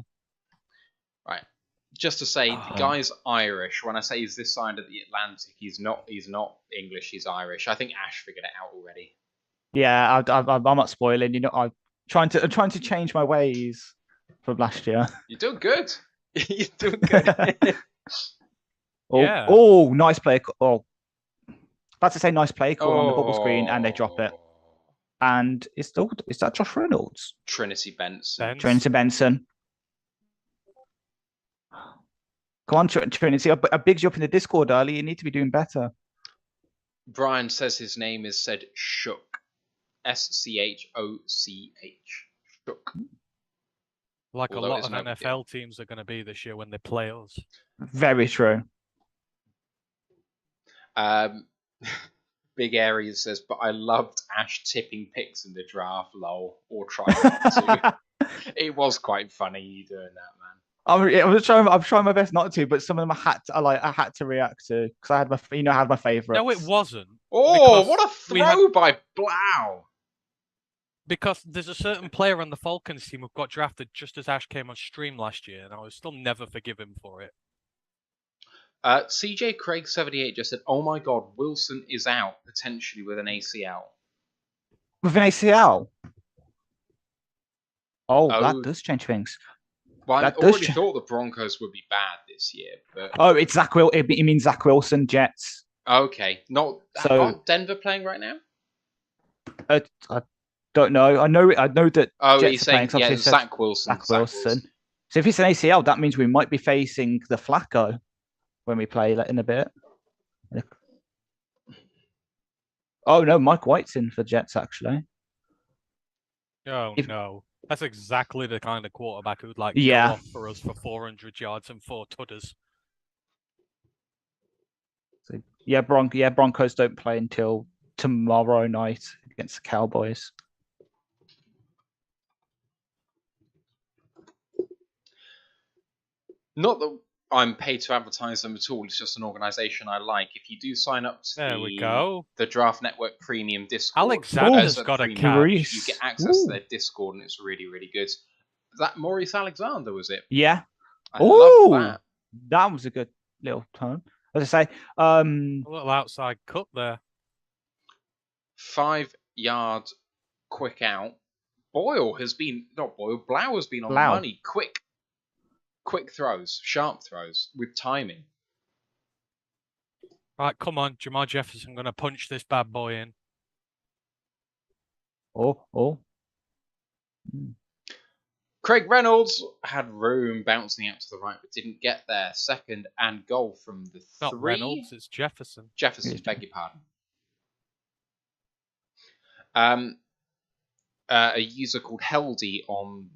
Right. Just to say, the guy's Irish. When I say he's this side of the Atlantic, he's not English, he's Irish. I think Ash figured it out already. Yeah, I'm not spoiling. You know, I'm trying to change my ways from last year. You're doing good. You're doing good. Oh, nice play. Oh, about to say nice play call on the bubble screen, and they drop it. And is that Josh Reynolds? Trinity Benson. Trinity Benson. Come on, Trinity. I bigged you up in the Discord early. You need to be doing better. Brian says his name is said Shook. SCHOCH. Shook. Like Although a lot it's of no big NFL teams are going to be this year when they play us. Very true. Big Aries says, but I loved Ash tipping picks in the draft, lol, or trying not to. It was quite funny you doing that, man. I'm trying my best not to, but some of them I had to react to because I had I had my favorites. No, it wasn't. Oh, what a throw by Blau! Because there's a certain player on the Falcons team who got drafted just as Ash came on stream last year, and I will still never forgive him for it. CJ Craig 78 just said, "Oh my God, Wilson is out potentially with an ACL." With an ACL. Oh, that does change things. Well, I already thought the Broncos would be bad this year, but it's Zach Wilson. It means Zach Wilson, Jets. Okay, aren't Denver playing right now? I don't know. I know that. Oh, Jets he's saying Zach Wilson. Zach Wilson. So if it's an ACL, that means we might be facing the Flacco when we play in a bit. Oh no, Mike White's in for Jets actually. Oh no. That's exactly the kind of quarterback who'd go off for us for 400 yards and 4 tudders. So, Broncos don't play until tomorrow night against the Cowboys. Not that I'm paid to advertise them at all. It's just an organisation I like. If you do sign up to the Draft Network Premium Discord, Alexander's got a catch. You get access to their Discord, and it's really, really good. That Maurice Alexander, was it? Yeah. I love that. That was a good little turn. As I say, a little outside cut there. 5-yard quick out. Blau has been on the money. Quick throws, sharp throws with timing. Right, come on, Jamal Jefferson going to punch this bad boy in. Oh. Craig Reynolds had room bouncing out to the right, but didn't get there. 2nd and goal from the 3. Not Reynolds, it's Jefferson. Jefferson, beg your pardon. A user called Heldy on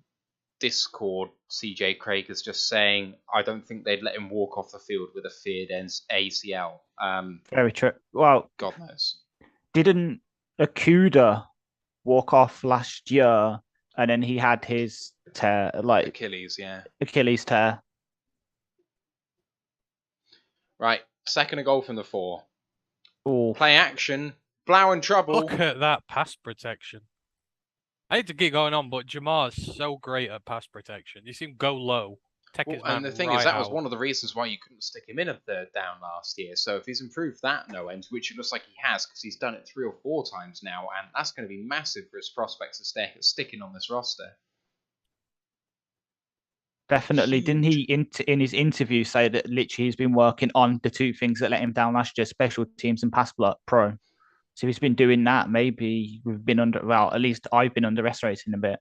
Discord, CJ Craig, is just saying, I don't think they'd let him walk off the field with a feared ACL. Very true. Well, God knows. Didn't Okuda walk off last year and then he had his tear, Achilles tear? Right, 2nd and goal from the 4. Ooh. Play action. Blau in trouble. Look at that pass protection. I hate to keep going on, but Jamar's so great at pass protection. You see him go low. And the thing is, that was one of the reasons why you couldn't stick him in a 3rd down last year. So if he's improved that no end, which it looks like he has, because he's done it 3 or 4 times now, and that's going to be massive for his prospects of sticking on this roster. Definitely. Didn't he, in his interview, say that literally he's been working on the 2 things that let him down last year, special teams and pass pro? So if he's been doing that, maybe we've been at least I've been underestimating a bit.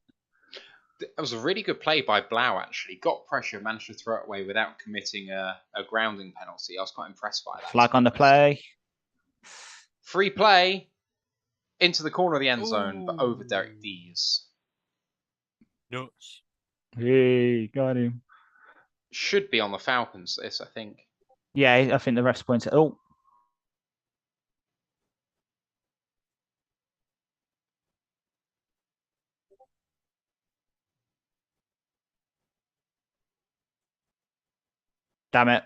That was a really good play by Blau, actually. Got pressure, managed to throw it away without committing a grounding penalty. I was quite impressed by that. Flag on the play. Free play into the corner of the end zone, but over Derek Dees. Nuts. Hey, got him. Should be on the Falcons, this, I think. Yeah, I think the refs pointed. Oh. Damn it.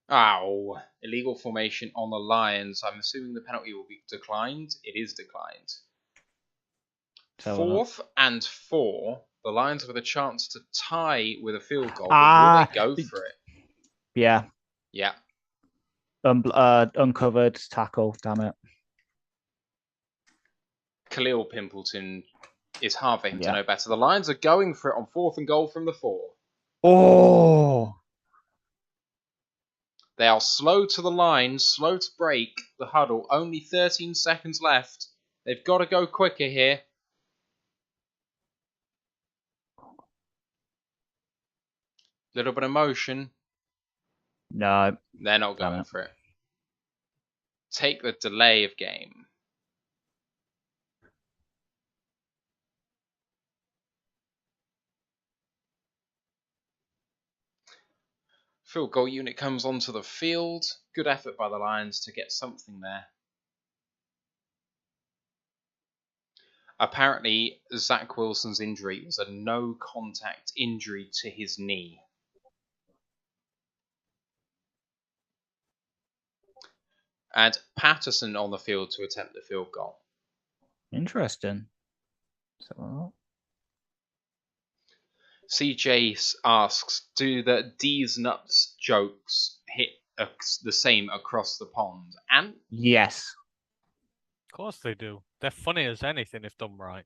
Oh, illegal formation on the Lions. I'm assuming the penalty will be declined. It is declined. 4th and 4. The Lions with a chance to tie with a field goal. Will they go for it? Yeah. Yeah. Uncovered tackle. Damn it. Khalil Pimpleton is hard for him to know better. The Lions are going for it on 4th and goal from the 4. Oh. They are slow to the line, slow to break the huddle. Only 13 seconds left. They've got to go quicker here. Little bit of motion. No. They're not Damn going it. for it. Take the delay of game. Field goal unit comes onto the field. Good effort by the Lions to get something there. Apparently, Zach Wilson's injury was a no-contact injury to his knee. And Patterson on the field to attempt the field goal. Interesting. So, CJ asks, do the D's nuts jokes hit the same across the pond? And yes. Of course they do. They're funny as anything if done right.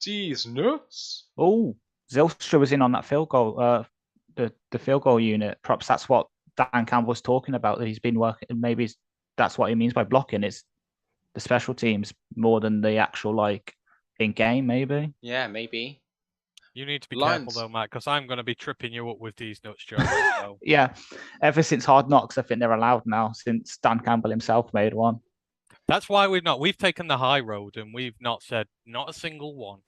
D's nuts? Oh, Zylstra was in on that field goal. The field goal unit. Perhaps that's what Dan Campbell's talking about. That he's been working. Maybe that's what he means by blocking. It's the special teams more than the actual in game. Maybe. Yeah, maybe. You need to be Lions. careful though, Matt, because I'm going to be tripping you up with these nuts jokes. So. Yeah. Ever since Hard Knocks, I think they're allowed now. Since Dan Campbell himself made one. That's why we've taken the high road and we've not said not a single one.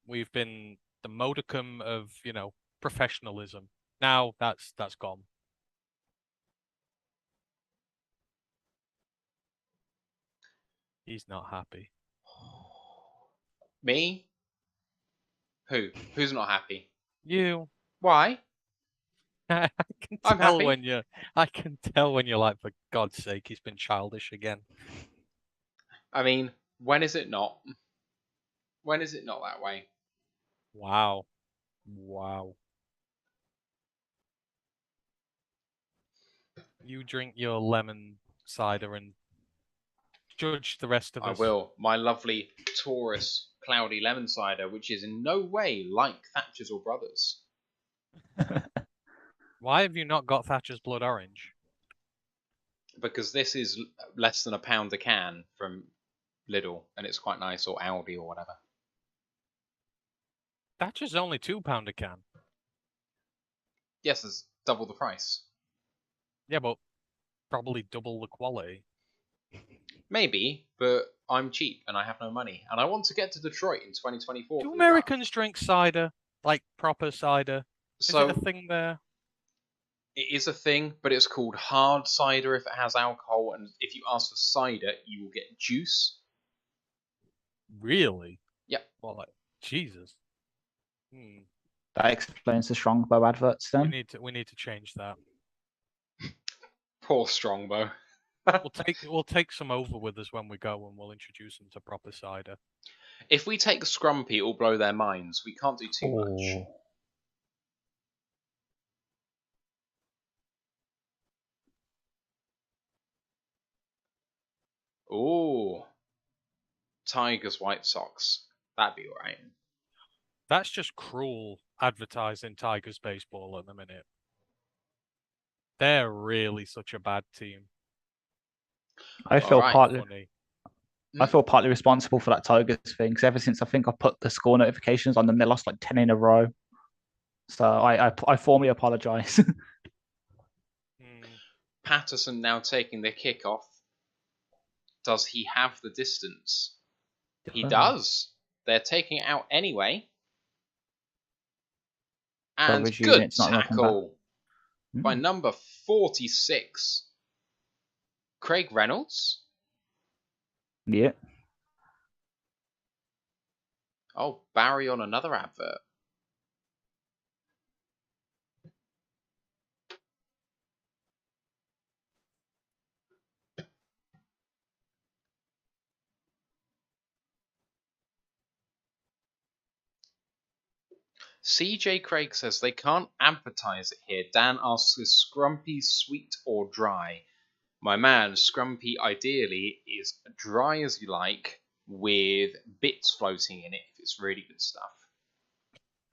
We've been the modicum of, professionalism. Now that's gone. He's not happy. Me? Who? Who's not happy? You. Why? I I'm happy. I can tell when you're like, for God's sake, he's been childish again. I mean, when is it not? When is it not that way? Wow. You drink your lemon cider and judge the rest of us. I will. My lovely Taurus cloudy lemon cider, which is in no way like Thatcher's or Brothers. Why have you not got Thatcher's Blood Orange? Because this is less than £1 a can from Lidl, and it's quite nice, or Aldi or whatever. Thatcher's only £2 a can. Yes, it's double the price. Yeah, but probably double the quality. Maybe, but I'm cheap and I have no money, and I want to get to Detroit in 2024. Do Americans drink cider, like proper cider? So is it a thing there? It is a thing, but it's called hard cider if it has alcohol, and if you ask for cider, you will get juice. Really? Yep. Well, Jesus. That explains the Strongbow adverts then. We need to change that. Poor Strongbow. We'll take some over with us when we go, and we'll introduce them to proper cider. If we take Scrumpy, it'll blow their minds. We can't do too much. Ooh. Tigers, White Sox. That'd be alright. That's just cruel advertising Tigers baseball at the minute. They're really such a bad team. I feel Funny. I feel partly responsible for that Tigers thing, because ever since I think I put the score notifications on them, they lost like 10 in a row. So I formally apologise. Patterson now taking the kickoff. Does he have the distance? He does. They're taking it out anyway. And good tackle by number 46. Craig Reynolds? Yeah. Oh, Barry on another advert. CJ Craig says they can't advertise it here. Dan asks, is Scrumpy sweet or dry? My man, Scrumpy ideally is dry as you like, with bits floating in it if it's really good stuff.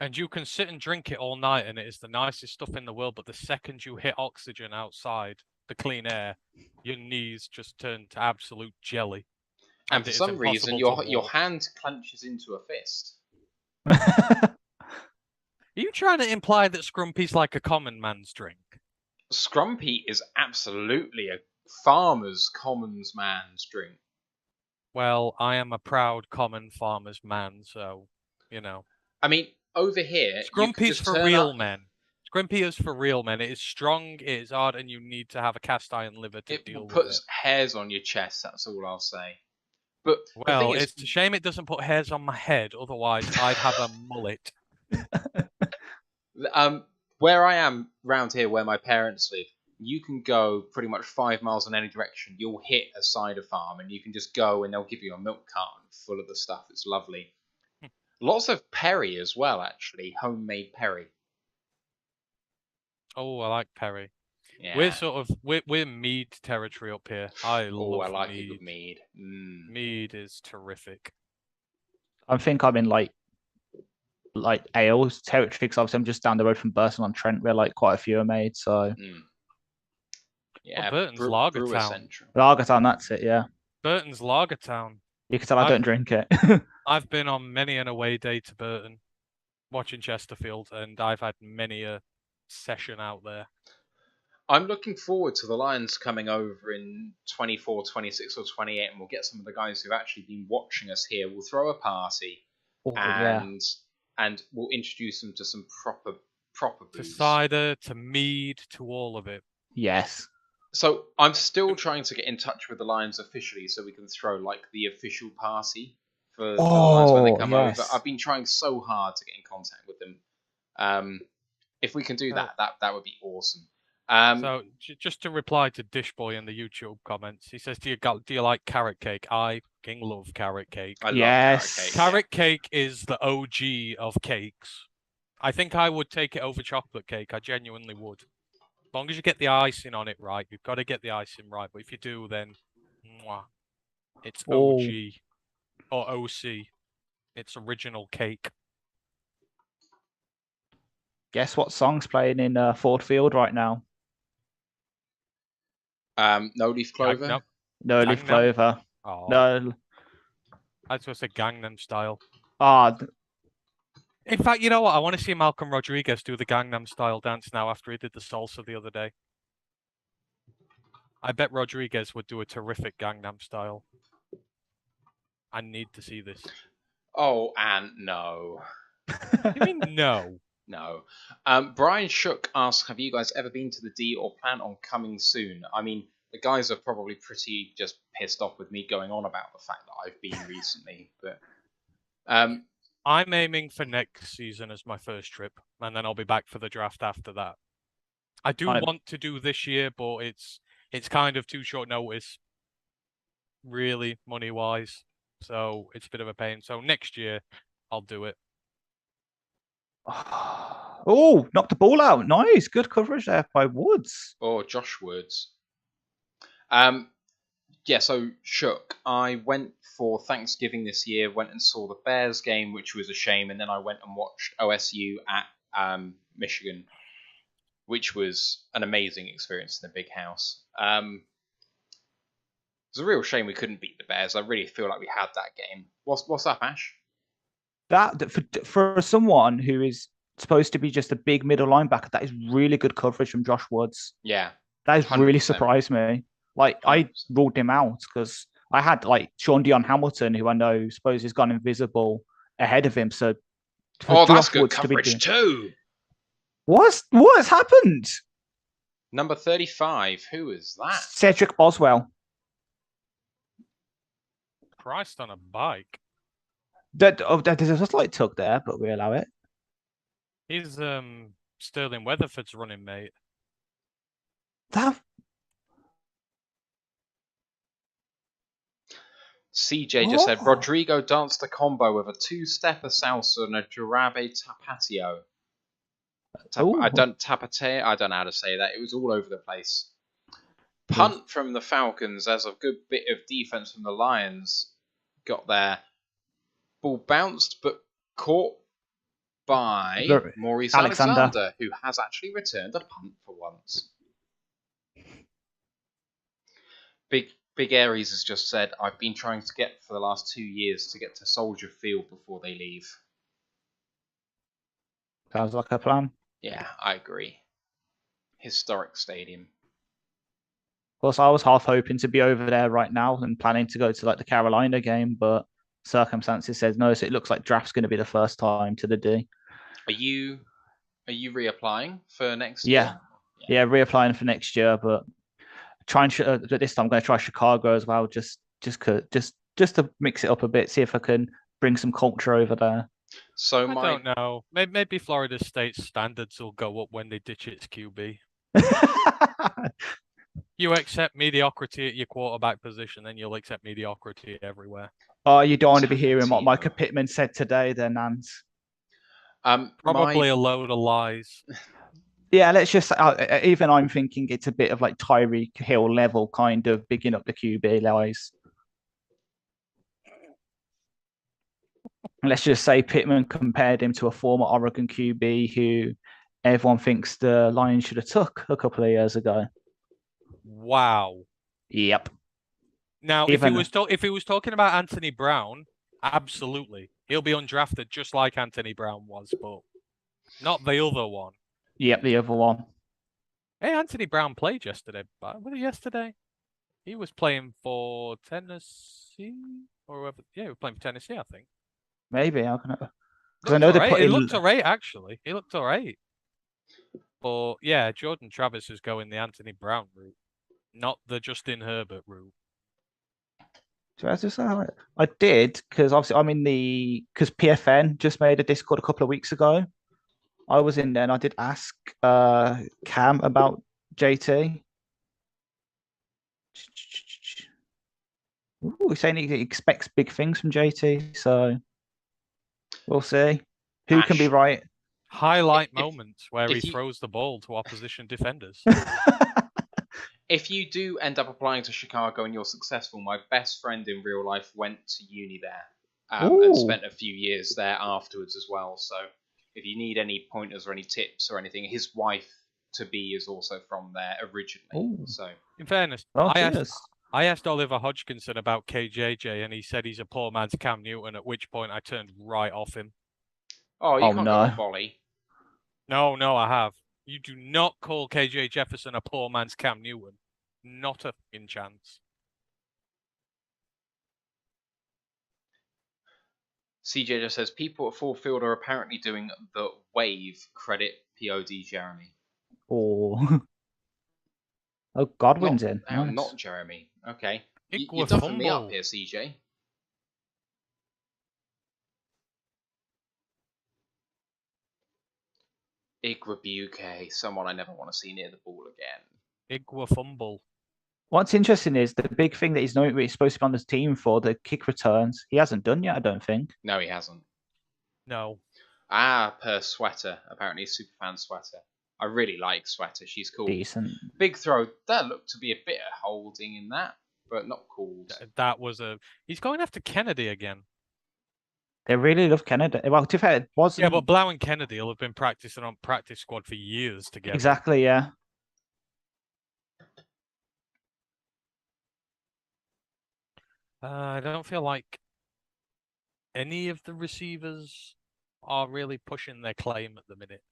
And you can sit and drink it all night and it is the nicest stuff in the world, but the second you hit oxygen outside, the clean air, your knees just turn to absolute jelly. And for some reason, your hand clenches into a fist. Are you trying to imply that Scrumpy's like a common man's drink? Scrumpy is absolutely a farmer's commons man's drink. Well, I am a proud common farmer's man, so, you know. I mean, over here, you could Scrumpy's just for turn real up. men. Scrumpy is for real men. It is strong, it is hard, and you need to have a cast iron liver to It deal with it. puts hairs on your chest. That's all I'll say. But the thing Well, is, it's a shame it doesn't put hairs on my head. Otherwise, I'd have a mullet. where I am round here, where my parents live, you can go pretty much 5 miles in any direction. You'll hit a cider farm, and you can just go, and they'll give you a milk carton full of the stuff. It's lovely. Lots of perry as well, actually, homemade perry. Oh, I like Perry. Yeah. We're sort of we're mead territory up here. I love I like mead. a good mead. Mead is terrific. I think I'm in like ales territory because obviously I'm just down the road from Burton on Trent, where like quite a few are made. So yeah, Burton's Lager Brewer Town. Central. Lagertown, that's it. Yeah, Burton's Lager Town. you can tell I don't drink it. I've been on many an away day to Burton, watching Chesterfield, and I've had many a session out there. I'm looking forward to the Lions coming over in 24, 26 or 28, and we'll get some of the guys who've actually been watching us here. We'll throw a party, and we'll introduce them to some proper booze. To cider, to mead, to all of it. Yes. So I'm still trying to get in touch with the Lions officially so we can throw like the official party for the Lions when they come over. I've been trying so hard to get in contact with them. If we can do that would be awesome. So just to reply to Dishboy in the YouTube comments, he says, "Do you like carrot cake?" I fucking love carrot cake. I love carrot cake. Carrot cake is the OG of cakes. I think I would take it over chocolate cake. I genuinely would. As long as you get the icing on it right, you've got to get the icing right. But if you do, then it's OG or OC. It's original cake. Guess what song's playing in Ford Field right now? No Leaf Clover. No Leaf Clover. Oh. No. I was supposed to say Gangnam Style. Ah. In fact, you know what? I want to see Malcolm Rodriguez do the Gangnam Style dance now after he did the salsa the other day. I bet Rodriguez would do a terrific Gangnam Style. I need to see this. Oh, and no. You mean no? No. Brian Shook asks, have you guys ever been to the D or plan on coming soon? I mean, the guys are probably pretty just pissed off with me going on about the fact that I've been recently, but I'm aiming for next season as my first trip, and then I'll be back for the draft after that. I do want to do this year, but it's kind of too short notice, really, money-wise. So it's a bit of a pain. So next year, I'll do it. Oh, knocked the ball out. Nice. Good coverage there by Woods. Or Josh Woods. Yeah, so Shook. I went for Thanksgiving this year, went and saw the Bears game, which was a shame, and then I went and watched OSU at Michigan, which was an amazing experience in the big house. It's a real shame we couldn't beat the Bears. I really feel like we had that game. What's up, Ash? That for someone who is supposed to be just a big middle linebacker, that is really good coverage from Josh Woods. Yeah, that has 100%. Really surprised me. Like 100%. I ruled him out because I had like Sean Dion Hamilton, who I know suppose has gone invisible ahead of him. So that's good coverage too. What has happened? Number 35. Who is that? Cedric Boswell. Christ on a bike. There's a slight tug there, but we allow it. He's Sterling Weatherford's running mate. CJ just said Rodrigo danced a combo with a two-stepper salsa and a jarabe tapatio. I don't know how to say that. It was all over the place. Punt from the Falcons as a good bit of defense from the Lions got there. Ball bounced but caught by Maurice Alexander, who has actually returned a punt for once. Big Aries has just said, I've been trying to get for the last 2 years to get to Soldier Field before they leave. Sounds like a plan. Yeah, I agree. Historic stadium. Of course, I was half hoping to be over there right now and planning to go to like the Carolina game, but circumstances says no. So it looks like draft's going to be the first time to the D. Are you reapplying for next Yeah, year? reapplying for next year, but this time I'm going to try Chicago as well, just to mix it up a bit, see if I can bring some culture over there. So I don't know. Maybe Florida State's standards will go up when they ditch its QB. You accept mediocrity at your quarterback position, then you'll accept mediocrity everywhere. Oh, you don't want to be hearing what Micah Pittman said today, then, Nance. Probably a load of lies. Yeah, let's just even I'm thinking it's a bit of like Tyreek Hill level kind of bigging up the QB lies. Let's just say Pittman compared him to a former Oregon QB who everyone thinks the Lions should have took a couple of years ago. Wow. Yep. Now, if he was talking about Anthony Brown, absolutely, he'll be undrafted just like Anthony Brown was, but not the other one. Yep, the other one. Hey, Anthony Brown played yesterday. Was it yesterday? He was playing for Tennessee, or yeah, he was playing for Tennessee, I think. Maybe I don't know. Because I know they put It looked alright, actually. He looked alright. But yeah, Jordan Travis is going the Anthony Brown route, not the Justin Herbert route. I did, because obviously because PFN just made a Discord a couple of weeks ago. I was in there and I did ask Cam about JT. Ooh, he's saying he expects big things from JT, so we'll see. Who can be right? Highlight moments where he throws the ball to opposition defenders. If you do end up applying to Chicago and you're successful, my best friend in real life went to uni there and spent a few years there afterwards as well. So if you need any pointers or any tips or anything, his wife-to-be is also from there originally. So, in fairness, I asked Oliver Hodgkinson about KJJ and he said he's a poor man's Cam Newton, at which point I turned right off him. Oh, you can't go volley. No, I have. You do not call KJ Jefferson a poor man's Cam Newton. Not a fucking chance. CJ just says, people at full field are apparently doing the wave. Credit POD Jeremy. Oh, Godwin's in. Nice. Not Jeremy. Okay. You're duffing me up here, CJ. Igwabuke, someone I never want to see near the ball again. Igwafumble. What's interesting is the big thing that he's supposed to be on this team for, the kick returns. He hasn't done yet, I don't think. No, he hasn't. No. Per Sweater. Apparently, Superfan Sweater. I really like Sweater. She's cool. Decent. Big throw. There looked to be a bit of holding in that, but not called. That was He's going after Kennedy again. They really love Kennedy. Well, to be fair, it wasn't. Yeah, but Blau and Kennedy will have been practicing on practice squad for years together. Exactly, yeah. I don't feel like any of the receivers are really pushing their claim at the minute.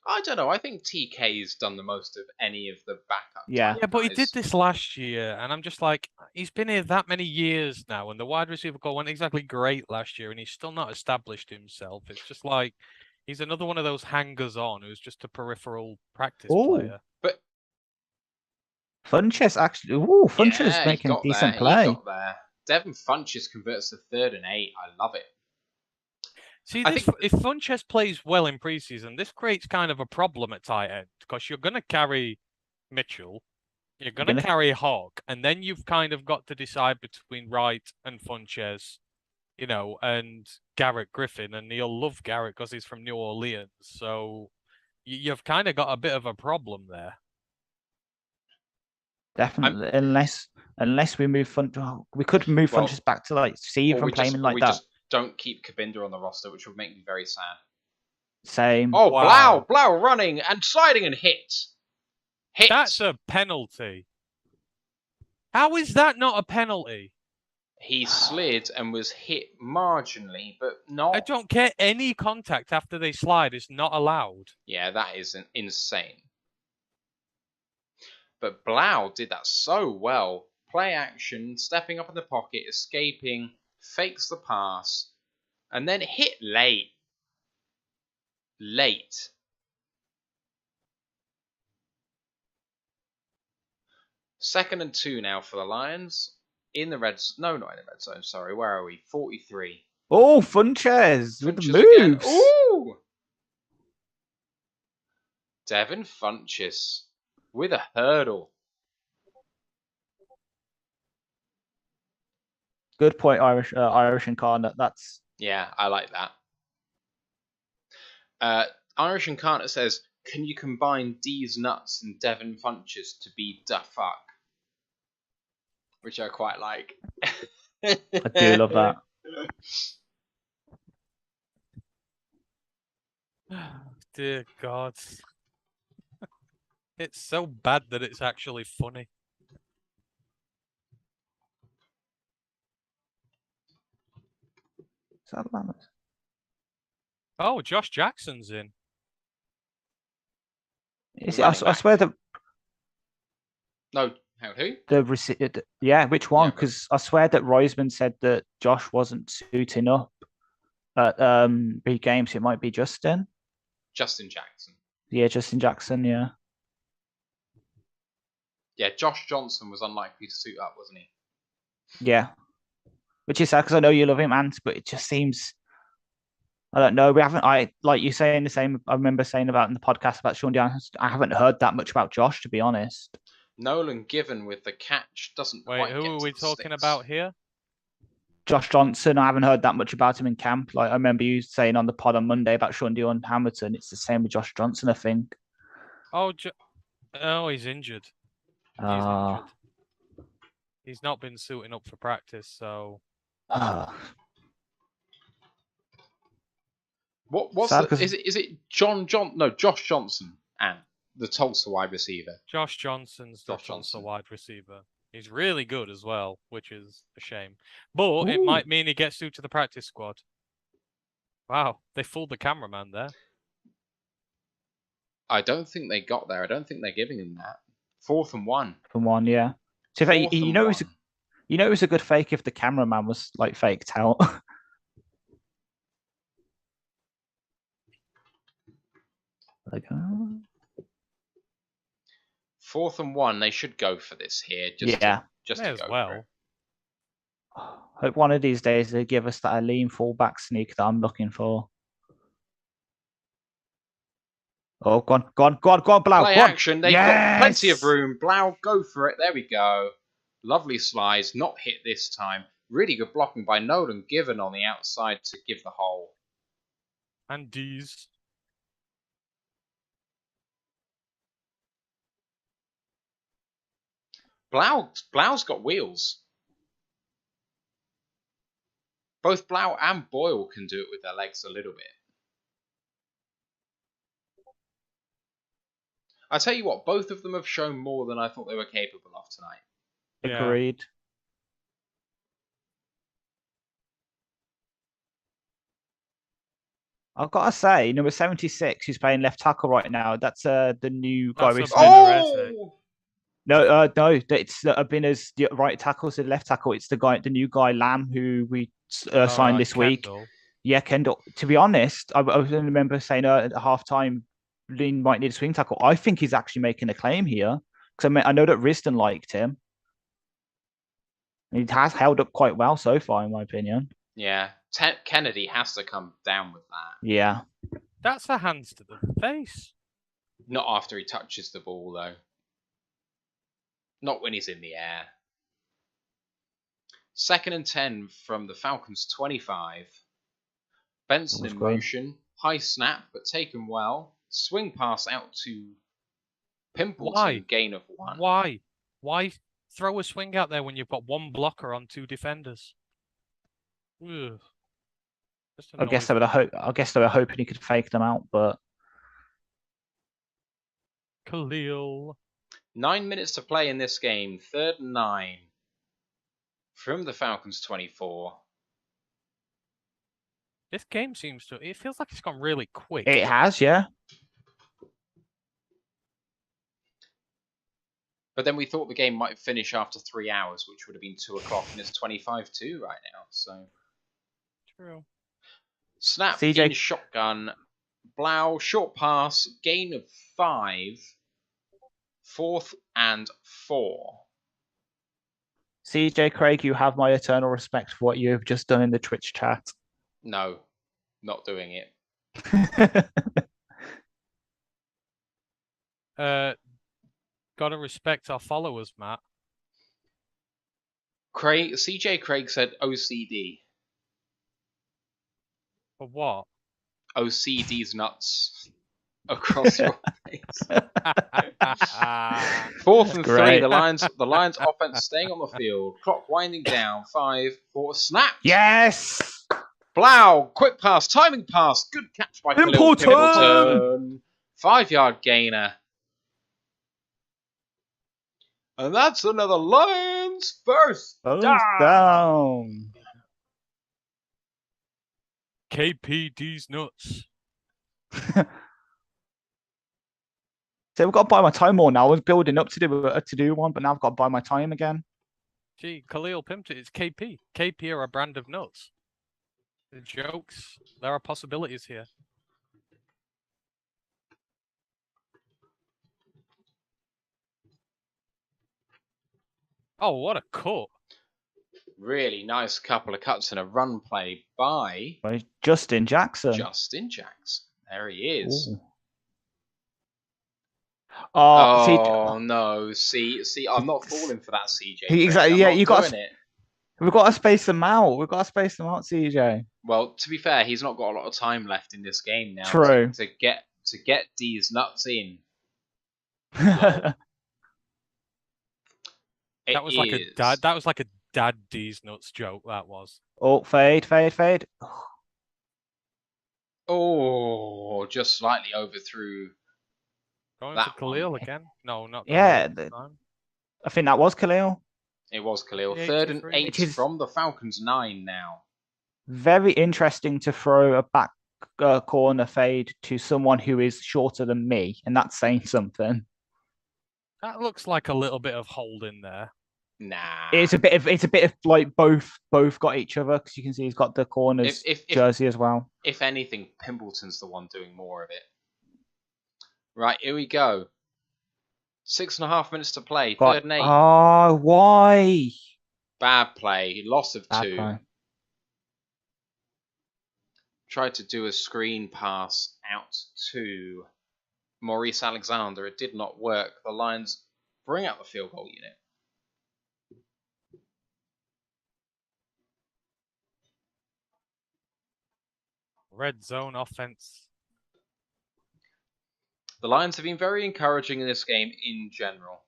I don't know. I think TK's done the most of any of the backup. Yeah, but he did this last year, and I'm just like, he's been here that many years now, and the wide receiver core went exactly great last year, and he's still not established himself. It's just like he's another one of those hangers-on who's just a peripheral practice player. But Funchess actually, Funchess making a decent play. He got there. Devin Funchess converts to 3rd and 8. I love it. See, if Funchess plays well in preseason, this creates kind of a problem at tight end because you're going to carry Mitchell, you're going to carry Hogg, and then you've kind of got to decide between Wright and Funchess, and Garrett Griffin, and you'll love Garrett because he's from New Orleans, so you've kind of got a bit of a problem there. Definitely, unless we move we could move Funchess back to see from playing like that. Don't keep Kabinda on the roster, which would make me very sad. Same. Oh, wow. Blau running and sliding and hit. That's a penalty. How is that not a penalty? He slid and was hit marginally, but not... I don't care. Any contact after they slide is not allowed. Yeah, that is insane. But Blau did that so well. Play action, stepping up in the pocket, escaping, fakes the pass, and then hit late. Late. Second and 2 now for the Lions. In the red zone. No, not in the red zone. Sorry, where are we? 43. Oh, Funches with the Funches again. moves. Ooh! Devin Funches with a hurdle. Good point, Irish Incarnate. That's Yeah, I like that. Irish Incarnate says, can you combine D's nuts and Devin Funches to be da fuck? Which I quite like. I do love that. Dear God. It's so bad that it's actually funny. Is that Lammers? Oh, Josh Jackson's in. Is it? I swear that No, who? yeah, which one? Yeah, Because I swear that Reisman said that Josh wasn't suiting up at big games. It might be Justin. Justin Jackson. Yeah, Justin Jackson. Yeah. Yeah, Josh Johnson was unlikely to suit up, wasn't he? Yeah. Which is sad because I know you love him, Ant, but it just seems. I don't know. We haven't. Like you saying the same. I remember saying about in the podcast about Sean Dion. I haven't heard that much about Josh, to be honest. Nolan Given with the catch doesn't Wait, quite who get are to we the talking sticks. about here? Josh Johnson. I haven't heard that much about him in camp. Like I remember you saying on the pod on Monday about Sean Dion Hamilton. It's the same with Josh Johnson, I think. Oh, he's injured. He's injured. He's not been suiting up for practice, so. What's Sad the, is it Josh Johnson and the Tulsa wide receiver. Josh Johnson's the Josh Tulsa Johnson. wide receiver. He's really good as well, which is a shame. But it might mean he gets through to the practice squad. Wow, they fooled the cameraman there. I don't think they got there. I don't think they're giving him that. 4th and 1. From one, yeah. So if you know it was a good fake if the cameraman was like faked out. Like, 4th and 1. They should go for this here. yeah. May to as go well. for it. Hope one of these days they give us that lean fullback sneak that I'm looking for. Oh, go on, Blau. Play action. They've got plenty of room. Blau, go for it. There we go. Lovely slides. Not hit this time. Really good blocking by Nolan Given on the outside to give the hole. And D's. Blau's got wheels. Both Blau and Boyle can do it with their legs a little bit. I tell you what, both of them have shown more than I thought they were capable of tonight. Yeah. Agreed. I've got to say, number 76, who's playing left tackle right now, that's the new guy. No, it's been as right tackle to left tackle. It's the new guy Lamb who we signed this week. Yeah, Kendall. To be honest, I remember saying at halftime, Lynn might need a swing tackle. I think he's actually making a claim here because I know that Riston liked him. He has held up quite well so far, in my opinion. Yeah, Kennedy has to come down with that. Yeah, that's a hands to the face. Not after he touches the ball, though. Not when he's in the air. 2nd and 10 from the Falcons 25. Benson in motion. High snap, but taken well. Swing pass out to Pimpleton. Why? Gain of 1. Why throw a swing out there when you've got one blocker on 2 defenders? Ugh. I guess they were hoping he could fake them out, but Khalil. 9 minutes to play in this game. 3rd and 9 from the Falcons 24. This game it feels like it's gone really quick. It has, yeah. But then we thought the game might finish after 3 hours, which would have been 2 o'clock, and it's 25-2 right now. So True. snap CJ in shotgun. Blau, short pass, gain of 5, 4th and 4. CJ Craig, you have my eternal respect for what you have just done in the Twitch chat. No, not doing it. Gotta respect our followers, Matt. CJ Craig said OCD. For what? OCD's nuts across your face. 4th and 3. Great. The Lions offense staying on the field. Clock winding down. 5, 4. Snap. Yes. Blau, quick pass, timing pass, good catch by Khalil Pimpleton. 5-yard gainer. And that's another Lions first down. KPD's nuts. So we've got to buy my time more now. I was building up to do one, but now I've got to buy my time again. Gee, Khalil Pimpton, it's KP. KP are a brand of nuts. The jokes, there are possibilities here. Oh, what a cut. Really nice couple of cuts and a run play by Justin Jackson. There he is. Ooh. No! See, I'm not falling for that, CJ. Exactly. Yeah, you got it. We've got to space them out. CJ. Well, to be fair, he's not got a lot of time left in this game now. True. To get these nuts in. That was like a dad D's nuts joke. That was. Oh, fade. Oh, just slightly overthrew. Going for Khalil again? No, not. Yeah, I think that was Khalil. It was Khalil. 3rd and 8 from the Falcons 9 now. Very interesting to throw a back corner fade to someone who is shorter than me, and that's saying something. That looks like a little bit of hold in there. Nah. It's a bit of like both got each other, because you can see he's got the corners jersey as well. If anything, Pimpleton's the one doing more of it. Right, here we go. 6.5 minutes to play. 3rd and 8. Oh, why? Bad play. Loss of 2. Play. Tried to do a screen pass out to Maurice Alexander. It did not work. The Lions bring out the field goal unit. Red zone offense. The Lions have been very encouraging in this game in general.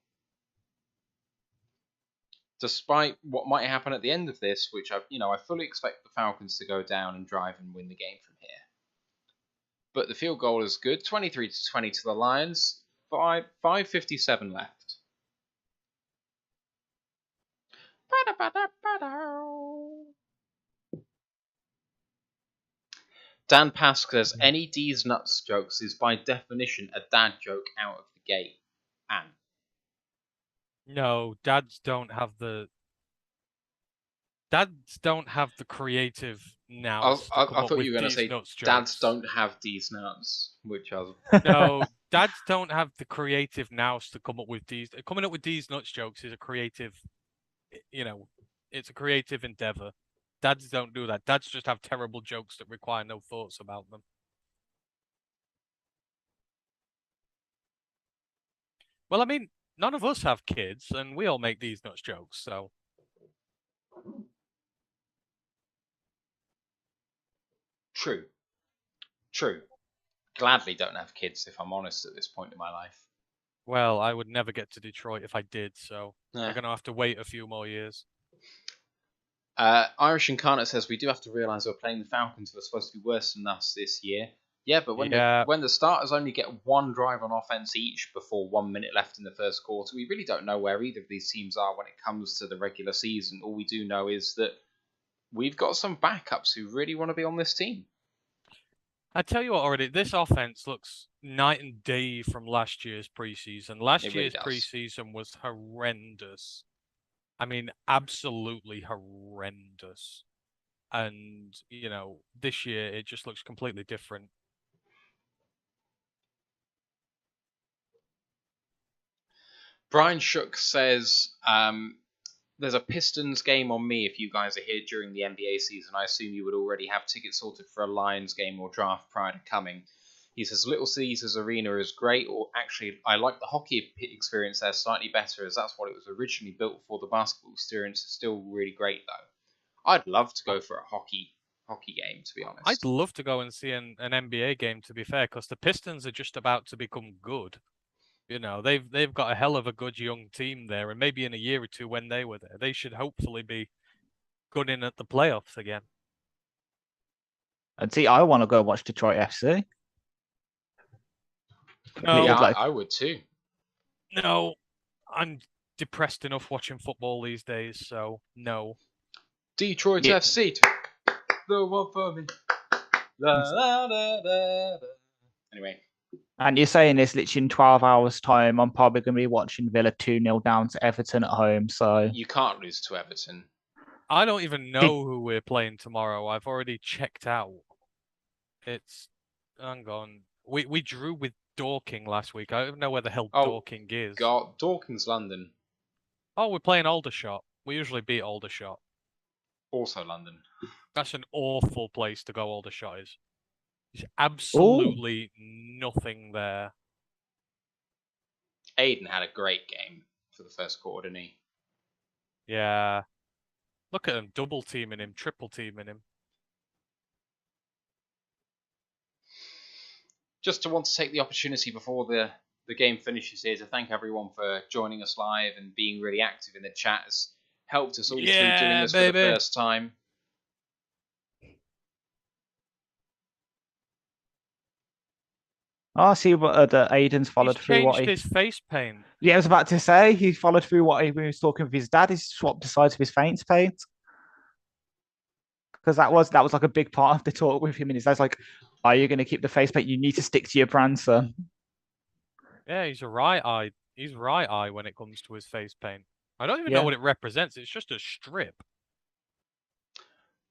Despite what might happen at the end of this, which I fully expect the Falcons to go down and drive and win the game from here. But the field goal is good, 23-20 to the Lions. 5:57 left. Dan Pask says any D's nuts jokes is by definition a dad joke out of the gate. And no, dads don't have the creative now. I thought you were going to say dads don't have D's nuts, which I was... No, dads don't have the creative nous to come up with these. Coming up with these nuts jokes is a creative, it's a creative endeavor. Dads don't do that. Dads just have terrible jokes that require no thoughts about them. Well, I mean, none of us have kids, and we all make these nuts jokes, so... True. Gladly don't have kids, if I'm honest, at this point in my life. Well, I would never get to Detroit if I did, so I'm going to have to wait a few more years. Irish Incarnate says we do have to realise we're playing the Falcons who are supposed to be worse than us this year. Yeah, but when the starters only get one drive on offense each before 1 minute left in the first quarter, we really don't know where either of these teams are when it comes to the regular season. All we do know is that we've got some backups who really want to be on this team. I tell you what, already, this offense looks night and day from last year's preseason. Last It really year's does. preseason was horrendous. I mean, absolutely horrendous. And, this year it just looks completely different. Brian Shook says, there's a Pistons game on me if you guys are here during the NBA season. I assume you would already have tickets sorted for a Lions game or draft prior to coming. He says Little Caesars Arena is great, or actually, I like the hockey experience there slightly better, as that's what it was originally built for. The basketball experience is still really great, though. I'd love to go for a hockey game, to be honest. I'd love to go and see an NBA game, to be fair, because the Pistons are just about to become good. They've got a hell of a good young team there, and maybe in a year or two when they were there, they should hopefully be good in at the playoffs again. And see, I want to go watch Detroit FC. No, Yeah, I would too. No, I'm depressed enough watching football these days, so no. Detroit FC, the one for me. La, la, la, la, la. Anyway. And you're saying this literally in 12 hours' time, I'm probably going to be watching Villa 2-0 down to Everton at home. So you can't lose to Everton. I don't even know who we're playing tomorrow. I've already checked out. Hang on. We drew with Dorking last week. I don't know where the hell Dorking is. God, Dorking's London. Oh, we're playing Aldershot. We usually beat Aldershot. Also London. That's an awful place to go, Aldershot is. There's absolutely nothing there. Aiden had a great game for the first quarter, didn't he? Yeah. Look at him, double teaming him, triple teaming him. Just to want to take the opportunity before the game finishes here to thank everyone for joining us live and being really active in the chat. Has helped us all through doing this for the first time. I see what Aiden's followed through what his face paint. Yeah, I was about to say he followed through what he was talking with his dad. He swapped the sides of his face paint because that was like a big part of the talk with him. And his dad's like, "Are you going to keep the face paint? You need to stick to your brand, son." Yeah, he's right eye. He's right eye when it comes to his face paint. I don't even know what it represents. It's just a strip.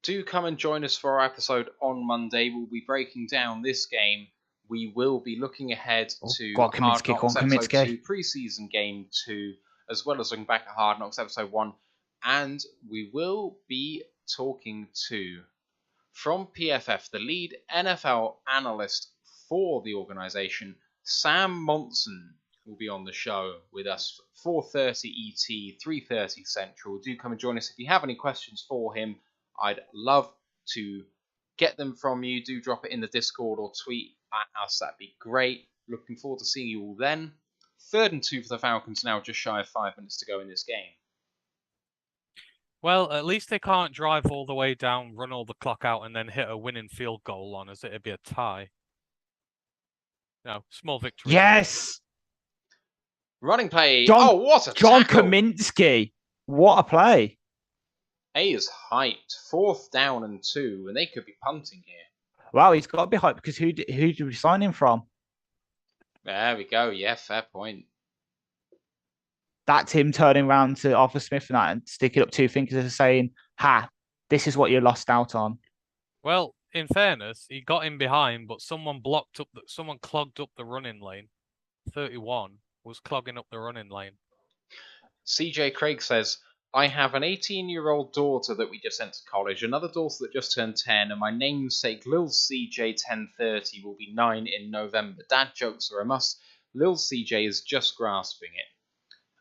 Do come and join us for our episode on Monday. We'll be breaking down this game. We will be looking ahead to Hard Knocks Episode 2, Preseason Game 2, as well as looking back at Hard Knocks Episode 1. And we will be talking to, from PFF, the lead NFL analyst for the organisation, Sam Monson, will be on the show with us 4:30 ET, 3:30 Central. Do come and join us. If you have any questions for him, I'd love to get them from you. Do drop it in the Discord or tweet at us. That'd be great. Looking forward to seeing you all then. 3rd and 2 for the Falcons now, just shy of 5 minutes to go in this game. Well, at least they can't drive all the way down, run all the clock out, and then hit a winning field goal on us. It'd be a tie. No, small victory. Yes! Running play. What a John tackle. Kaminsky. What a play. A is hyped. 4th down and 2, and they could be punting here. Wow, he's got to be hyped because who did we sign him from? There we go. Yeah, fair point. That's him turning around to Arthur Smith and that and sticking up 2 fingers and saying, "Ha, this is what you lost out on." Well, in fairness, he got in behind, but someone clogged up the running lane. 31 was clogging up the running lane. CJ Craig says, I have an 18-year-old daughter that we just sent to college, another daughter that just turned 10, and my namesake Lil CJ 1030 will be 9 in November. Dad jokes are a must. Lil CJ is just grasping it.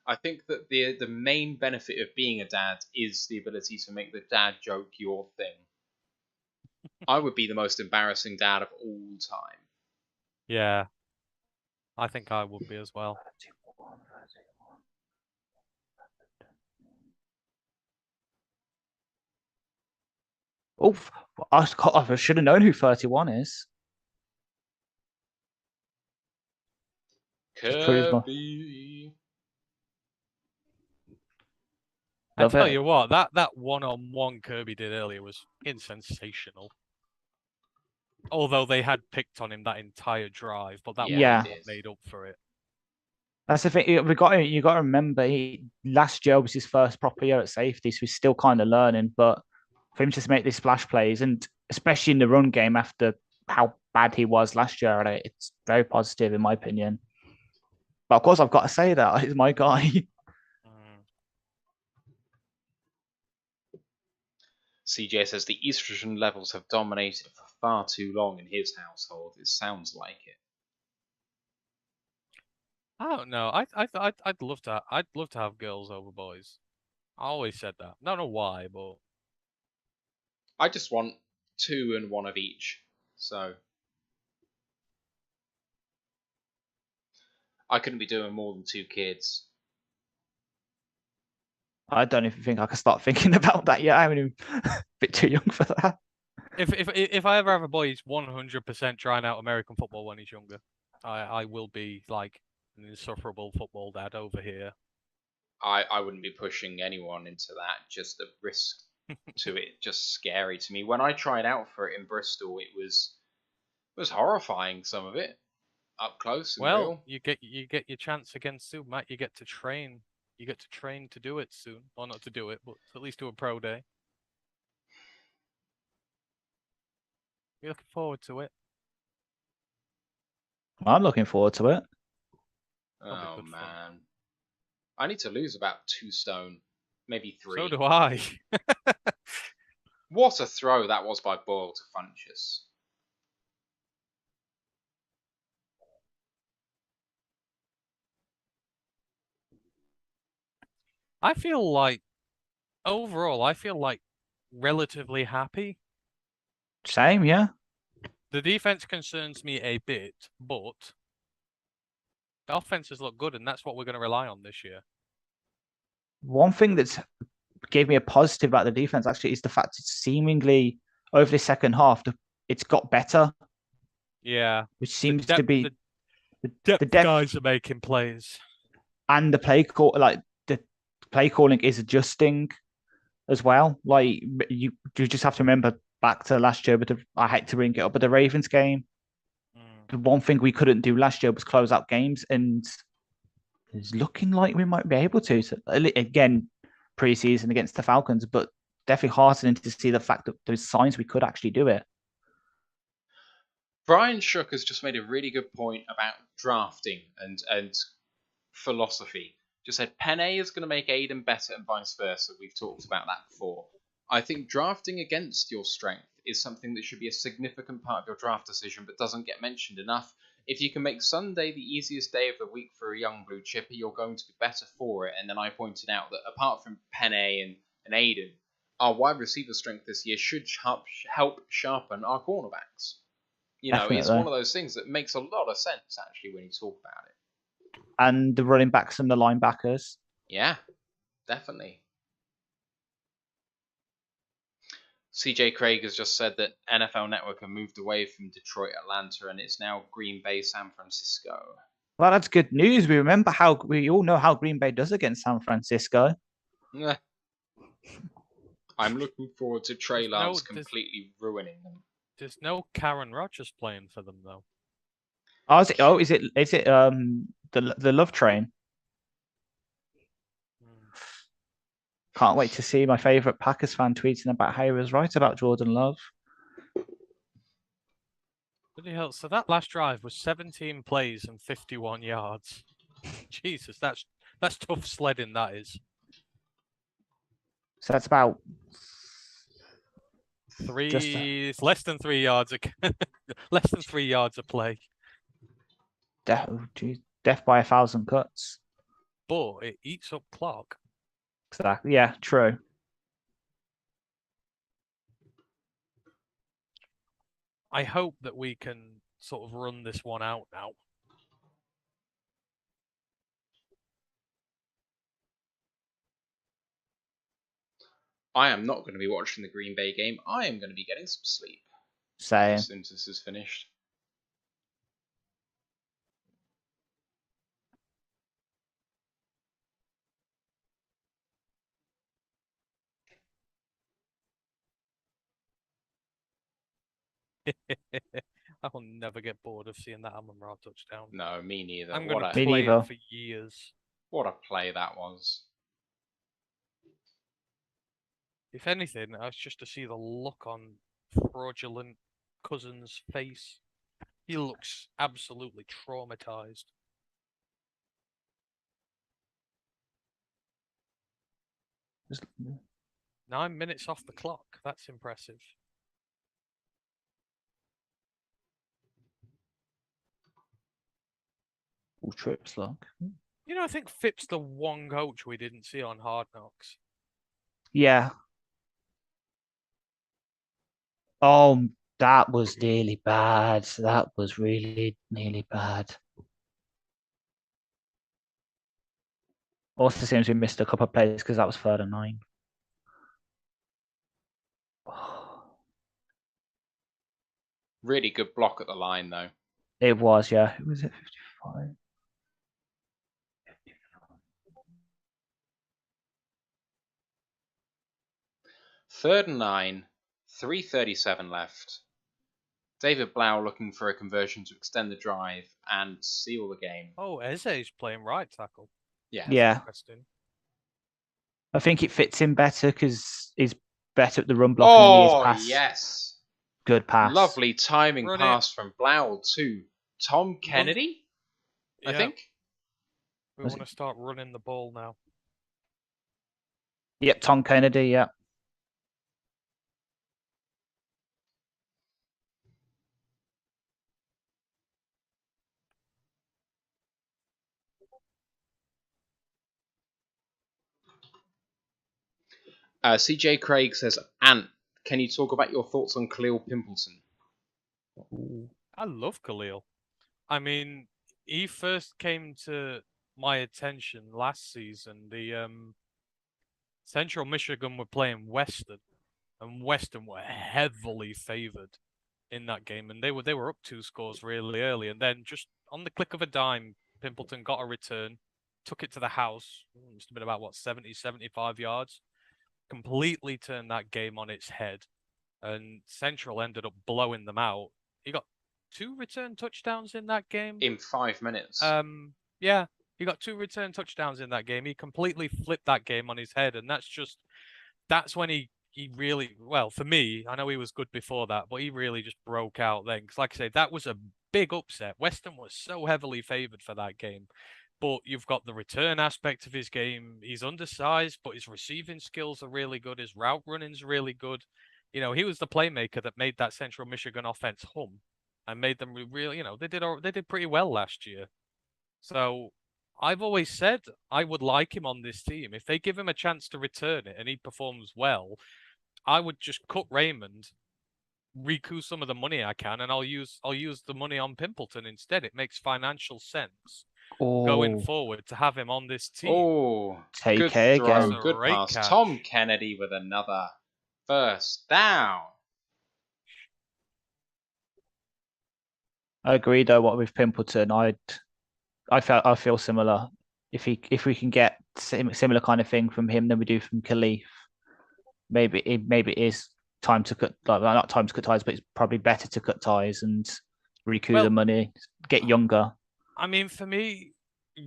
I think that the main benefit of being a dad is the ability to make the dad joke your thing. I would be the most embarrassing dad of all time. Yeah, I think I would be as well. Oh, I should have known who 31 is. Kirby. I tell you what, that one-on-one Kirby did earlier was sensational. Although they had picked on him that entire drive, but that Yeah. wasn't what made up for it. That's the thing. You got to remember, last year was his first proper year at safety, so he's still kind of learning. But for him to just make these splash plays, and especially in the run game after how bad he was last year, it's very positive in my opinion. But of course, I've got to say that he's my guy. CJ says the estrogen levels have dominated for far too long in his household. It sounds like it. I don't know. I'd love to. I'd love to have girls over boys. I always said that. Don't know why, but I just want 2 and 1 of each. So I couldn't be doing more than 2 kids. I don't even think I can start thinking about that yet. I'm a bit too young for that. if I ever have a boy, he's 100% trying out American football when he's younger. I will be like an insufferable football dad over here. I wouldn't be pushing anyone into that. Just the risk to it, just scary to me. When I tried out for it in Bristol, it was horrifying. Some of it up close and real. You get your chance again soon, Matt. You get to train. You get to train to do it soon, or not to do it, but at least do a pro day. You're looking forward to it. I'm looking forward to it. Oh man, I need to lose about 2 stone, maybe 3. So do I. What a throw that was by Boyle to Funchess. I feel like overall, relatively happy. Same, yeah. The defense concerns me a bit, but the offenses look good, and that's what we're going to rely on this year. One thing that's gave me a positive about the defense actually is the fact it's seemingly over the second half it's got better. Yeah, which seems to be the depth guys are making plays, and the play calling is adjusting as well. Like you just have to remember back to last year, but I hate to bring it up, but the Ravens game, the one thing we couldn't do last year was close out games, and it's looking like we might be able to. So, again, preseason against the Falcons, but definitely heartening to see the fact that there's signs we could actually do it. Brian Shook has just made a really good point about drafting and philosophy. Just said Penne is going to make Aiden better and vice versa. We've talked about that before. I think drafting against your strength is something that should be a significant part of your draft decision, but doesn't get mentioned enough. If you can make Sunday the easiest day of the week for a young blue chipper, you're going to be better for it. And then I pointed out that apart from Penne and Aiden, our wide receiver strength this year should help sharpen our cornerbacks. You know, Definitely. It's one of those things that makes a lot of sense, actually, when you talk about it. And the running backs and the linebackers. Yeah, definitely. CJ Craig has just said that NFL Network have moved away from Detroit, Atlanta, and it's now Green Bay, San Francisco. Well, that's good news. We all know how Green Bay does against San Francisco. I'm looking forward to Trey Lance completely ruining them. There's no Karen Rodgers playing for them though. Is it the Love Train? Can't wait to see my favorite Packers fan tweeting about how he was right about Jordan Love. Bloody hell! So that last drive was 17 plays and 51 yards. Jesus, that's tough sledding. That is. So that's about it's less than 3 yards. Less than 3 yards a play. Death by 1,000 cuts. But it eats up clock. Exactly. Yeah, true. I hope that we can sort of run this one out now. I am not going to be watching the Green Bay game. I am going to be getting some sleep. Same. As soon as this is finished. never get bored of seeing that Amon-Ra touchdown. No, me neither. I'm going to Me play neither. it for years. What a play that was. If anything, it's just to see the look on fraudulent Cousins' face. He looks absolutely traumatized. Just- 9 minutes off the clock. That's impressive. All trips, look. You know, I think Phipps the one coach we didn't see on Hard Knocks. Yeah. Oh, that was nearly bad. That was really nearly bad. Also seems we missed a couple of plays because that was 3rd and 9. Really good block at the line, though. It was, yeah. Who was it? 55. 3rd and 9, 3:37 left. David Blau looking for a conversion to extend the drive and seal the game. Oh, Eze's playing right tackle. Yeah. Yeah. Interesting. I think it fits him better because he's better at the run blocking than he is Oh, pass. yes. Good pass. Lovely timing Run pass from Blau to Tom Kennedy, I Yeah, think. we Was want to start running the ball now. Yep, Tom Kennedy, yeah. CJ Craig says, Ant, can you talk about your thoughts on Khalil Pimpleton? I love Khalil. I mean, he first came to my attention last season. The Central Michigan were playing Western, and Western were heavily favored in that game, and they were up 2 scores really early, and then just on the click of a dime, Pimpleton got a return, took it to the house. Must have been about 70, 75 yards. Completely turned that game on its head, and Central ended up blowing them out. He got 2 return touchdowns in that game. In 5 minutes. Yeah, he got 2 return touchdowns in that game. He completely flipped that game on his head, and that's when he really, well, for me, I know he was good before that, but he really just broke out then. Because, like I say, that was a big upset. Western was so heavily favored for that game. But you've got the return aspect of his game. He's undersized, but his receiving skills are really good. His route running's really good. You know, he was the playmaker that made that Central Michigan offense hum and made them really, you know, they did pretty well last year. So I've always said I would like him on this team. If they give him a chance to return it and he performs well, I would just cut Raymond, recoup some of the money I can, and I'll use the money on Pimpleton instead. It makes financial sense going forward to have him on this team. Oh, Take good care throw, again. good Great pass. catch. Tom Kennedy with another first down. I agree though. What with Pimpleton, I feel similar. If we can get similar kind of thing from him than we do from Khalif, maybe it is time to cut, like not time to cut ties, but it's probably better to cut ties and recoup the money, get younger. I mean, for me,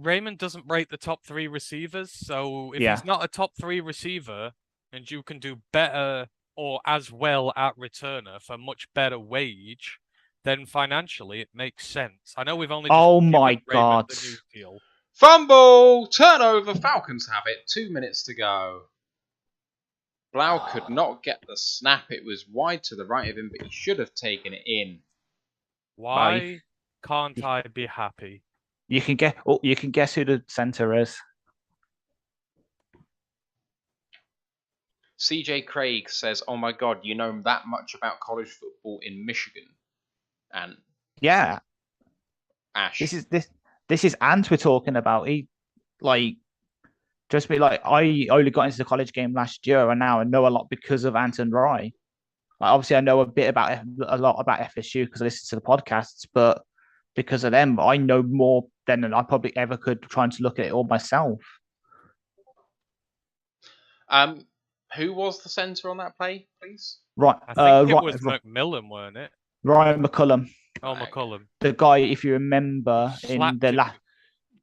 Raymond doesn't break the top 3 receivers, so if Yeah. he's not a top 3 receiver and you can do better or as well at returner for much better wage, then financially it makes sense. I know we've only just Oh given my Raymond God. the new deal. Fumble, turnover, Falcons have it. 2 minutes to go. Blau could not get the snap. It was wide to the right of him, but he should have taken it in. Why can't I be happy? You can guess who the center is. CJ Craig says, "Oh my God, you know that much about college football in Michigan?" And Yeah, Ash, this is Ant we're talking about. He just be like, I only got into the college game last year, and now I know a lot because of Ant and Roy. Like, obviously, I know a lot about FSU because I listen to the podcasts, but because of them, I know more than I probably ever could trying to look at it all myself. who was the center on that play, please? Right, I think it was McMillan, weren't it? Ryan McCullum. Oh, Right. McCullum. The guy, if you remember, in Slapped the him. last,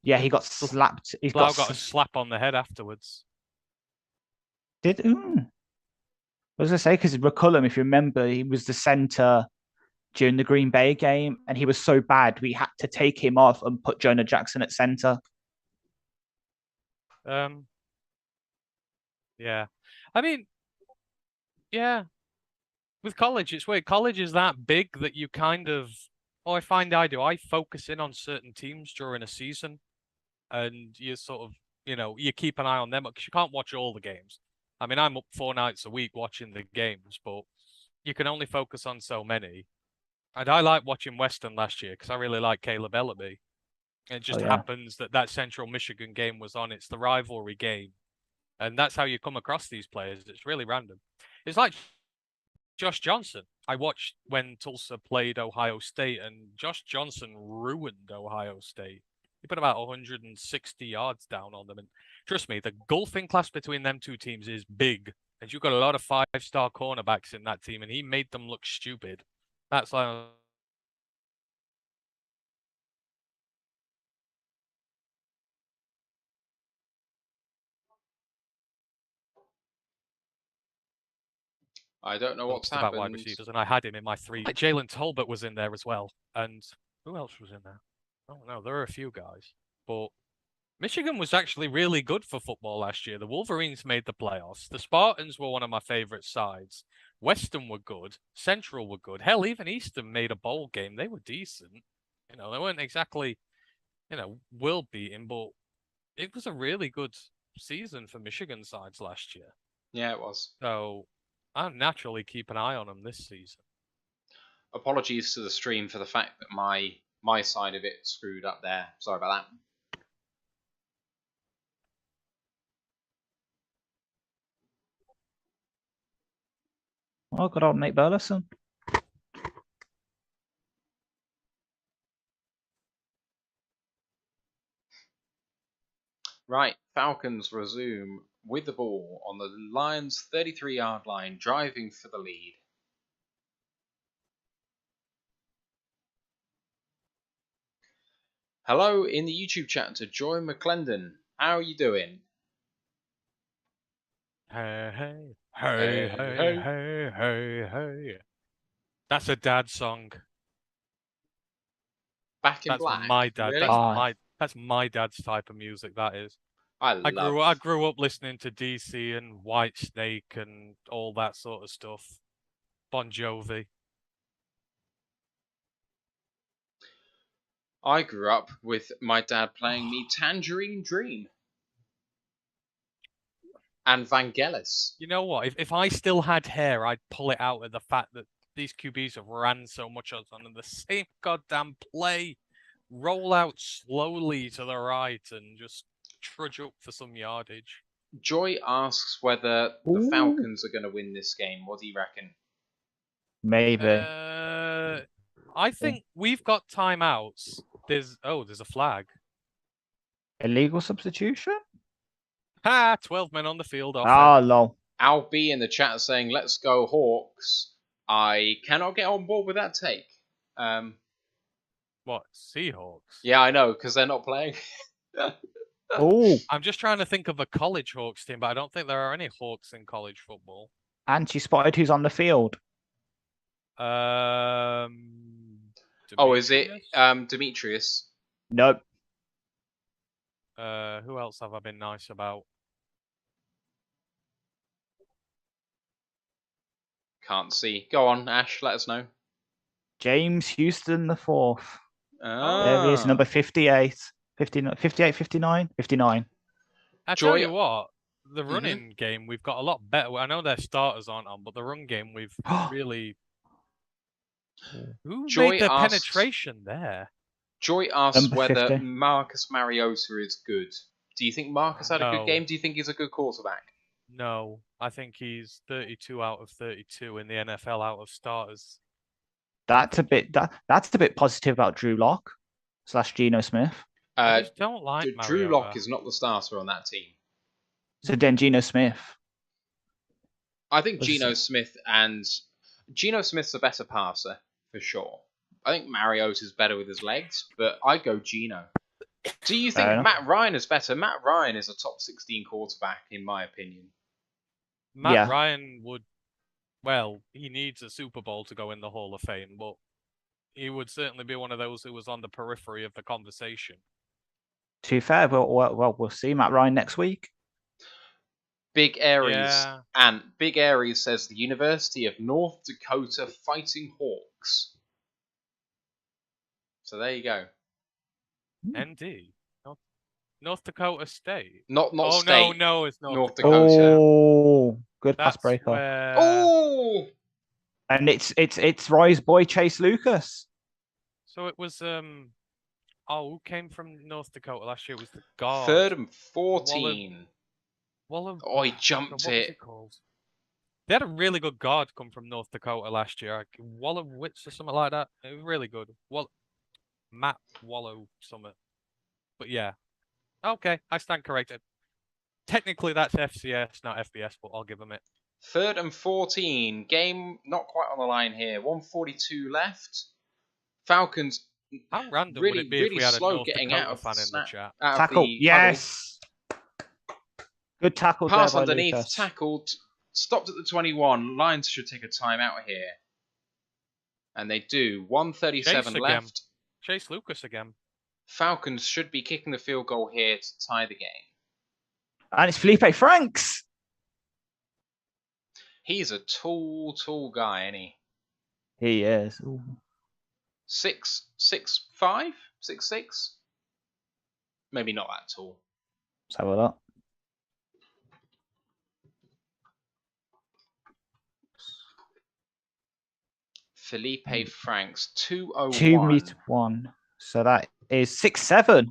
yeah, he got slapped. He's Blau got a slap on the head afterwards. I was gonna say because McCullum, if you remember, he was the center during the Green Bay game, and he was so bad we had to take him off and put Jonah Jackson at center. Yeah. I mean, yeah. With college, it's weird. College is that big that you kind of, I find I do. I focus in on certain teams during a season, and you sort of, you keep an eye on them because you can't watch all the games. I mean, I'm up 4 nights a week watching the games, but you can only focus on so many. And I like watching Western last year because I really like Caleb Ellaby. It just happens that Central Michigan game was on. It's the rivalry game. And that's how you come across these players. It's really random. It's like Josh Johnson. I watched when Tulsa played Ohio State, and Josh Johnson ruined Ohio State. He put about 160 yards down on them. And trust me, the golfing class between them two teams is big. And you've got a lot of 5-star cornerbacks in that team, and he made them look stupid. That's like... I don't know what's about wide happened. receivers, and I had him in my 3. Like Jalen Tolbert was in there as well. And who else was in there? Oh, no, there are a few guys. But Michigan was actually really good for football last year. The Wolverines made the playoffs. The Spartans were one of my favorite sides. Western were good. Central were good. Hell, even Eastern made a bowl game. They were decent. They weren't exactly, world beating, but it was a really good season for Michigan sides last year. Yeah, it was. So I'll naturally keep an eye on them this season. Apologies to the stream for the fact that my side of it screwed up there. Sorry about that. Oh, good old Nate Burleson. Right, Falcons resume with the ball on the Lions' 33-yard line, driving for the lead. Hello in the YouTube chat to Joy McClendon. How are you doing? Hey, hey, hey, hey, hey, hey, hey. That's a dad song. Back in Black. That's my dad. Really? That's my dad's type of music. That is. I grew up listening to DC and Whitesnake and all that sort of stuff. Bon Jovi. I grew up with my dad playing me Tangerine Dream and Vangelis. You know what? If I still had hair, I'd pull it out at the fact that these QBs have ran so much on the same goddamn play. Roll out slowly to the right and just trudge up for some yardage. Joy asks whether the Falcons are going to win this game. What do you reckon? Maybe. I think we've got timeouts. There's a flag. Illegal substitution? 12 men on the field. Lol. Al B in the chat saying, "Let's go Hawks." I cannot get on board with that take. What, Seahawks? Yeah, I know, because they're not playing. Oh. I'm just trying to think of a college Hawks team, but I don't think there are any Hawks in college football. And you spotted who's on the field. Oh, is it Demetrius? Nope. Who else have I been nice about? Can't see. Go on, Ash, let us know. James Houston the fourth. Ah. There he is, number 58. 59, 58, 59? 59. I tell you what, the running game, we've got a lot better. I know their starters aren't on, but the run game, we've really... Who made the penetration there? Joy asks Number whether 50. Marcus Mariota is good. Do you think Marcus had a good game? Do you think he's a good quarterback? No, I think he's 32 out of 32 in the NFL out of starters. That's a bit positive about Drew Lock / Geno Smith. I just don't like Drew Lock is not the starter on that team. So then Geno Smith. I think Geno Smith's a better passer for sure. I think Mariota's better with his legs, but I go Geno. Do you Fair think enough. Matt Ryan is better? Matt Ryan is a top 16 quarterback, in my opinion. Matt Yeah. Ryan would, well, he needs a Super Bowl to go in the Hall of Fame, but he would certainly be one of those who was on the periphery of the conversation. To be fair, we'll see Matt Ryan next week. Big Aries Yeah. and Big Aries says the University of North Dakota Fighting Hawks. So there you go. ND. North Dakota State. Not Oh, state. no, it's North Dakota. Dakota. Oh, good pass That's breaker. where... Oh, And it's Roy's boy Chase Lucas. So it was who came from North Dakota last year? It was the guard. 3rd and 14. Oh, he jumped what was it. it called? They had a really good guard come from North Dakota last year. Like Wallowitz or something like that. It was really good. Matt Wallow something. But yeah. Okay, I stand corrected. Technically that's FCS, not FBS, but I'll give them it. 3rd and 14. Game not quite on the line here. 1:42 left. Falcons How random really, would it be really if we had a slow North getting Dakota out of fan the in the chat? out of Tackle. the Yes. Good tackle there pass by underneath, Lucas. tackled, stopped at the 21. Lions should take a timeout here. And they do. 1:37 again. left. Chase Lucas again. Falcons should be kicking the field goal here to tie the game. And it's Felipe Franks. He's a tall guy, isn't he? He is. 6'5", 6'6". Maybe not that tall. Let's have a look. Felipe Franks, 201. 2'1". So that is 6'7".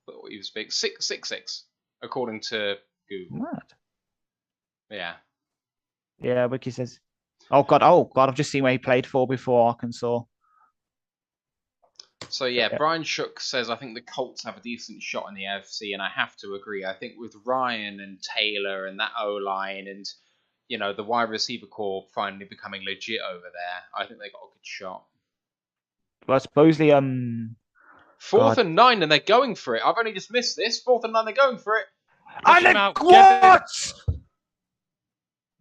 But he was big. 6'6", according to Google. Mad. Yeah. Yeah, Wiki says. Oh god, I've just seen where he played for before Arkansas. So yeah, Brian Shook says, I think the Colts have a decent shot in the AFC, and I have to agree. I think with Ryan and Taylor and that O-line and, you know, the wide receiver core finally becoming legit over there, I think they got a good shot. Well, supposedly, 4th and 9, and they're going for it. I've only just missed this. 4th and 9, they're going for it. And him out, what?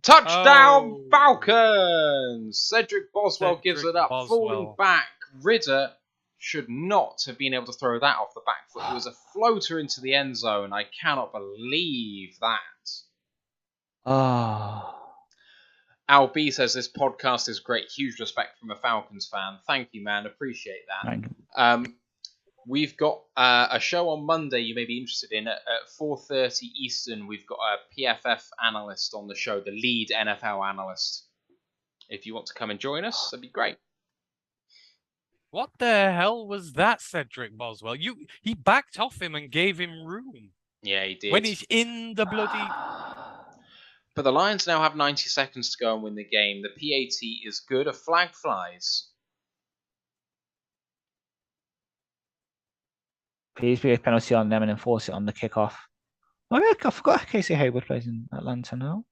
Touchdown, Falcons! Cedric Boswell gives it up, Boswell. falling back. Ridder should not have been able to throw that off the back foot. It was a floater into the end zone. I cannot believe that. Al B says this podcast is great. Huge respect from a Falcons fan. Thank you, man. Appreciate that. Thank you. We've got a show on Monday you may be interested in at 4:30 Eastern. We've got a PFF analyst on the show, the lead NFL analyst. If you want to come and join us, that'd be great. What the hell was that, Cedric Boswell? He backed off him and gave him room. Yeah, he did. When he's in the bloody... But the Lions now have 90 seconds to go and win the game. The PAT is good. A flag flies. Please be a penalty on them and enforce it on the kickoff. Oh yeah, I forgot Casey Hayward plays in Atlanta now.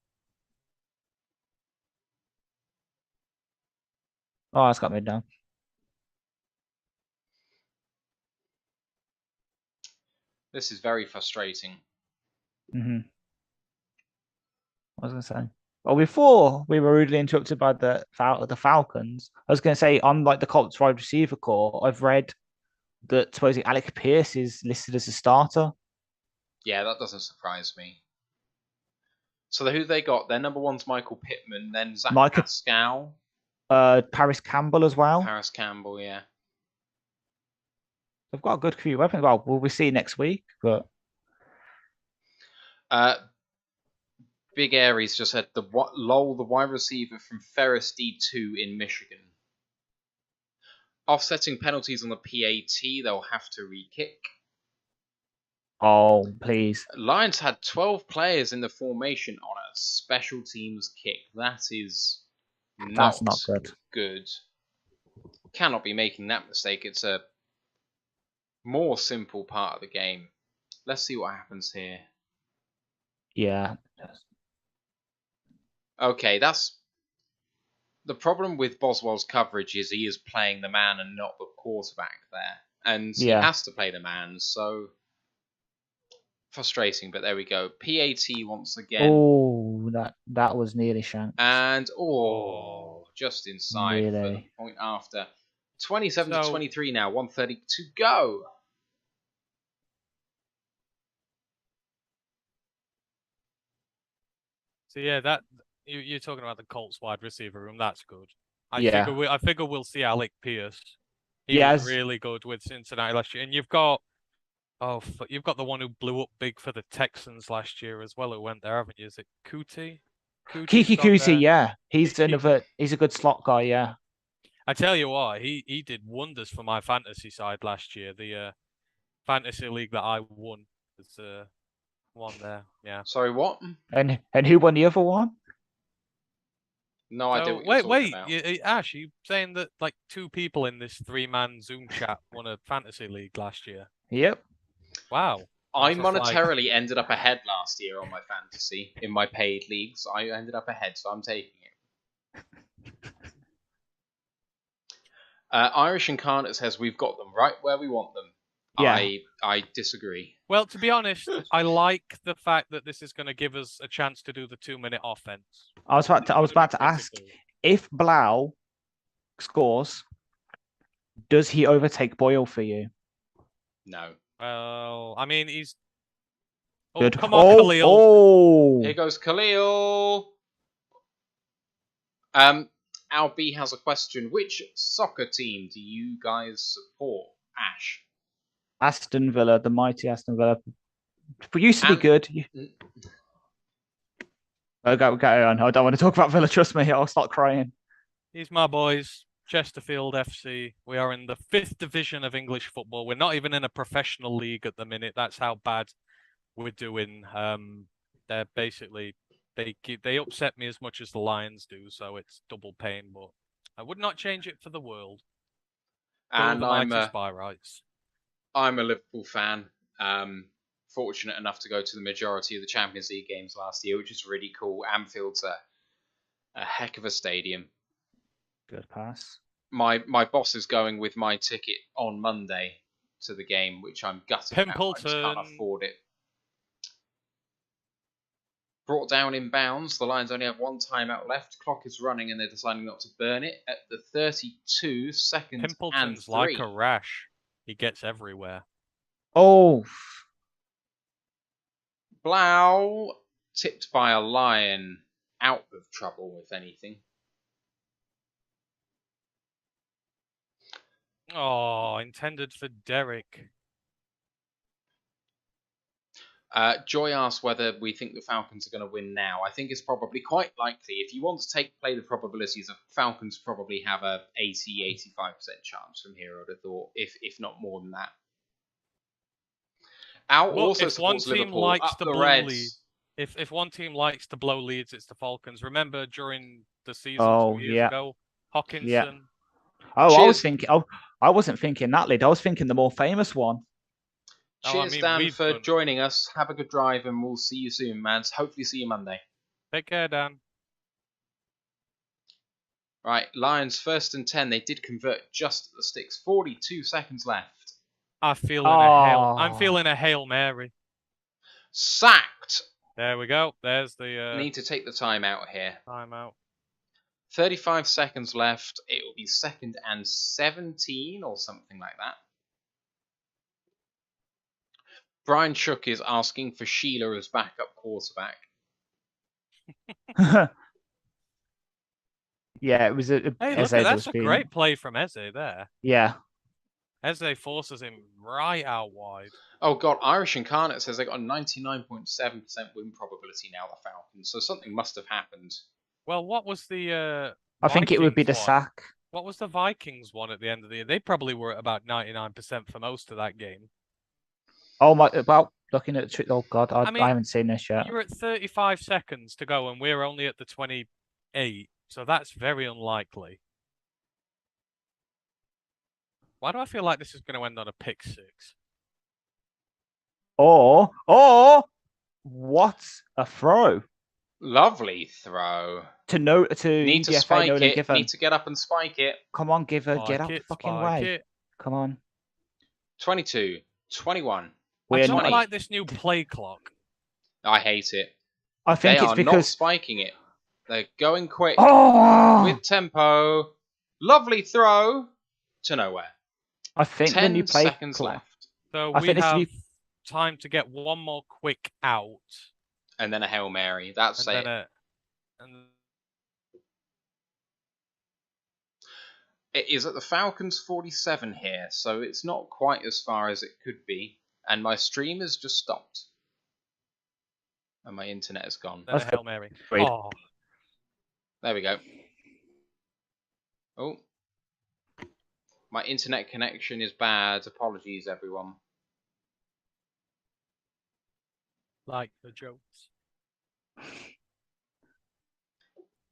Oh, that's got me down. This is very frustrating. What was I going to say? Well, before we were rudely interrupted by the Falcons, I was going to say, on like the Colts wide receiver core, I've read that supposedly Alec Pierce is listed as a starter. Yeah, that doesn't surprise me. So who they got? Their number one's Michael Pittman, then Zach Pascal. Paris Campbell as well. Paris Campbell, yeah. They've got a good few weapons. Well, we'll see next week, but... Big Aries just said, the wide receiver from Ferris D2 in Michigan. Offsetting penalties on the PAT, they'll have to re-kick. Oh, please. Lions had 12 players in the formation on a special teams kick. That's not good. Cannot be making that mistake. It's a more simple part of the game. Let's see what happens here. Yeah. Okay, that's The problem with Boswell's coverage is he is playing the man and not the quarterback there. And he has to play the man, so frustrating, but there we go. PAT once again. Oh, that was nearly shanked. And just inside for the point after. 27 to 23 now, 1:30 to go. So yeah, that you're talking about the Colts wide receiver room. That's good. I figure we'll see Alec Pierce. He was really good with Cincinnati last year, and you've got the one who blew up big for the Texans last year as well. Who went there, haven't you? Is it Kuti? Kiki Kuti, yeah. He's a good slot guy, yeah. I tell you what, he did wonders for my fantasy side last year. The fantasy league that I won was one there. Yeah. Sorry, what? And who won the other one? No idea what you're talking about. Ash, you saying that like 2 people in this 3-man Zoom chat won a fantasy league last year? Yep. Wow. I monetarily ended up ahead last year on my fantasy in my paid leagues. I ended up ahead, so I'm taking it. Irish Incarnate says we've got them right where we want them. Yeah. I disagree. Well, to be honest, I like the fact that this is going to give us a chance to do the 2-minute offense. I was about to ask, if Blau scores, does he overtake Boyle for you? No. Well, I mean, he's... Good. Come on, Khalil. Oh! Here goes Khalil. Al B has a question. Which soccer team do you guys support, Ash? Aston Villa, the mighty Aston Villa. It used to be good. Go on. I don't want to talk about Villa. Trust me, I'll start crying. These my boys, Chesterfield FC. We are in the 5th division of English football. We're not even in a professional league at the minute. That's how bad we're doing. They're basically they upset me as much as the Lions do, so it's double pain. But I would not change it for the world. And I'm a Liverpool fan. Fortunate enough to go to the majority of the Champions League games last year, which is really cool. Anfield's a heck of a stadium. Good pass. My boss is going with my ticket on Monday to the game, which I'm gutted about. I just can't afford it. Brought down in bounds. The Lions only have 1 timeout left. Clock is running and they're deciding not to burn it at the 32 seconds and 3. Like a rash. He gets everywhere. Oh. Blau tipped by a Lion. Out of trouble, if anything. Oh, intended for Derek. Joy asks whether we think the Falcons are going to win now. I think it's probably quite likely. If you want to play the probabilities, the Falcons probably have a 80-85% chance from here, I'd have thought, if not more than that. Al also supports Liverpool. Up the Reds. If one team likes to blow leads, it's the Falcons. Remember during the season 2 years ago, Hawkinson. Yeah. Oh, I wasn't thinking that lead. I was thinking the more famous one. Cheers, Dan, for joining us. Have a good drive, and we'll see you soon, man. Hopefully see you Monday. Take care, Dan. Right, Lions 1st and 10. They did convert just at the sticks. 42 seconds left. I'm feeling a Hail Mary. Sacked. There we go. There's the... Need to take the time out here. Time out. 35 seconds left. It will be 2nd and 17 or something like that. Brian Shook is asking for Sheila as backup quarterback. Yeah, it was Hey, look, that's a great play from Eze there. Yeah. Eze forces him right out wide. Oh, God. Irish Incarnate says they got a 99.7% win probability now, the Falcons. So something must have happened. Well, what was the... I think it would be the sack. What was the Vikings one at the end of the year? They probably were at about 99% for most of that game. Oh, my... Well, looking at... Oh, God. I haven't seen this yet. You're at 35 seconds to go, and we're only at the 28. So that's very unlikely. Why do I feel like this is going to end on a pick 6? Or... What a throw. Lovely throw. To Need to UDFA spike Nolan it. Giffen. Need to get up and spike it. Come on, Giver, get Spike out the it, fucking spike way. it. Come on. 22, 21. We're I don't 20. like this new play clock. I hate it. I They think it's are not because spiking it. They're going quick with tempo. Lovely throw to nowhere. I think the 10 new play seconds clock. left. So I we think this have new- time to get one more quick out. And then a Hail Mary. That's And it. then and It is at the Falcons 47 here, so it's not quite as far as it could be. And my stream has just stopped. And my internet is gone. then a That's Hail Mary. Great. Oh, There we go. Oh. My internet connection is bad. Apologies, everyone. like the jokes.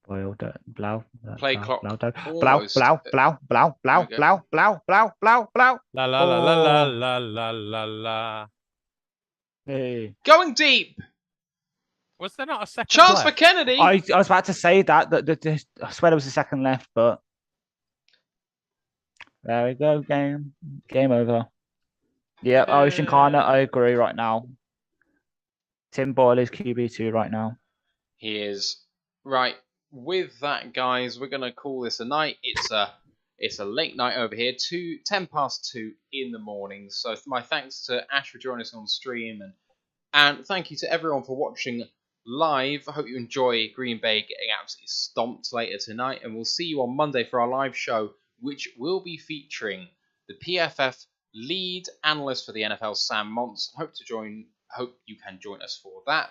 Blau, blau, Play blau, clock blau, blau, almost. blau, blau, blau, blau, There we go. blau, blau, blau, blau, blau. La la la la la Oh. la la la la. Hey. Going deep. Was there not a second Chance for left? Kennedy. I was about to say that I swear there was a second left, but there we go. Game over. Yeah, Ocean Kana, I agree right now. Tim Boyle is QB2 right now. He is. Right. With that, guys, we're going to call this a night. It's a late night over here, 10 past 2 in the morning. So my thanks to Ash for joining us on stream, and thank you to everyone for watching live. I hope you enjoy Green Bay getting absolutely stomped later tonight, and we'll see you on Monday for our live show, which will be featuring the PFF lead analyst for the NFL, Sam Montz. Hope you can join us for that.